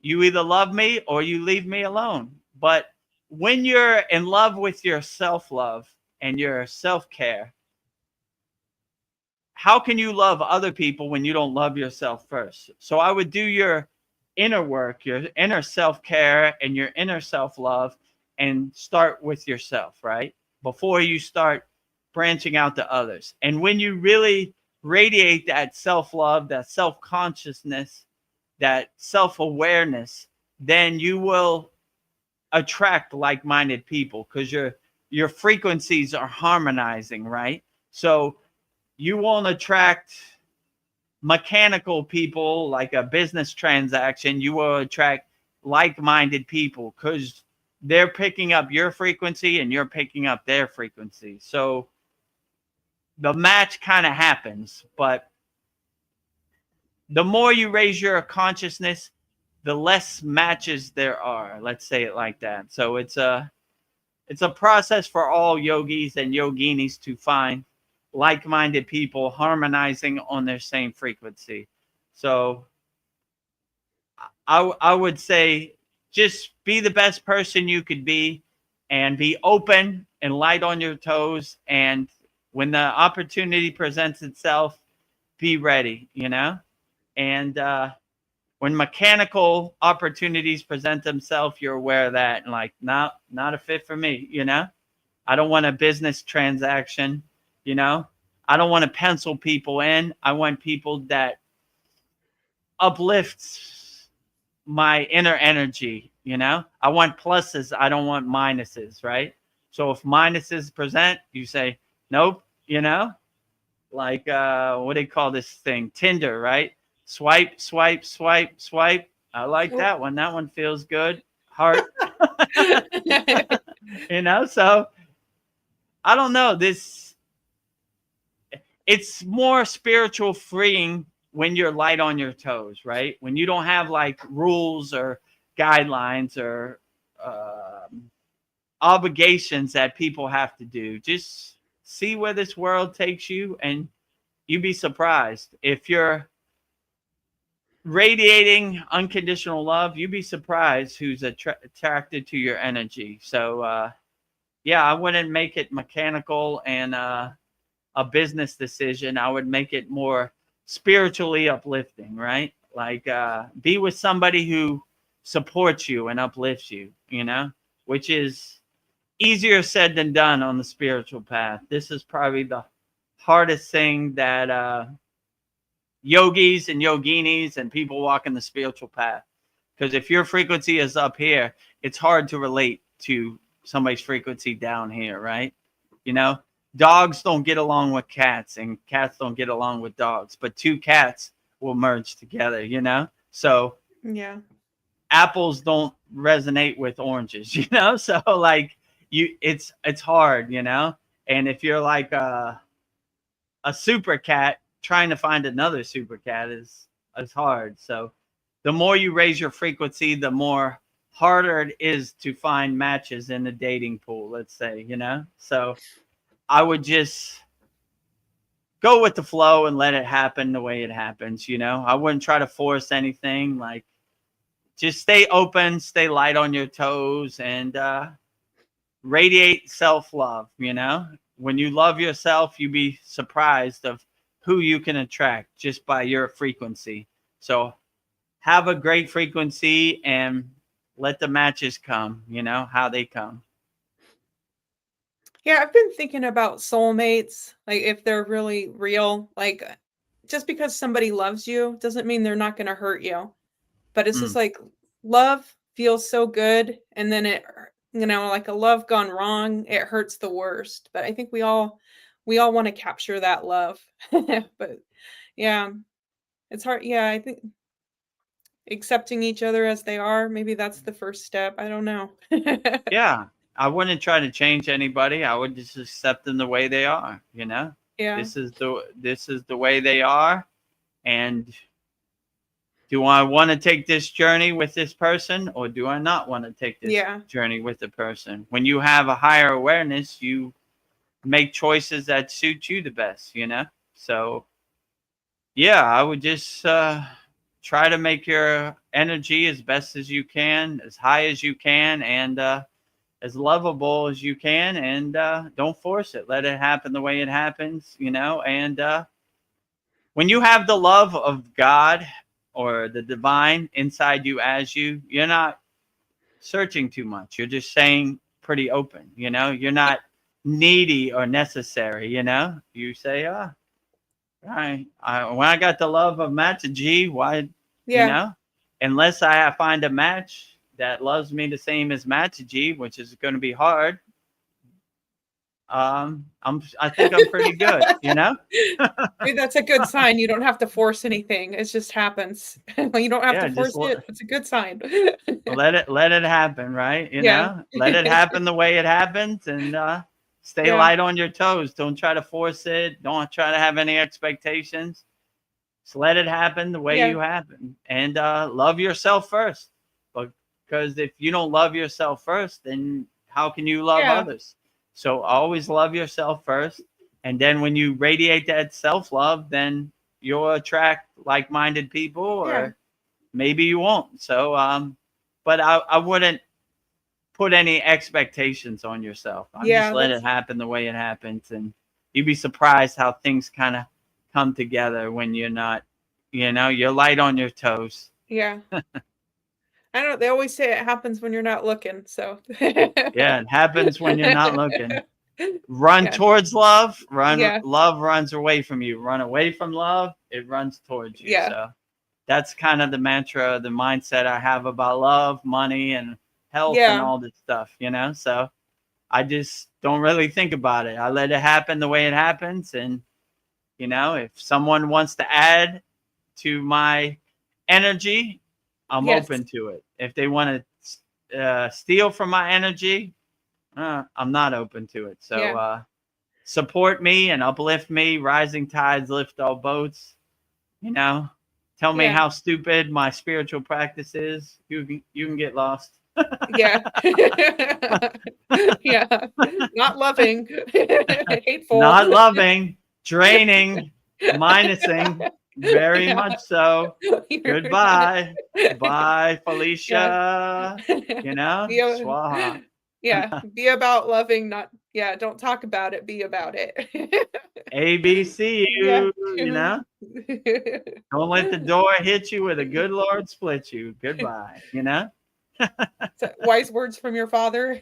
you either love me or you leave me alone. But when you're in love with your self-love and your self-care, how can you love other people when you don't love yourself first? So I would do your inner work, your inner self-care and your inner self-love, and start with yourself, right? Before you start branching out to others. And when you really radiate that self-love, that self-consciousness, that self-awareness, then you will attract like-minded people because your frequencies are harmonizing, right? So you won't attract mechanical people like a business transaction. You will attract like-minded people because they're picking up your frequency and you're picking up their frequency. So the match kind of happens, but the more you raise your consciousness, the less matches there are. Let's say it like that. So it's a process for all yogis and yoginis to find like-minded people harmonizing on their same frequency. So I would say just be the best person you could be and be open and light on your toes. And when the opportunity presents itself, be ready, you know? And when mechanical opportunities present themselves, you're aware of that and like, not a fit for me, you know? I don't want a business transaction, you know? I don't want to pencil people in. I want people that uplifts my inner energy, you know? I want pluses. I don't want minuses, right? So if minuses present, you say, nope, you know? Like, what do they call this thing? Tinder, right? Swipe, swipe, swipe, swipe. I like that one. That one feels good. Heart. You know, so I don't know. It's more spiritual freeing when you're light on your toes, right? When you don't have like rules or guidelines or obligations that people have to do. Just see where this world takes you, and you'd be surprised. If you're radiating unconditional love, you'd be surprised who's attracted to your energy. So, yeah, I wouldn't make it mechanical and a business decision. I would make it more spiritually uplifting, right? Like, be with somebody who supports you and uplifts you, you know, which is easier said than done on the spiritual path. This is probably the hardest thing that yogis and yoginis and people walking the spiritual path. Because if your frequency is up here, it's hard to relate to somebody's frequency down here, right? You know, dogs don't get along with cats and cats don't get along with dogs, but two cats will merge together, you know? So Yeah. apples don't resonate with oranges, you know? So like it's hard, you know? And if you're like a super cat, trying to find another super cat is hard. So the more you raise your frequency, the more harder it is to find matches in the dating pool, let's say, you know? So I would just go with the flow and let it happen the way it happens. I wouldn't try to force anything. Like, just stay open, stay light on your toes, and radiate self-love. When you love yourself, you be surprised of who you can attract just by your frequency. So have a great frequency and let the matches come, how they come. Yeah, I've been thinking about soulmates, like if they're really real. Like, just because somebody loves you doesn't mean they're not going to hurt you. But it's just like love feels so good, and then like a love gone wrong, it hurts the worst. But I think we all want to capture that love. But yeah, it's hard. Yeah, I think accepting each other as they are, maybe that's the first step. I don't know. Yeah, I wouldn't try to change anybody. I would just accept them the way they are. Yeah. This is the way they are, and do I want to take this journey with this person, or do I not want to take this journey with the person? When you have a higher awareness, you make choices that suit you the best, So, yeah, I would just try to make your energy as best as you can, as high as you can, and as lovable as you can, and don't force it. Let it happen the way it happens, and when you have the love of God or the divine inside you as you're not searching too much. You're just saying pretty open, you're not needy or necessary, you say, all right, when I got the love of match G, why, unless I find a match that loves me the same as match G, which is going to be hard. I think I'm pretty good, Maybe that's a good sign. You don't have to force anything. It just happens. You don't have to force it. It's a good sign. Let it happen, right? Let it happen the way it happens, and stay light on your toes. Don't try to force it. Don't try to have any expectations. Just let it happen the way you happen, and love yourself first. Because if you don't love yourself first, then how can you love others? So always love yourself first. And then when you radiate that self-love, then you'll attract like-minded people, or maybe you won't. So, but I wouldn't put any expectations on yourself. Just let it happen the way it happens. And you'd be surprised how things kind of come together when you're not, you're light on your toes. Yeah. I don't know. They always say it happens when you're not looking. So yeah, it happens when you're not looking. Run towards love. Love runs away from you. Run away from love, it runs towards you. So that's kind of the mantra, the mindset I have about love, money, and health, and all this stuff. So I just don't really think about it. I let it happen the way it happens, and if someone wants to add to my energy, I'm open to it. If they want to steal from my energy, I'm not open to it. So support me and uplift me. Rising tides lift all boats. Tell me how stupid my spiritual practice is. You can get lost. Yeah. Not loving. Hateful. Not loving. Draining. Minusing. Very much so. Goodbye. Bye, Felicia. Swaha. Be about loving, not don't talk about it, be about it. ABC, don't let the door hit you, where the good Lord split you. Goodbye. Wise words from your father.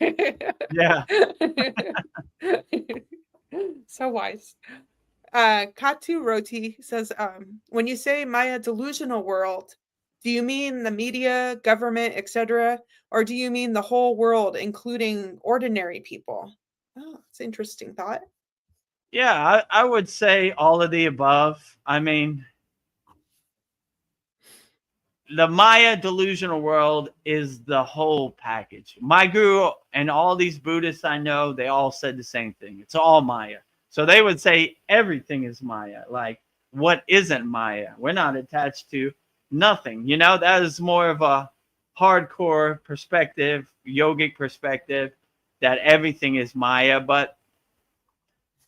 Yeah. So wise. Katu Roti says, when you say Maya delusional world, do you mean the media, government, etc., or do you mean the whole world, including ordinary people? Oh, it's an interesting thought. Yeah, I would say all of the above. I mean, the Maya delusional world is the whole package. My guru and all these Buddhists I know, they all said the same thing. It's all Maya. So they would say everything is Maya. Like, what isn't Maya? We're not attached to nothing. That is more of a hardcore perspective, yogic perspective, that everything is Maya. But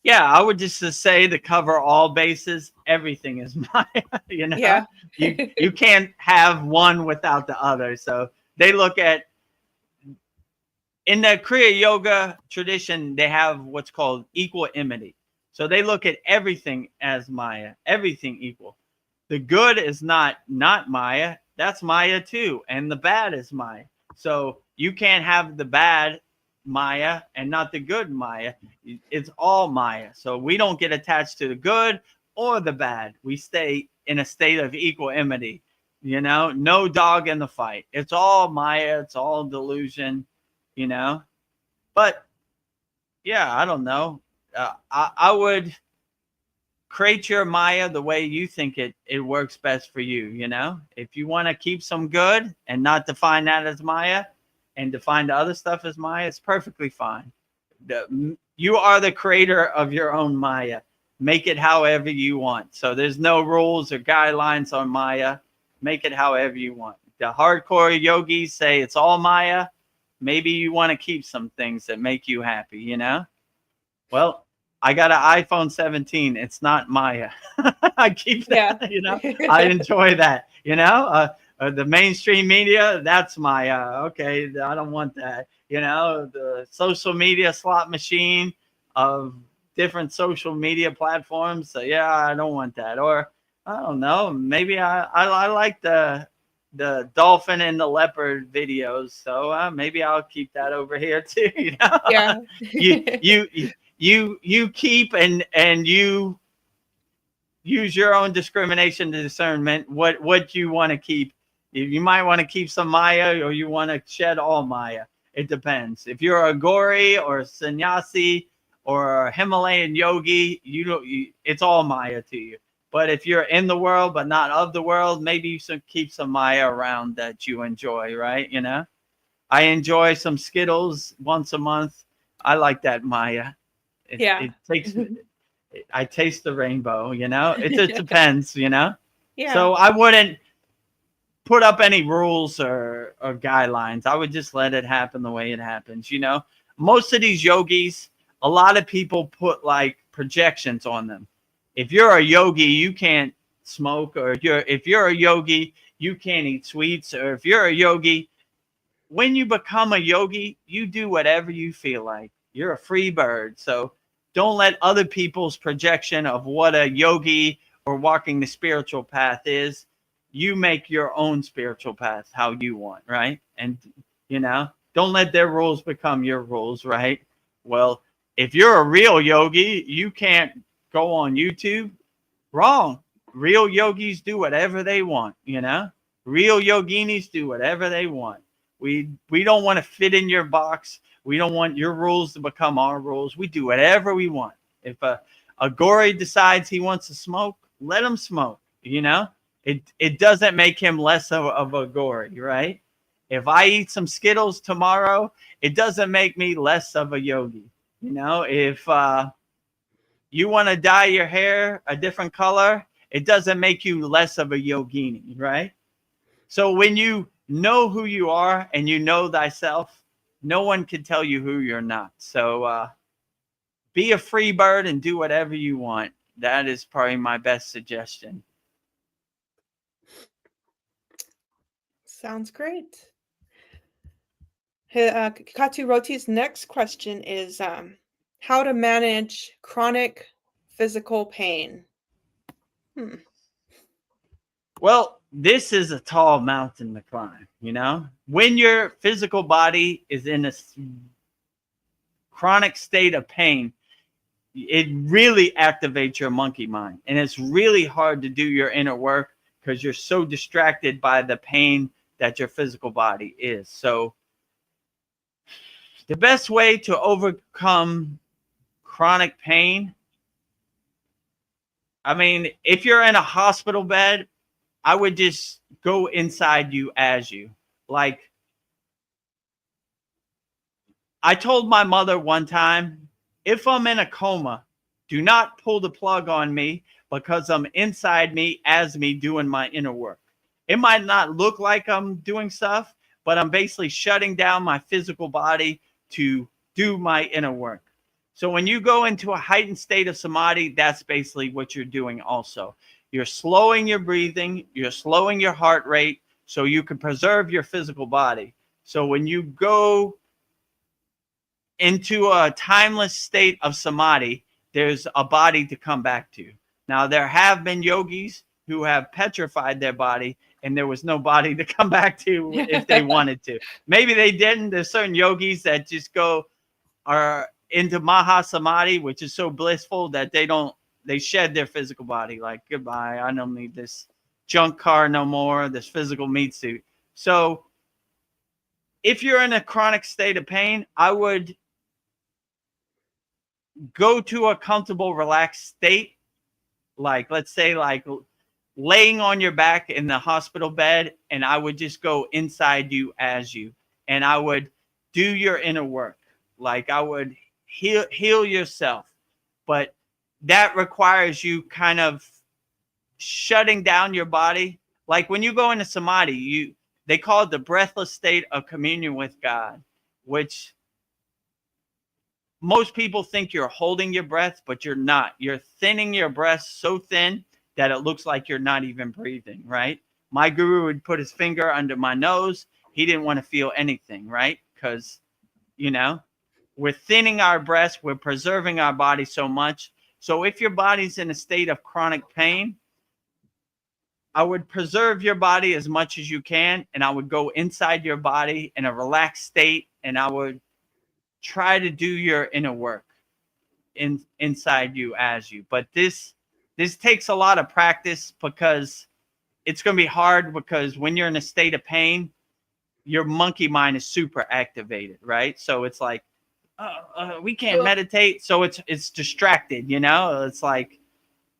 Yeah, I would just to say to cover all bases, everything is Maya. You know, Yeah. you can't have one without the other. So they look at in the Kriya Yoga tradition, they have what's called equanimity. So they look at everything as Maya, everything equal. The good is not Maya. That's Maya too, and the bad is Maya. So you can't have the bad Maya and not the good Maya. It's all Maya. So we don't get attached to the good or the bad. We stay in a state of equanimity. You know, no dog in the fight. It's all Maya. It's all delusion. You know, but yeah, I don't know. I would create your Maya the way you think it works best for you. You know, if you want to keep some good and not define that as Maya, and define the other stuff as Maya, it's perfectly fine. You are the creator of your own Maya. Make it however you want. So there's no rules or guidelines on Maya. Make it however you want. The hardcore yogis say it's all Maya. Maybe you want to keep some things that make you happy, you know? Well, I got an iPhone 17. It's not Maya. I keep Yeah. that, you know. I enjoy that, you know. The mainstream media, that's Maya. Okay, I don't want that. You know, the social media slot machine of different social media platforms. So yeah, I don't want that. Or I don't know. Maybe I like the dolphin and the leopard videos. So maybe I'll keep that over here too. You know, Yeah. you keep and you use your own discrimination to discernment what you want to keep. You might want to keep some Maya or you want to shed all Maya. It depends. If you're a Gori or a sannyasi or a Himalayan yogi, it's all Maya to you. But if you're in the world but not of the world, maybe you should keep some Maya around that you enjoy, right? You know, I enjoy some Skittles once a month. I like that Maya. Yeah. It takes I taste the rainbow, you know? It just depends, you know? Yeah. So I wouldn't put up any rules or guidelines. I would just let it happen the way it happens, you know? Most of these yogis, a lot of people put like projections on them. If you're a yogi, you can't smoke, or if you're a yogi, you can't eat sweets, or if you're a yogi, when you become a yogi, you do whatever you feel like. You're a free bird. So don't let other people's projection of what a yogi or walking the spiritual path is. You make your own spiritual path how you want, right? And, you know, don't let their rules become your rules, right? Well, if you're a real yogi, you can't go on YouTube. Wrong. Real yogis do whatever they want, you know? Real yoginis do whatever they want. We don't want to fit in your box. We don't want your rules to become our rules. We do whatever we want. If a Gori decides he wants to smoke, let him smoke. You know, it doesn't make him less of a Gori, right? If I eat some Skittles tomorrow, it doesn't make me less of a yogi. You know, if you want to dye your hair a different color, it doesn't make you less of a yogini, right? So when you know who you are and you know thyself, no one can tell you who you're not. So be a free bird and do whatever you want. That is probably my best suggestion. Sounds great. Katu Roti's next question is how to manage chronic physical pain. Well, this is a tall mountain to climb, you know? When your physical body is in a chronic state of pain, it really activates your monkey mind. And it's really hard to do your inner work because you're so distracted by the pain that your physical body is. So the best way to overcome chronic pain, I mean, if you're in a hospital bed, I would just go inside you as you. Like, I told my mother one time, if I'm in a coma, do not pull the plug on me because I'm inside me as me doing my inner work. It might not look like I'm doing stuff, but I'm basically shutting down my physical body to do my inner work. So when you go into a heightened state of samadhi, that's basically what you're doing also. You're slowing your breathing, you're slowing your heart rate so you can preserve your physical body. So when you go into a timeless state of samadhi, there's a body to come back to. Now, there have been yogis who have petrified their body and there was no body to come back to if they wanted to. Maybe they didn't. There's certain yogis that just are into Maha Samadhi, which is so blissful that they shed their physical body. Like, goodbye, I don't need this junk car no more, this physical meat suit. So if you're in a chronic state of pain, I would go to a comfortable, relaxed state. Like, let's say, like laying on your back in the hospital bed, and I would just go inside you as you, and I would do your inner work. Like, I would heal yourself, but that requires you kind of shutting down your body. Like when you go into samadhi, they call it the breathless state of communion with God, which most people think you're holding your breath, but you're not. You're thinning your breath so thin that it looks like you're not even breathing, right? My guru would put his finger under my nose. He didn't want to feel anything, right? Because, we're thinning our breaths. We're preserving our body so much. So if your body's in a state of chronic pain, I would preserve your body as much as you can, and I would go inside your body in a relaxed state, and I would try to do your inner work inside you as you. But this takes a lot of practice because it's going to be hard, because when you're in a state of pain, your monkey mind is super activated, right? So it's like, we can't meditate, so it's distracted, It's like,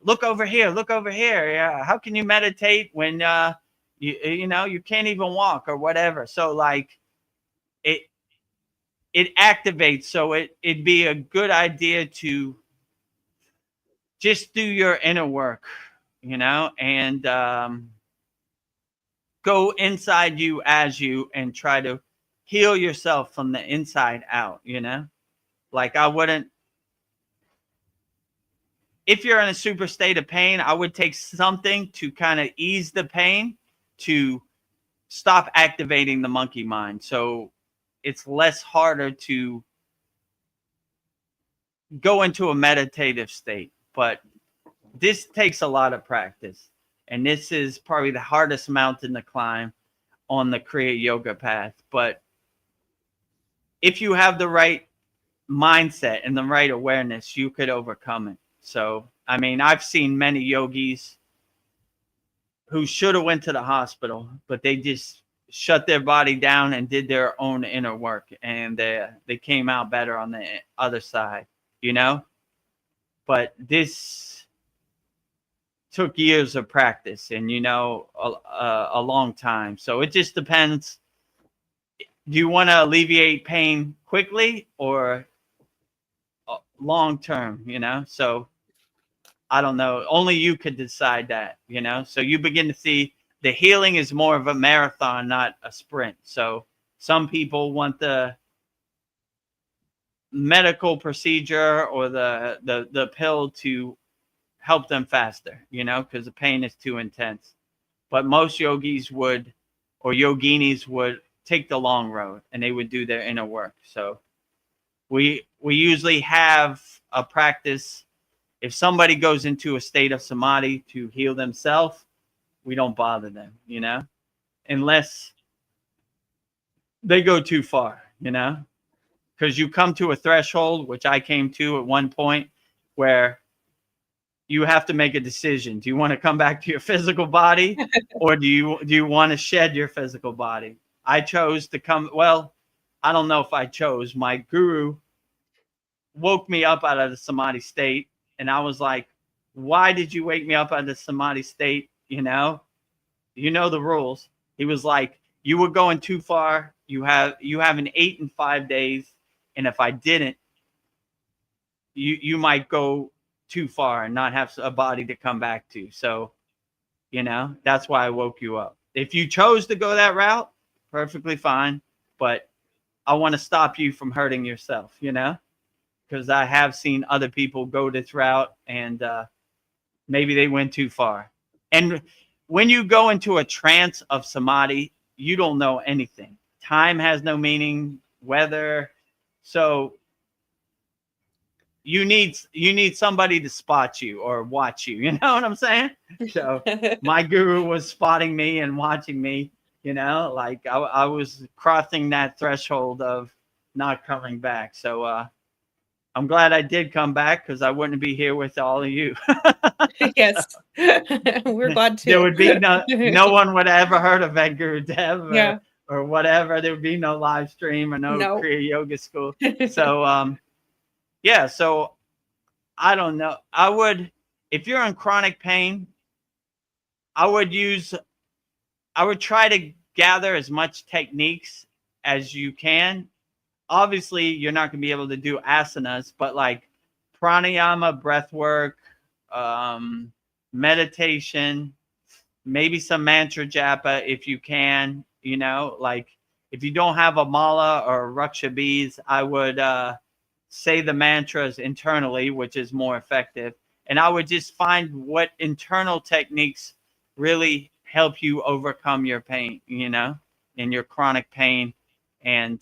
look over here. Yeah, how can you meditate when you can't even walk or whatever? So like it activates. So it'd be a good idea to just do your inner work, and go inside you as you, and try to heal yourself from the inside out, Like I wouldn't, if you're in a super state of pain, I would take something to kind of ease the pain to stop activating the monkey mind. So it's less harder to go into a meditative state. But this takes a lot of practice. And this is probably the hardest mountain to climb on the Kriya Yoga path. But if you have the right mindset and the right awareness, you could overcome it. So, I mean, I've seen many yogis who should have went to the hospital, but they just shut their body down and did their own inner work, and they came out better on the other side, But this took years of practice and, a long time. So it just depends. Do you want to alleviate pain quickly or long term, So I don't know. Only you could decide that, So you begin to see the healing is more of a marathon, not a sprint. So some people want the medical procedure or the pill to help them faster, because the pain is too intense. But most yogis would, or yoginis would, take the long road, and they would do their inner work. So we usually have a practice. If somebody goes into a state of samadhi to heal themselves, we don't bother them, unless they go too far, because you come to a threshold, which I came to at one point, where you have to make a decision. Do you want to come back to your physical body, or do you want to shed your physical body? I chose to come. Well, I don't know if I chose. My guru woke me up out of the samadhi state, and I was like, why did you wake me up out of the samadhi state? You know the rules. He was like, you were going too far. You have an 8 and 5 days, and if I didn't, you might go too far and not have a body to come back to. So, that's why I woke you up. If you chose to go that route, perfectly fine. But I want to stop you from hurting yourself, because because I have seen other people go this route, and maybe they went too far. And when you go into a trance of samadhi, you don't know anything. Time has no meaning, weather. So you need somebody to spot you or watch you. You know what I'm saying? So my guru was spotting me and watching me. Like I was crossing that threshold of not coming back. So I'm glad I did come back, because I wouldn't be here with all of you. Yes. We're glad too. There would be no one would ever heard of Vedagurudev Yeah. or whatever. There would be no live stream or no Nope. Kriya Yoga School. So yeah, so I don't know. I would, if you're in chronic pain, I would try to gather as much techniques as you can. Obviously, you're not going to be able to do asanas, but like pranayama, breath work, meditation, maybe some mantra japa if you can. Like if you don't have a mala or raksha beads, I would say the mantras internally, which is more effective. And I would just find what internal techniques really help you overcome your pain, and your chronic pain. And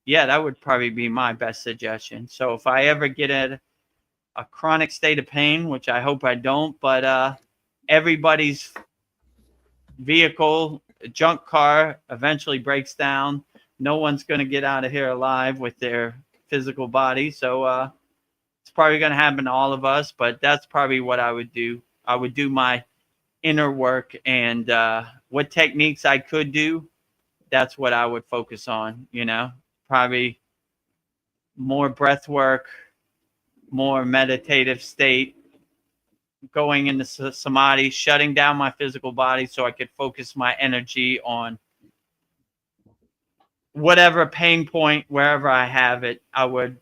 yeah, that would probably be my best suggestion. So if I ever get a chronic state of pain, which I hope I don't, but everybody's vehicle, junk car, eventually breaks down. No one's going to get out of here alive with their physical body. So it's probably going to happen to all of us, but that's probably what I would do. I would do my inner work, and what techniques I could do, that's what I would focus on, probably more breath work, more meditative state, going into samadhi, shutting down my physical body so I could focus my energy on whatever pain point, wherever I have it. I would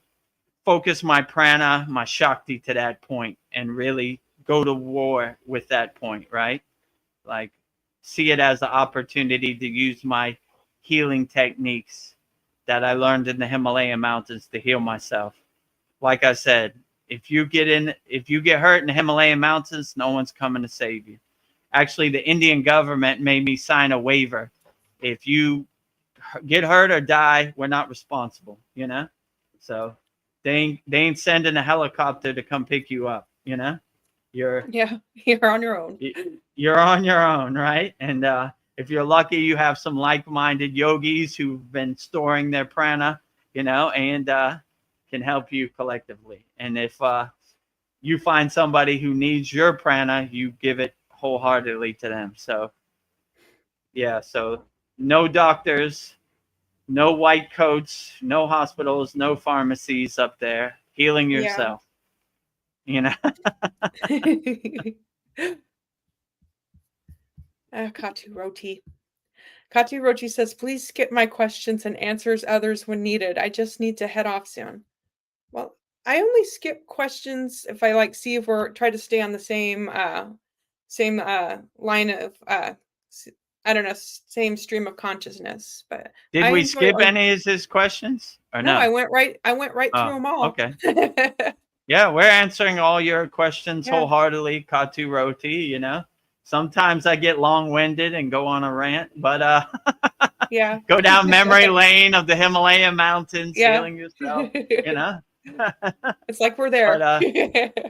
focus my prana, my shakti to that point, and really go to war with that point, right? Like see it as an opportunity to use my healing techniques that I learned in the Himalayan mountains to heal myself. Like I said, if you get hurt in the Himalayan mountains, no one's coming to save you. Actually, the Indian government made me sign a waiver. If you get hurt or die, we're not responsible, So they ain't sending a helicopter to come pick you up, You're on your own. You're on your own, right? And if you're lucky, you have some like-minded yogis who've been storing their prana, and can help you collectively. And if you find somebody who needs your prana, you give it wholeheartedly to them. So yeah, so no doctors, no white coats, no hospitals, no pharmacies up there. Healing yourself. Katu Roti. Katu Roti says, please skip my questions and answers others when needed. I just need to head off soon. Well, I only skip questions if I see if we're try to stay on the same line of I don't know, same stream of consciousness. But did we skip any of his questions or no? I went right through them all. Okay. Yeah, we're answering all your questions wholeheartedly, Katu Roti, Sometimes I get long-winded and go on a rant, but go down memory lane of the Himalayan mountains, healing yourself, It's like we're there.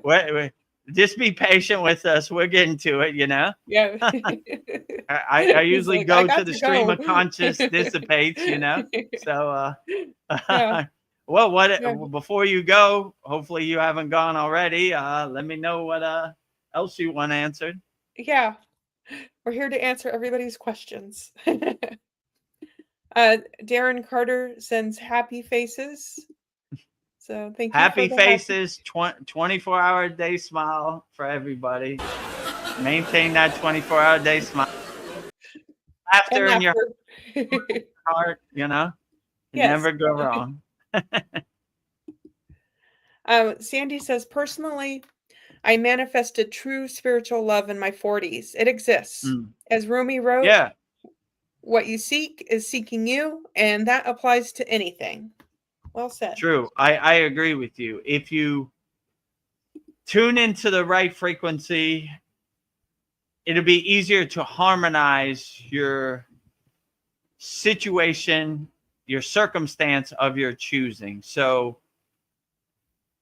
But just be patient with us. We're getting to it, Yeah. I usually go to the stream of conscious dissipates, So well, before you go, hopefully you haven't gone already. Let me know what else you want answered. Yeah, we're here to answer everybody's questions. Darren Carter sends happy faces. So thank you. Happy faces, 24-hour day smile for everybody. Maintain that 24-hour day smile. Laughter in your heart, never go wrong. Sandy says, personally, I manifested true spiritual love in my 40s. It exists. As Rumi wrote, what you seek is seeking you, and that applies to anything. Well said. True. I agree with you. If you tune into the right frequency, it'll be easier to harmonize your situation, your circumstance of your choosing. So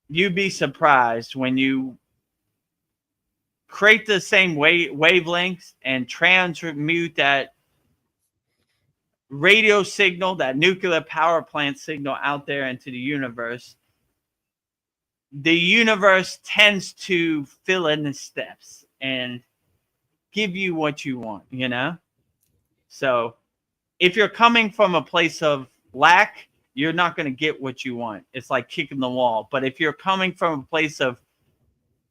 you'd be surprised when you create the same wavelengths and transmute that radio signal, that nuclear power plant signal out there into the universe. The universe tends to fill in the steps and give you what you want, you know? So if you're coming from a place of lack, you're not going to get what you want. It's like kicking the wall. But if you're coming from a place of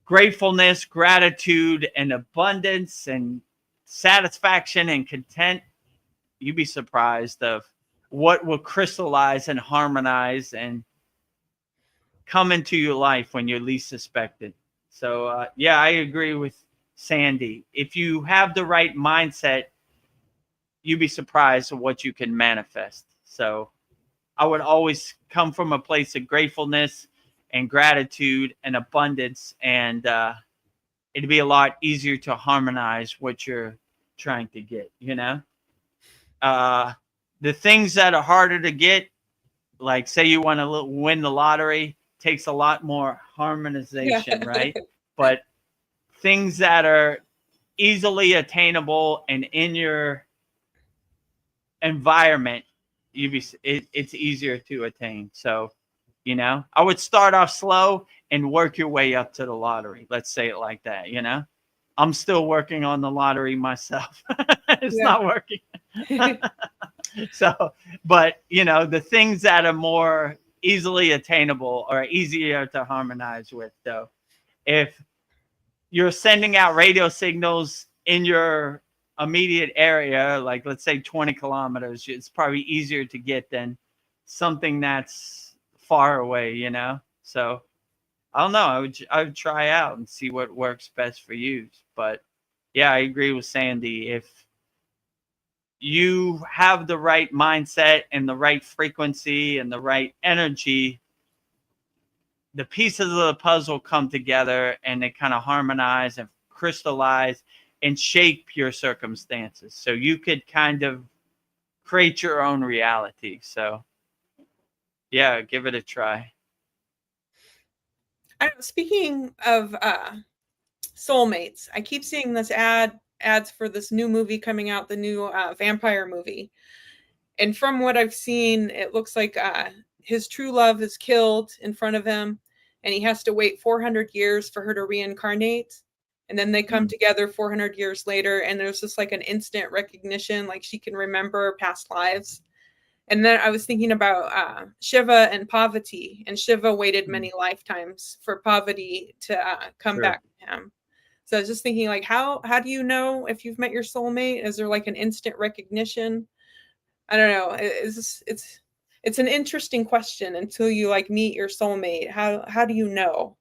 gratefulness, gratitude, and abundance and satisfaction and content, you'd be surprised of what will crystallize and harmonize and come into your life when you're least suspected. So, yeah, I agree with Sandy. If you have the right mindset, you'd be surprised at what you can manifest. So I would always come from a place of gratefulness and gratitude and abundance, and it'd be a lot easier to harmonize what you're trying to get, you know? The things that are harder to get, like say you want to win the lottery, takes a lot more harmonization, right? But things that are easily attainable and in your environment, it's easier to attain. So, you know, I would start off slow and work your way up to the lottery. Let's say it like that, you know? I'm still working on the lottery myself. It's not working. So, but you know, the things that are more easily attainable or easier to harmonize with. So if you're sending out radio signals in your immediate area, like let's say 20 kilometers, it's probably easier to get than something that's far away, you know? So I don't know. I would try out and see what works best for you. But yeah, I agree with Sandy. If you have the right mindset and the right frequency and the right energy, the pieces of the puzzle come together and they kind of harmonize and crystallize and shape your circumstances. So you could kind of create your own reality. So yeah, give it a try. Speaking of soulmates, I keep seeing this ads for this new movie coming out, the new vampire movie. And from what I've seen, it looks like his true love is killed in front of him, and he has to wait 400 years for her to reincarnate. And then they come together 400 years later, and there's just like an instant recognition, like she can remember past lives. And then I was thinking about Shiva and Parvati, and Shiva waited many lifetimes for Parvati to come back to him. So I was just thinking, like, how do you know if you've met your soulmate? Is there like an instant recognition? I don't know. It's an interesting question until you like meet your soulmate. How do you know?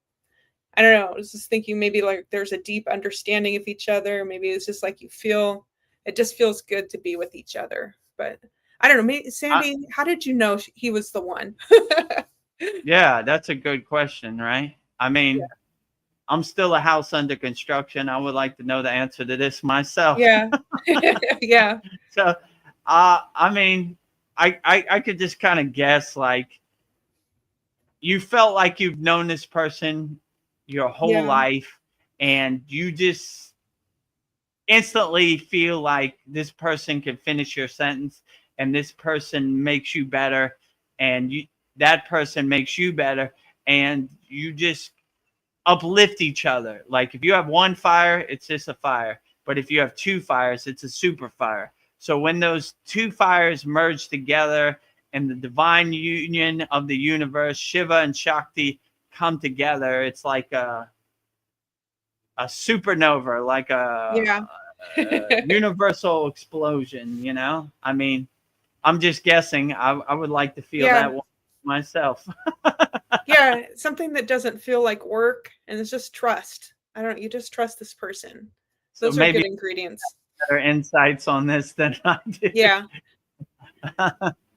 I don't know. I was just thinking maybe like there's a deep understanding of each other. Maybe it's just like it just feels good to be with each other. But I don't know. Maybe, Sandy, how did you know he was the one? Yeah, that's a good question, right? I mean, I'm still a house under construction. I would like to know the answer to this myself. Yeah. Yeah. So, I mean, I could just kind of guess, like, you felt like you've known this person your whole life, and you just instantly feel like this person can finish your sentence, and this person makes you better, and that person makes you better, and you just uplift each other. Like if you have one fire, it's just a fire. But if you have two fires, it's a super fire. So when those two fires merge together and the divine union of the universe, Shiva and Shakti, come together, it's like a supernova, like a universal explosion, you know? I mean, I'm just guessing. I would like to feel that one myself. Yeah, something that doesn't feel like work, and it's just trust. You just trust this person. Those are good ingredients. Better insights on this than I do. Yeah.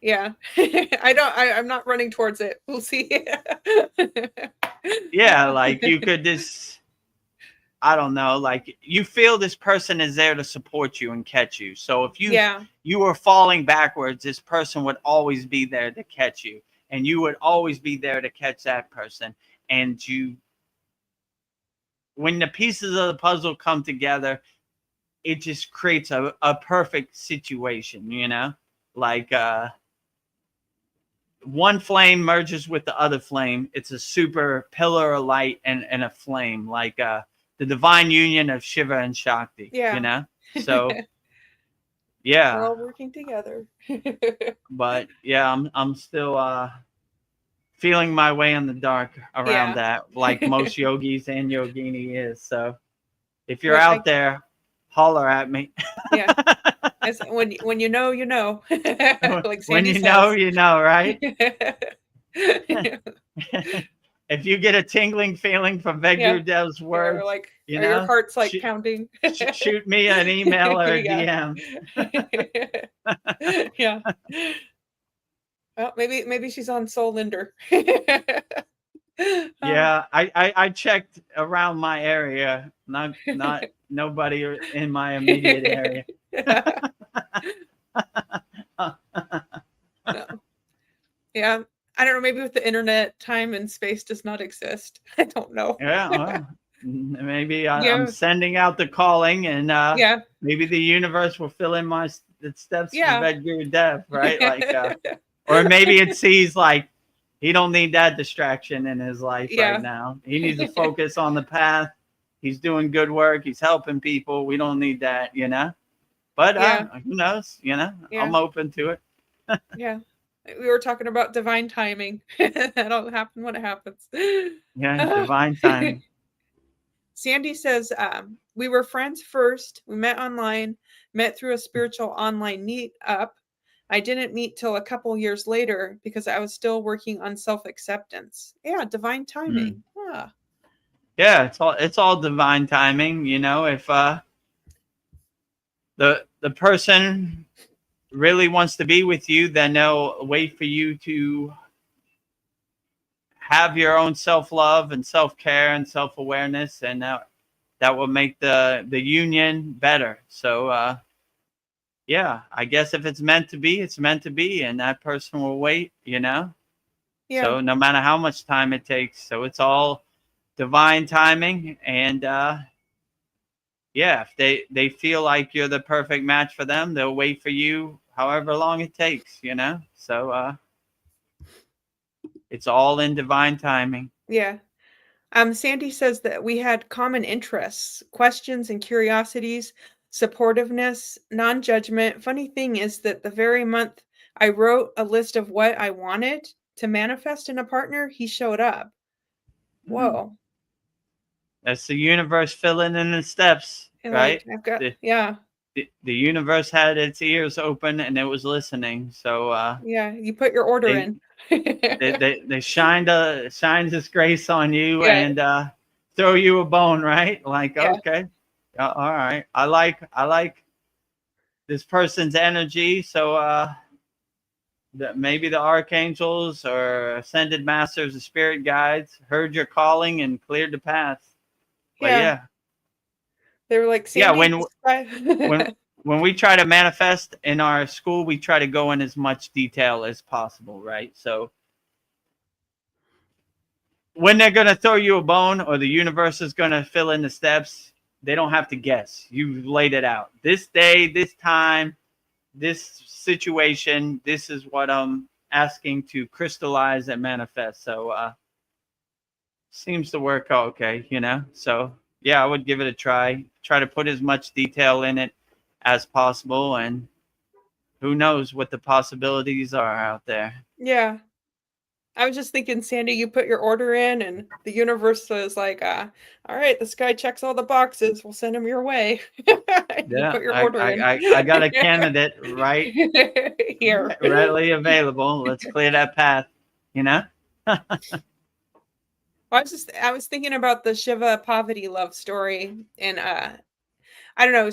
Yeah. I'm not running towards it. We'll see. Yeah, like you could just, I don't know, like you feel this person is there to support you and catch you. So if Yeah. you were falling backwards, this person would always be there to catch you, and you would always be there to catch that person. And you, when the pieces of the puzzle come together, it just creates a perfect situation, you know? Like one flame merges with the other flame. It's a super pillar of light and a flame, like the divine union of Shiva and Shakti, you Yeah. know? So We're yeah, all working together. but yeah, I'm still feeling my way in the dark around Yeah. that, like most yogis and yogini is. So if you're When out I there, holler at me. yeah. When you know, you know. Like When Sandy says. you know, right? If you get a tingling feeling from Yeah. Veggurudev's Yeah. Or words, like, you or your know, heart's like pounding. shoot me an email or a Yeah. DM. Yeah. Well, maybe she's on Soul Linder. Yeah, I checked around my area, not nobody in my immediate area. No. Yeah. I don't know. Maybe with the internet, time and space does not exist. I don't know. Yeah, well, maybe I'm Yeah. sending out the calling, and Yeah. maybe the universe will fill in my steps for Yeah. Vedagurudev, right? Like, or maybe it sees like he don't need that distraction in his life right Yeah. now. He needs to focus on the path. He's doing good work. He's helping people. We don't need that, you know. But Yeah. who knows? You know, Yeah. I'm open to it. Yeah. We were talking about divine timing. That'll happen when it happens. Yeah, divine timing. Sandy says, we were friends first. We met online, met through a spiritual online meet up. I didn't meet till a couple years later because I was still working on self-acceptance. Yeah, divine timing. Yeah. Yeah, it's all divine timing. You know, if the person really wants to be with you, then they'll wait for you to have your own self-love and self-care and self-awareness, and that will make the union better. So yeah, I guess if it's meant to be, it's meant to be, and that person will wait, you know. Yeah. So no matter how much time it takes, so it's all divine timing. And yeah, if they feel like you're the perfect match for them, they'll wait for you however long it takes, you know. So it's all in divine timing. Yeah. Sandy says that we had common interests, questions and curiosities, supportiveness, non-judgment. Funny thing is that the very month I wrote a list of what I wanted to manifest in a partner, he showed up. Whoa. That's the universe filling in the steps, And right? like I've got The, yeah. the universe had its ears open and it was listening. So Yeah, you put your order they in. they shined this grace on you Yeah, and throw you a bone, right? Like, yeah, okay, all right. I like this person's energy, so that maybe the archangels or ascended masters, the spirit guides, heard your calling and cleared the path. But yeah. yeah, They were like, yeah. Sandy, When when we try to manifest in our school, we try to go in as much detail as possible, right? So when they're going to throw you a bone or the universe is going to fill in the steps, they don't have to guess. You've laid it out. This day, this time, this situation, this is what I'm asking to crystallize and manifest. So seems to work okay, you know. So yeah, I would give it a try. Try to put as much detail in it as possible, and who knows what the possibilities are out there. yeah. I was just thinking, Sandy, you put your order in, and the universe was like, all right, this guy checks all the boxes. We'll send him your way. You Yeah, put your order in. I got a candidate right Here. readily available. Let's clear that path, you know. I was thinking about the Shiva Parvati love story, and I don't know.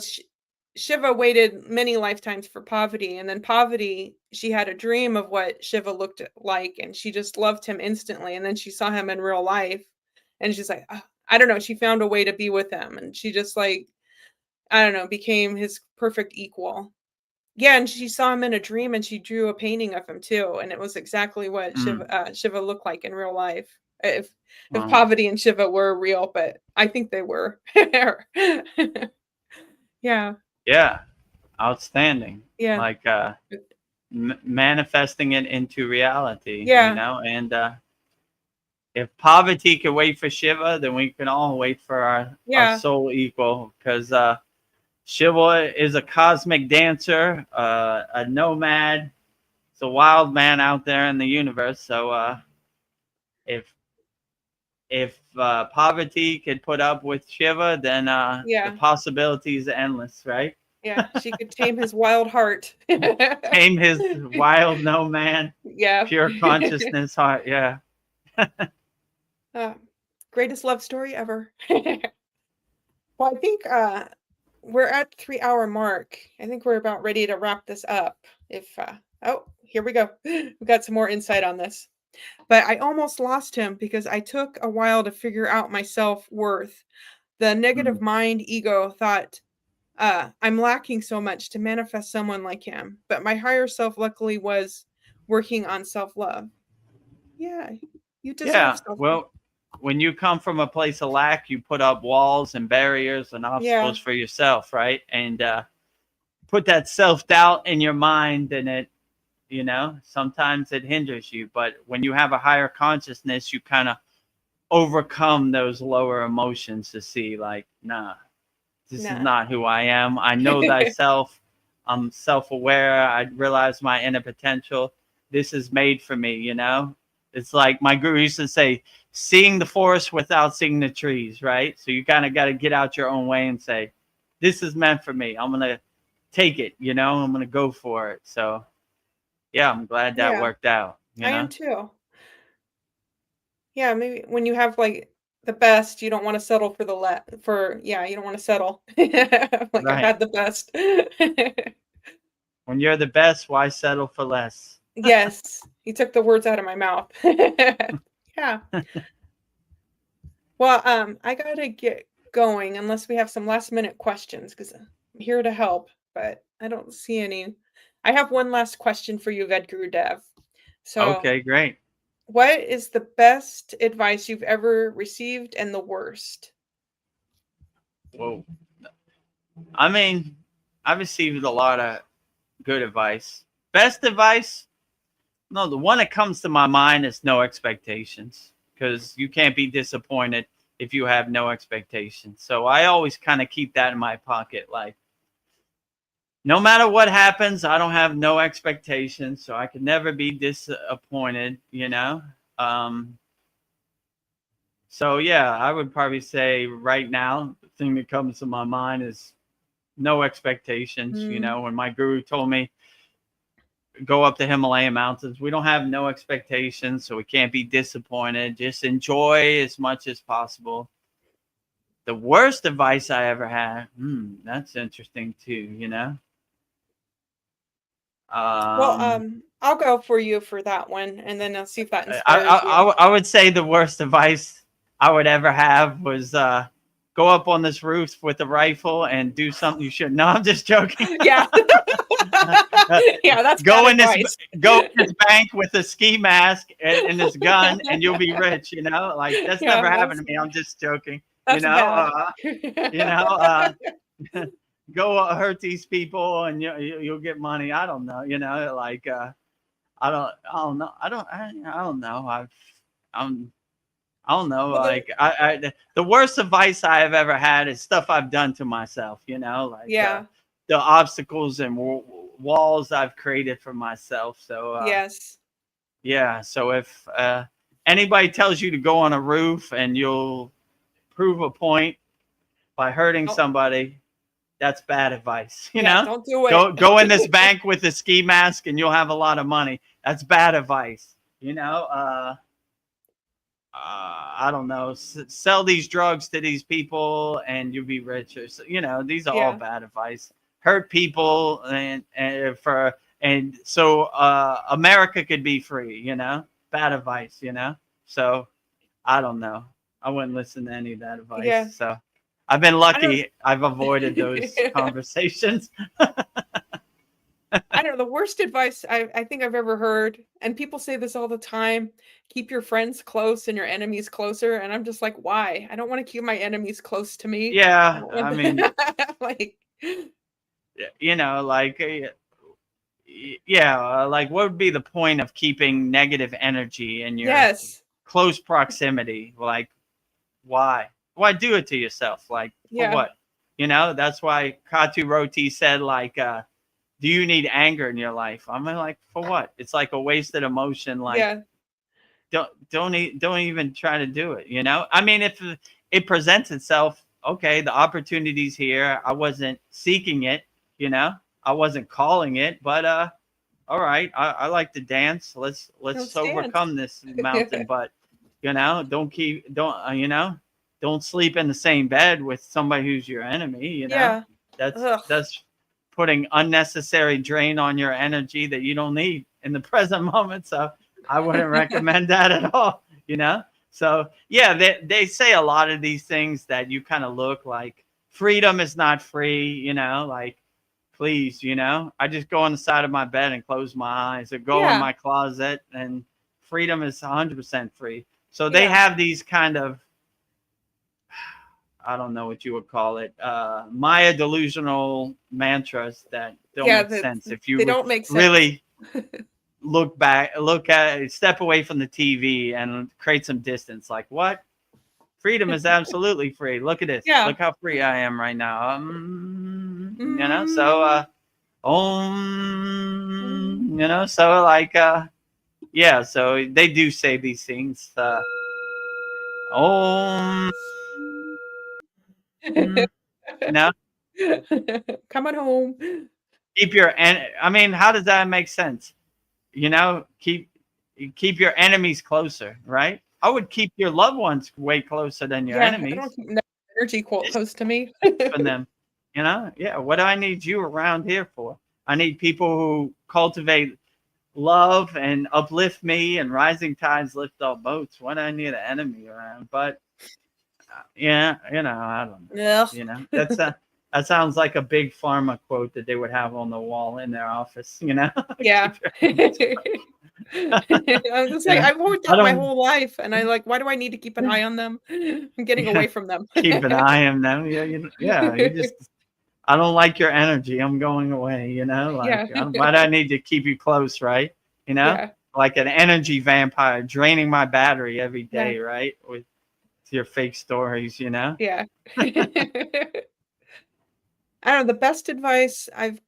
Shiva waited many lifetimes for Parvati, and then Parvati, she had a dream of what Shiva looked like, and she just loved him instantly. And then she saw him in real life, and she's like, "Ah," I don't know, she found a way to be with him, and she just like, I don't know, became his perfect equal. Yeah, and she saw him in a dream, and she drew a painting of him too, and it was exactly what Mm. Shiva looked like in real life. If Wow. Parvati and Shiva were real, but I think they were. Yeah, Yeah. Outstanding. yeah, Like manifesting it into reality, yeah, and if poverty can wait for Shiva, then we can all wait for our yeah, soul equal, because Shiva is a cosmic dancer, a nomad. It's a wild man out there in the universe. So if poverty could put up with Shiva, then the yeah, possibilities are endless, right? yeah. She could tame his wild heart. Tame his wild no man, Yeah. pure consciousness heart. Yeah. Uh, Greatest love story ever. Well, I think we're at 3 hour mark. I think we're about ready to wrap this up. If oh, here we go. We got some more insight on this. But I almost lost him because I took a while to figure out my self-worth. The negative Mm. mind ego thought I'm lacking so much to manifest someone like him. But my higher self luckily was working on self-love. Yeah, you deserve Yeah. self-love. Well, when you come from a place of lack, you put up walls and barriers and Yeah, obstacles for yourself, right? And put that self doubt in your mind, and sometimes it hinders you. But when you have a higher consciousness, you kind of overcome those lower emotions to see, like, nah, this is nah. not who I am. I know thyself. I'm self aware. I realize my inner potential. This is made for me. It's like my guru used to say, seeing the forest without seeing the trees, right? So you kind of got to get out your own way and say, this is meant for me. I'm going to take it. I'm going to go for it. So, yeah, I'm glad that Yeah, worked out, I am too. Yeah, maybe when you have like the best, you don't want to settle for the yeah, you don't want to settle. Like I've Right. had the best. When you're the best, why settle for less? Yes, you took the words out of my mouth. Yeah. Well, I gotta get going unless we have some last minute questions because I'm here to help, but I don't see any. I have one last question for you, Vedagurudev. So, Okay, great. what is the best advice you've ever received and the worst? Whoa. I mean, I've received a lot of good advice. Best advice? No, the one that comes to my mind is no expectations, because you can't be disappointed if you have no expectations. So I always kind of keep that in my pocket. Like, no matter what happens, I don't have no expectations. So I can never be disappointed. Um, so yeah, I would probably say right now, the thing that comes to my mind is no expectations. Mm, When my guru told me, go up the Himalayan mountains, we don't have no expectations, so we can't be disappointed. Just enjoy as much as possible. The worst advice I ever had, that's interesting too. well, Um, I'll go for you for that one, and then I'll see if that I, I, inspires you. I would say the worst advice I would ever have was go up on this roof with a rifle and do something you shouldn't. No, I'm just joking. Yeah. Yeah, that's bad go in this advice. go in this bank with a ski mask and this gun, and you'll be rich. Like, that's Yeah, never happened to me. I'm just joking. You that's know, bad. you know, uh, go hurt these people and you'll get money. I don't know. Like I don't know. I'm I don't know. Well, Like the worst advice I have ever had is stuff I've done to myself. Like yeah, the obstacles and walls I've created for myself. So yes. yeah. So if anybody tells you to go on a roof and you'll prove a point by hurting Oh, somebody, that's bad advice. yeah, don't do it. Go in this bank with a ski mask and you'll have a lot of money. That's bad advice. I don't know, sell these drugs to these people and you'll be rich. These are all Yeah, bad advice. hurt people, and so America could be free, bad advice, so I don't know. I wouldn't listen to any of that advice. Yeah. So I've been I don't lucky. I've avoided those conversations. I don't know. The worst advice I think I've ever heard, and people say this all the time, keep your friends close and your enemies closer. And I'm just like, why? I don't want to keep my enemies close to me. I Yeah, don't I want mean, like, like, yeah, like what would be the point of keeping negative energy in your yes. close proximity? Like, why? Why do it to yourself? Like, for Yeah. what? That's why Katu Roti said, like, do you need anger in your life? I'm like, for what? It's like a wasted emotion. Like, Yeah. don't even try to do it. I mean, if it presents itself, okay, the opportunity's here. I wasn't seeking it. I wasn't calling it, but all right, I like to dance. Let's Let's overcome this mountain. But don't sleep in the same bed with somebody who's your enemy. Yeah. That's putting unnecessary drain on your energy that you don't need in the present moment. So I wouldn't recommend that at all. So yeah, they say a lot of these things that you kind of look like freedom is not free. Like, please, I just go on the side of my bed and close my eyes, or go in my closet, and freedom is 100% free. So they have these kind of, I don't know what you would call it, Maya delusional mantras that don't make sense. If you don't make sense. Really step away from the TV and create some distance. Like, what? Freedom is absolutely free. Look at this. Yeah. Look how free I am right now. So, so like, yeah, so they do say these things. Coming home. Keep I mean, how does that make sense? Keep your enemies closer, right? I would keep your loved ones way closer than your enemies. I don't keep energy close to me. From them, yeah. What do I need you around here for? I need people who cultivate love and uplift me, and rising tides lift all boats. What do I need an enemy around? But yeah, I don't know. Yeah. That sounds like a big pharma quote that they would have on the wall in their office. Yeah. I was like, I've worked that my whole life, and why do I need to keep an eye on them? I'm getting away from them. Keep an eye on them. You just, I don't like your energy. I'm going away. Why do I need to keep you close, right? Like an energy vampire draining my battery every day, right? With your fake stories, Yeah. I don't know. The best advice I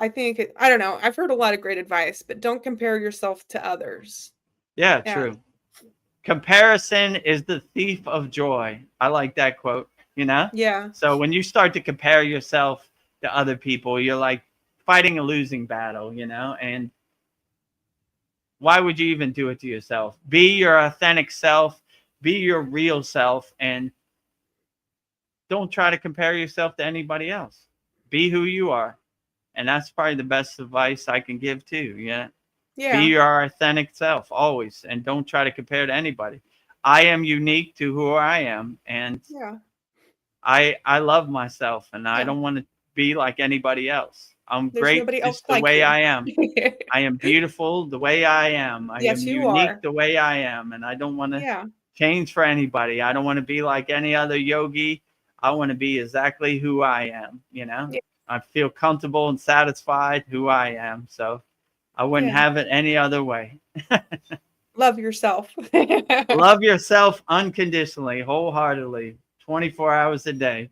don't know. I've heard a lot of great advice, but don't compare yourself to others. Yeah, true. Comparison is the thief of joy. I like that quote, Yeah. So when you start to compare yourself to other people, you're like fighting a losing battle, and why would you even do it to yourself? Be your authentic self, be your real self, and don't try to compare yourself to anybody else. Be who you are. And that's probably the best advice I can give too. Yeah. Be your authentic self always, and don't try to compare to anybody. I am unique to who I am, and I love myself, and I don't want to be like anybody else. I'm great just the way I am. I am beautiful the way I am. I am unique the way I am, and I don't want to change for anybody. I don't want to be like any other yogi. I want to be exactly who I am, I feel comfortable and satisfied who I am. So I wouldn't have it any other way. Love yourself. Love yourself unconditionally, wholeheartedly, 24 hours a day.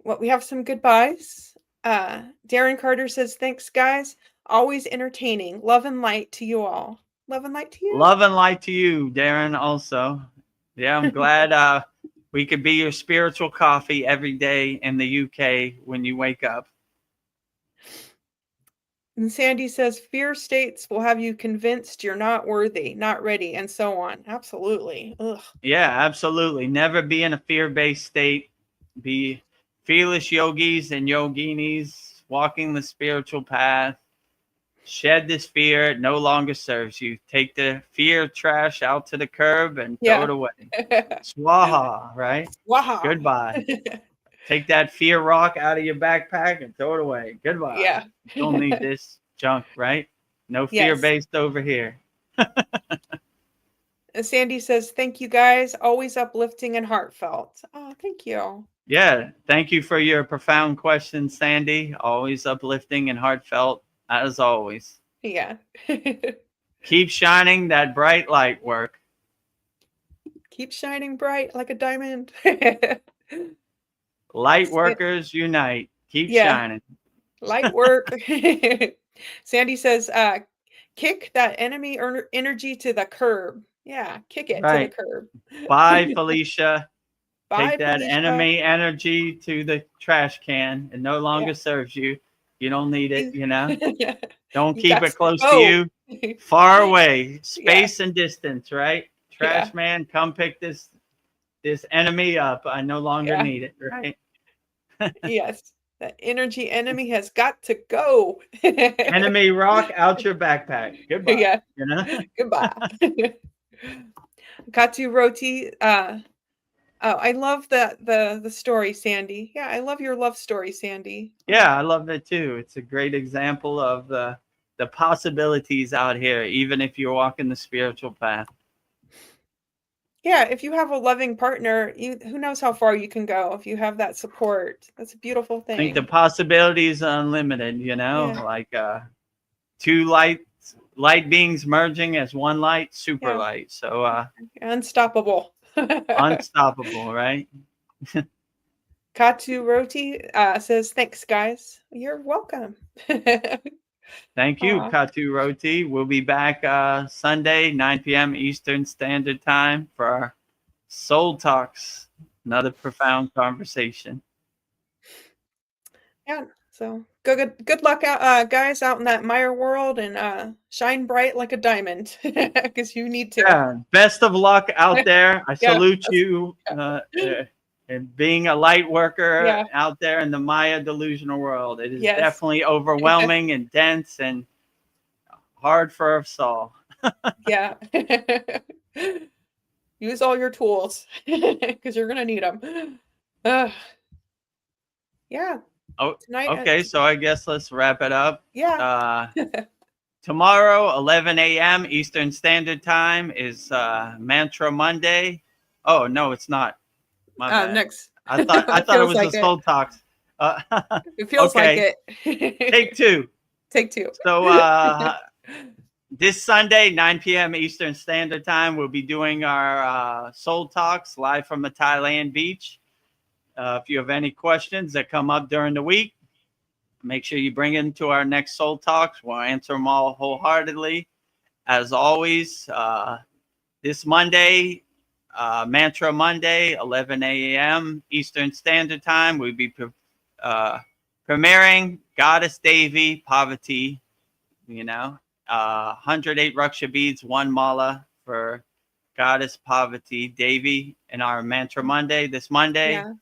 Well, we have some goodbyes. Darren Carter says, thanks, guys. Always entertaining. Love and light to you all. Love and light to you. Love and light to you, Darren, also. Yeah, I'm glad we could be your spiritual coffee every day in the UK when you wake up. And Sandy says, fear states will have you convinced you're not worthy, not ready, and so on. Absolutely. Ugh. Yeah, absolutely. Never be in a fear-based state. fearless yogis and yoginis walking the spiritual path. Shed this fear. It no longer serves you. Take the fear trash out to the curb and throw it away. Swaha, right? Wow. Goodbye. Take that fear rock out of your backpack and throw it away. Goodbye. Yeah. You don't need this junk, right? No Yes. fear-based over here. Sandy says, thank you guys. Always uplifting and heartfelt. Oh, thank you. Yeah. Thank you for your profound questions, Sandy. Always uplifting and heartfelt, as always. Yeah. Keep shining that bright light, work. Keep shining bright like a diamond. Light workers unite. Keep Yeah. shining. Light work. Sandy says, kick that enemy energy to the curb. Yeah, kick it to the curb. Bye, Felicia. Bye, Take that Felicia. enemy energy to the trash can. It no longer serves you. You don't need it, you know? Don't keep it close to you. Far away. Space and distance, right? Trash man, come pick this enemy up. I no longer need it, right? Yes. That energy enemy has got to go. Enemy rock out your backpack. Goodbye. Yeah. You know? Goodbye. Katu Roti. Oh, I love the story, Sandy. Yeah, I love your love story, Sandy. Yeah, I love it too. It's a great example of the possibilities out here, even if you're walking the spiritual path. Yeah, if you have a loving partner, who knows how far you can go if you have that support. That's a beautiful thing. I think the possibilities are unlimited, you know, like two light beings merging as one light, super light. So unstoppable. Unstoppable, right? Katu Roti says, thanks, guys. You're welcome. Thank you, Katu Roti. We'll be back Sunday, 9 p.m. Eastern Standard Time for our Soul Talks, another profound conversation. Yeah, so good luck out, guys, out in that Meyer world, and shine bright like a diamond, because you need to. Yeah, best of luck out there. I salute you and being a light worker out there in the Maya delusional world. It is definitely overwhelming and dense and hard for us all. Yeah. Use all your tools because you're going to need them. Yeah. Oh, okay. So I guess let's wrap it up. Yeah. Tomorrow, 11 a.m. Eastern Standard Time is Mantra Monday. Oh, no, it's not. My bad. Next. I thought it was the Soul Talks. It feels like it. Take two. Take two. So this Sunday, 9 p.m. Eastern Standard Time, we'll be doing our Soul Talks live from the Thailand beach. If you have any questions that come up during the week, make sure you bring them to our next Soul Talks. We'll answer them all wholeheartedly. As always, this Monday, Mantra Monday, 11 a.m. Eastern Standard Time, we'll be premiering Goddess Devi Parvati, 108 Raksha beads, 1 mala for Goddess Parvati Devi in our Mantra Monday this Monday. Yeah.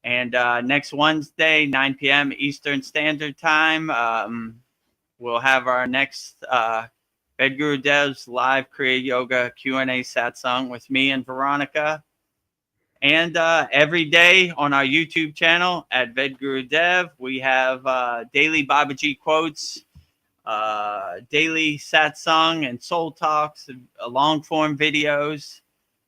And next Wednesday, 9 p.m. Eastern Standard Time, we'll have our next Vedagurudev's live Kriya Yoga Q&A Satsang with me and Veronica. And every day on our YouTube channel at Vedagurudev, we have daily Babaji quotes, daily Satsang and Soul Talks, long-form videos.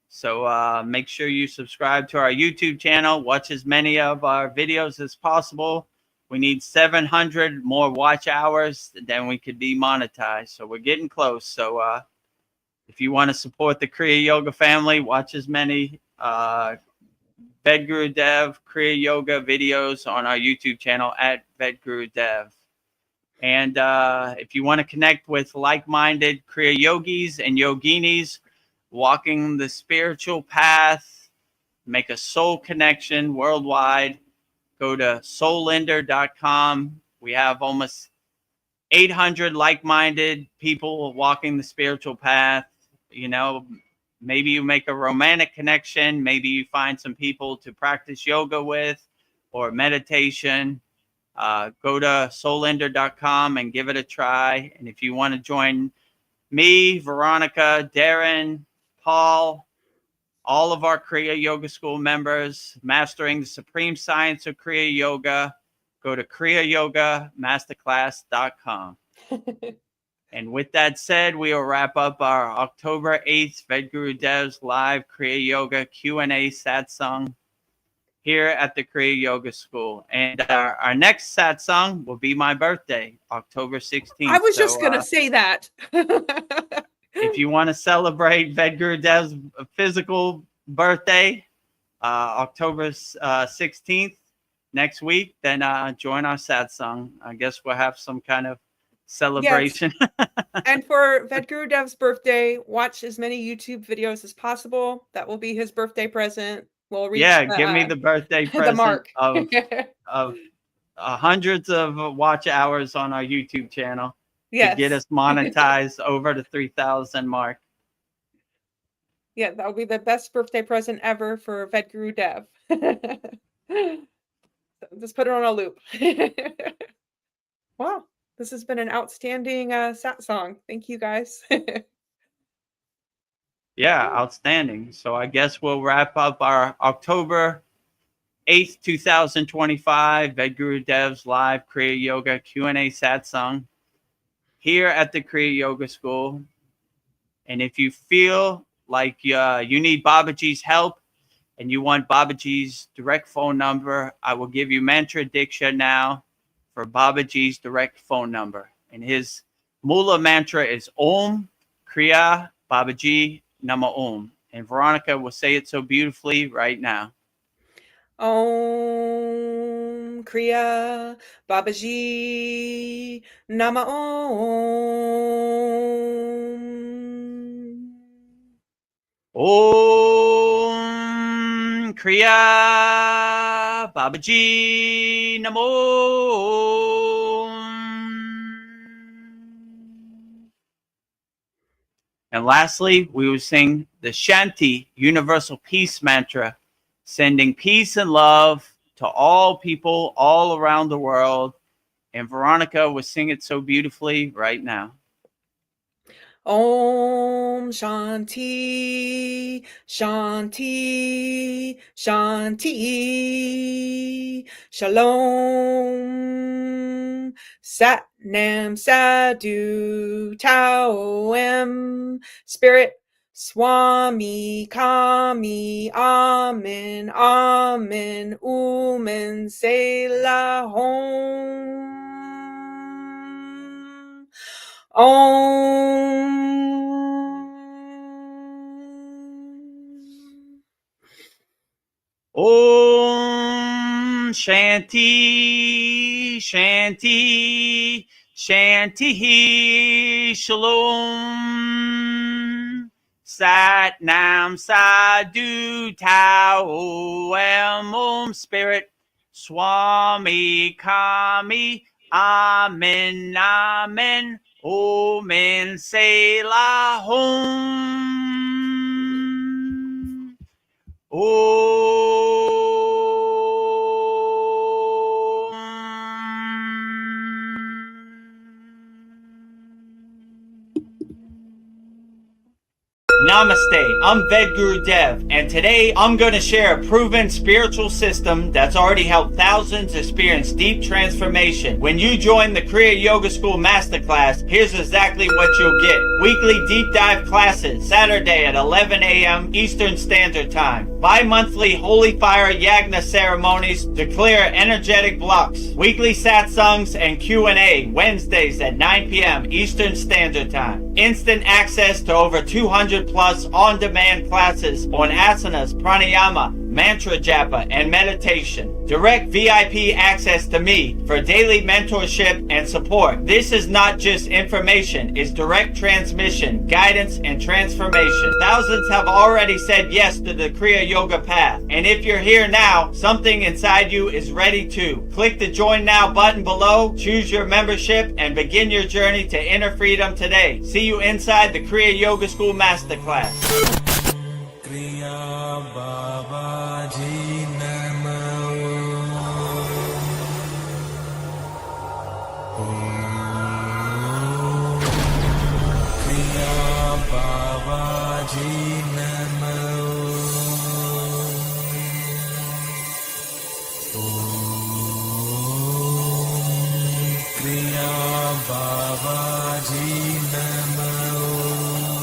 So make sure you subscribe to our YouTube channel. Watch as many of our videos as possible. We need 700 more watch hours, then we could be monetized. So we're getting close. So if you want to support the Kriya Yoga family, watch as many Vedagurudev Kriya Yoga videos on our YouTube channel at Vedagurudev. And if you want to connect with like-minded Kriya Yogis and Yoginis walking the spiritual path, make a soul connection worldwide, go to soulinder.com. We have almost 800 like-minded people walking the spiritual path. Maybe you make a romantic connection. Maybe you find some people to practice yoga with, or meditation, go to soulender.com and give it a try. And if you want to join me, Veronica, Darren, Paul, all of our Kriya Yoga School members, mastering the supreme science of Kriya Yoga, go to kriyayogashop.com. And with that said, we will wrap up our October 8th Vedgurudev's live Kriya Yoga Q&A Satsang here at the Kriya Yoga School. And our next satsang will be my birthday, October 16th. I was just going to say that. If you want to celebrate Vedgurudev's physical birthday, October 16th, next week, then join our satsang. I guess we'll have some kind of celebration. Yes. And for Vedgurudev's birthday, watch as many YouTube videos as possible. That will be his birthday present. We'll reach give me the birthday present the mark of hundreds of watch hours on our YouTube channel to get us monetized over the 3,000 mark. Yeah, that will be the best birthday present ever for Vedagurudev. Just put it on a loop. Wow, this has been an outstanding satsang. Thank you, guys. Yeah, outstanding. So I guess we'll wrap up our October 8th, 2025 Vedgurudev's live Kriya Yoga Q&A satsang here at the Kriya Yoga School. And if you feel like you need Babaji's help and you want Babaji's direct phone number, I will give you mantra diksha now for Babaji's direct phone number. And his Mula mantra is Om Kriya Babaji Nama Om. And Veronica will say it so beautifully right now. Om Kriya Babaji Nama Om. Om Kriya Babaji Nama Om. And lastly, we will sing the Shanti Universal Peace Mantra, sending peace and love to all people all around the world. And Veronica will sing it so beautifully right now. Om Shanti, Shanti, Shanti, Shalom, Sat Nam Sadhu, Tao Em, Spirit, Swami, Kami, Amen, Amen, Umen, Selah, Hom. Om. Om Shanti, Shanti, Shanti, Shalom. Sat Nam Sadhu Tao Em Om Spirit, Swami Kami, Amen, Amen. Om and Selah Hom. Om. Namaste, I'm Vedagurudev, and today I'm going to share a proven spiritual system that's already helped thousands experience deep transformation. When you join the Kriya Yoga School Masterclass, here's exactly what you'll get. Weekly deep dive classes, Saturday at 11 a.m. Eastern Standard Time. Bi-monthly Holy Fire Yagna ceremonies to clear energetic blocks. Weekly satsangs and Q&A, Wednesdays at 9 p.m. Eastern Standard Time. Instant access to over 200 plus on-demand classes on asanas, pranayama, mantra japa, and meditation. Direct VIP access to me for daily mentorship and support. This is not just information, it's direct transmission, guidance, and transformation. Thousands have already said yes to the Kriya Yoga path. And if you're here now, something inside you is ready to. Click the Join Now button below, choose your membership, and begin your journey to inner freedom today. See you inside the Kriya Yoga School Masterclass. Kriya Babaji Namo. Kriya Babaji Namo.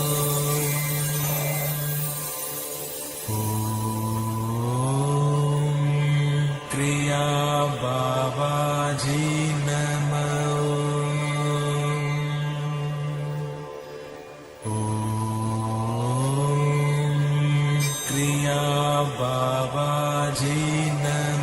Kriya Babaji Namo. Kriya Babaji Namo.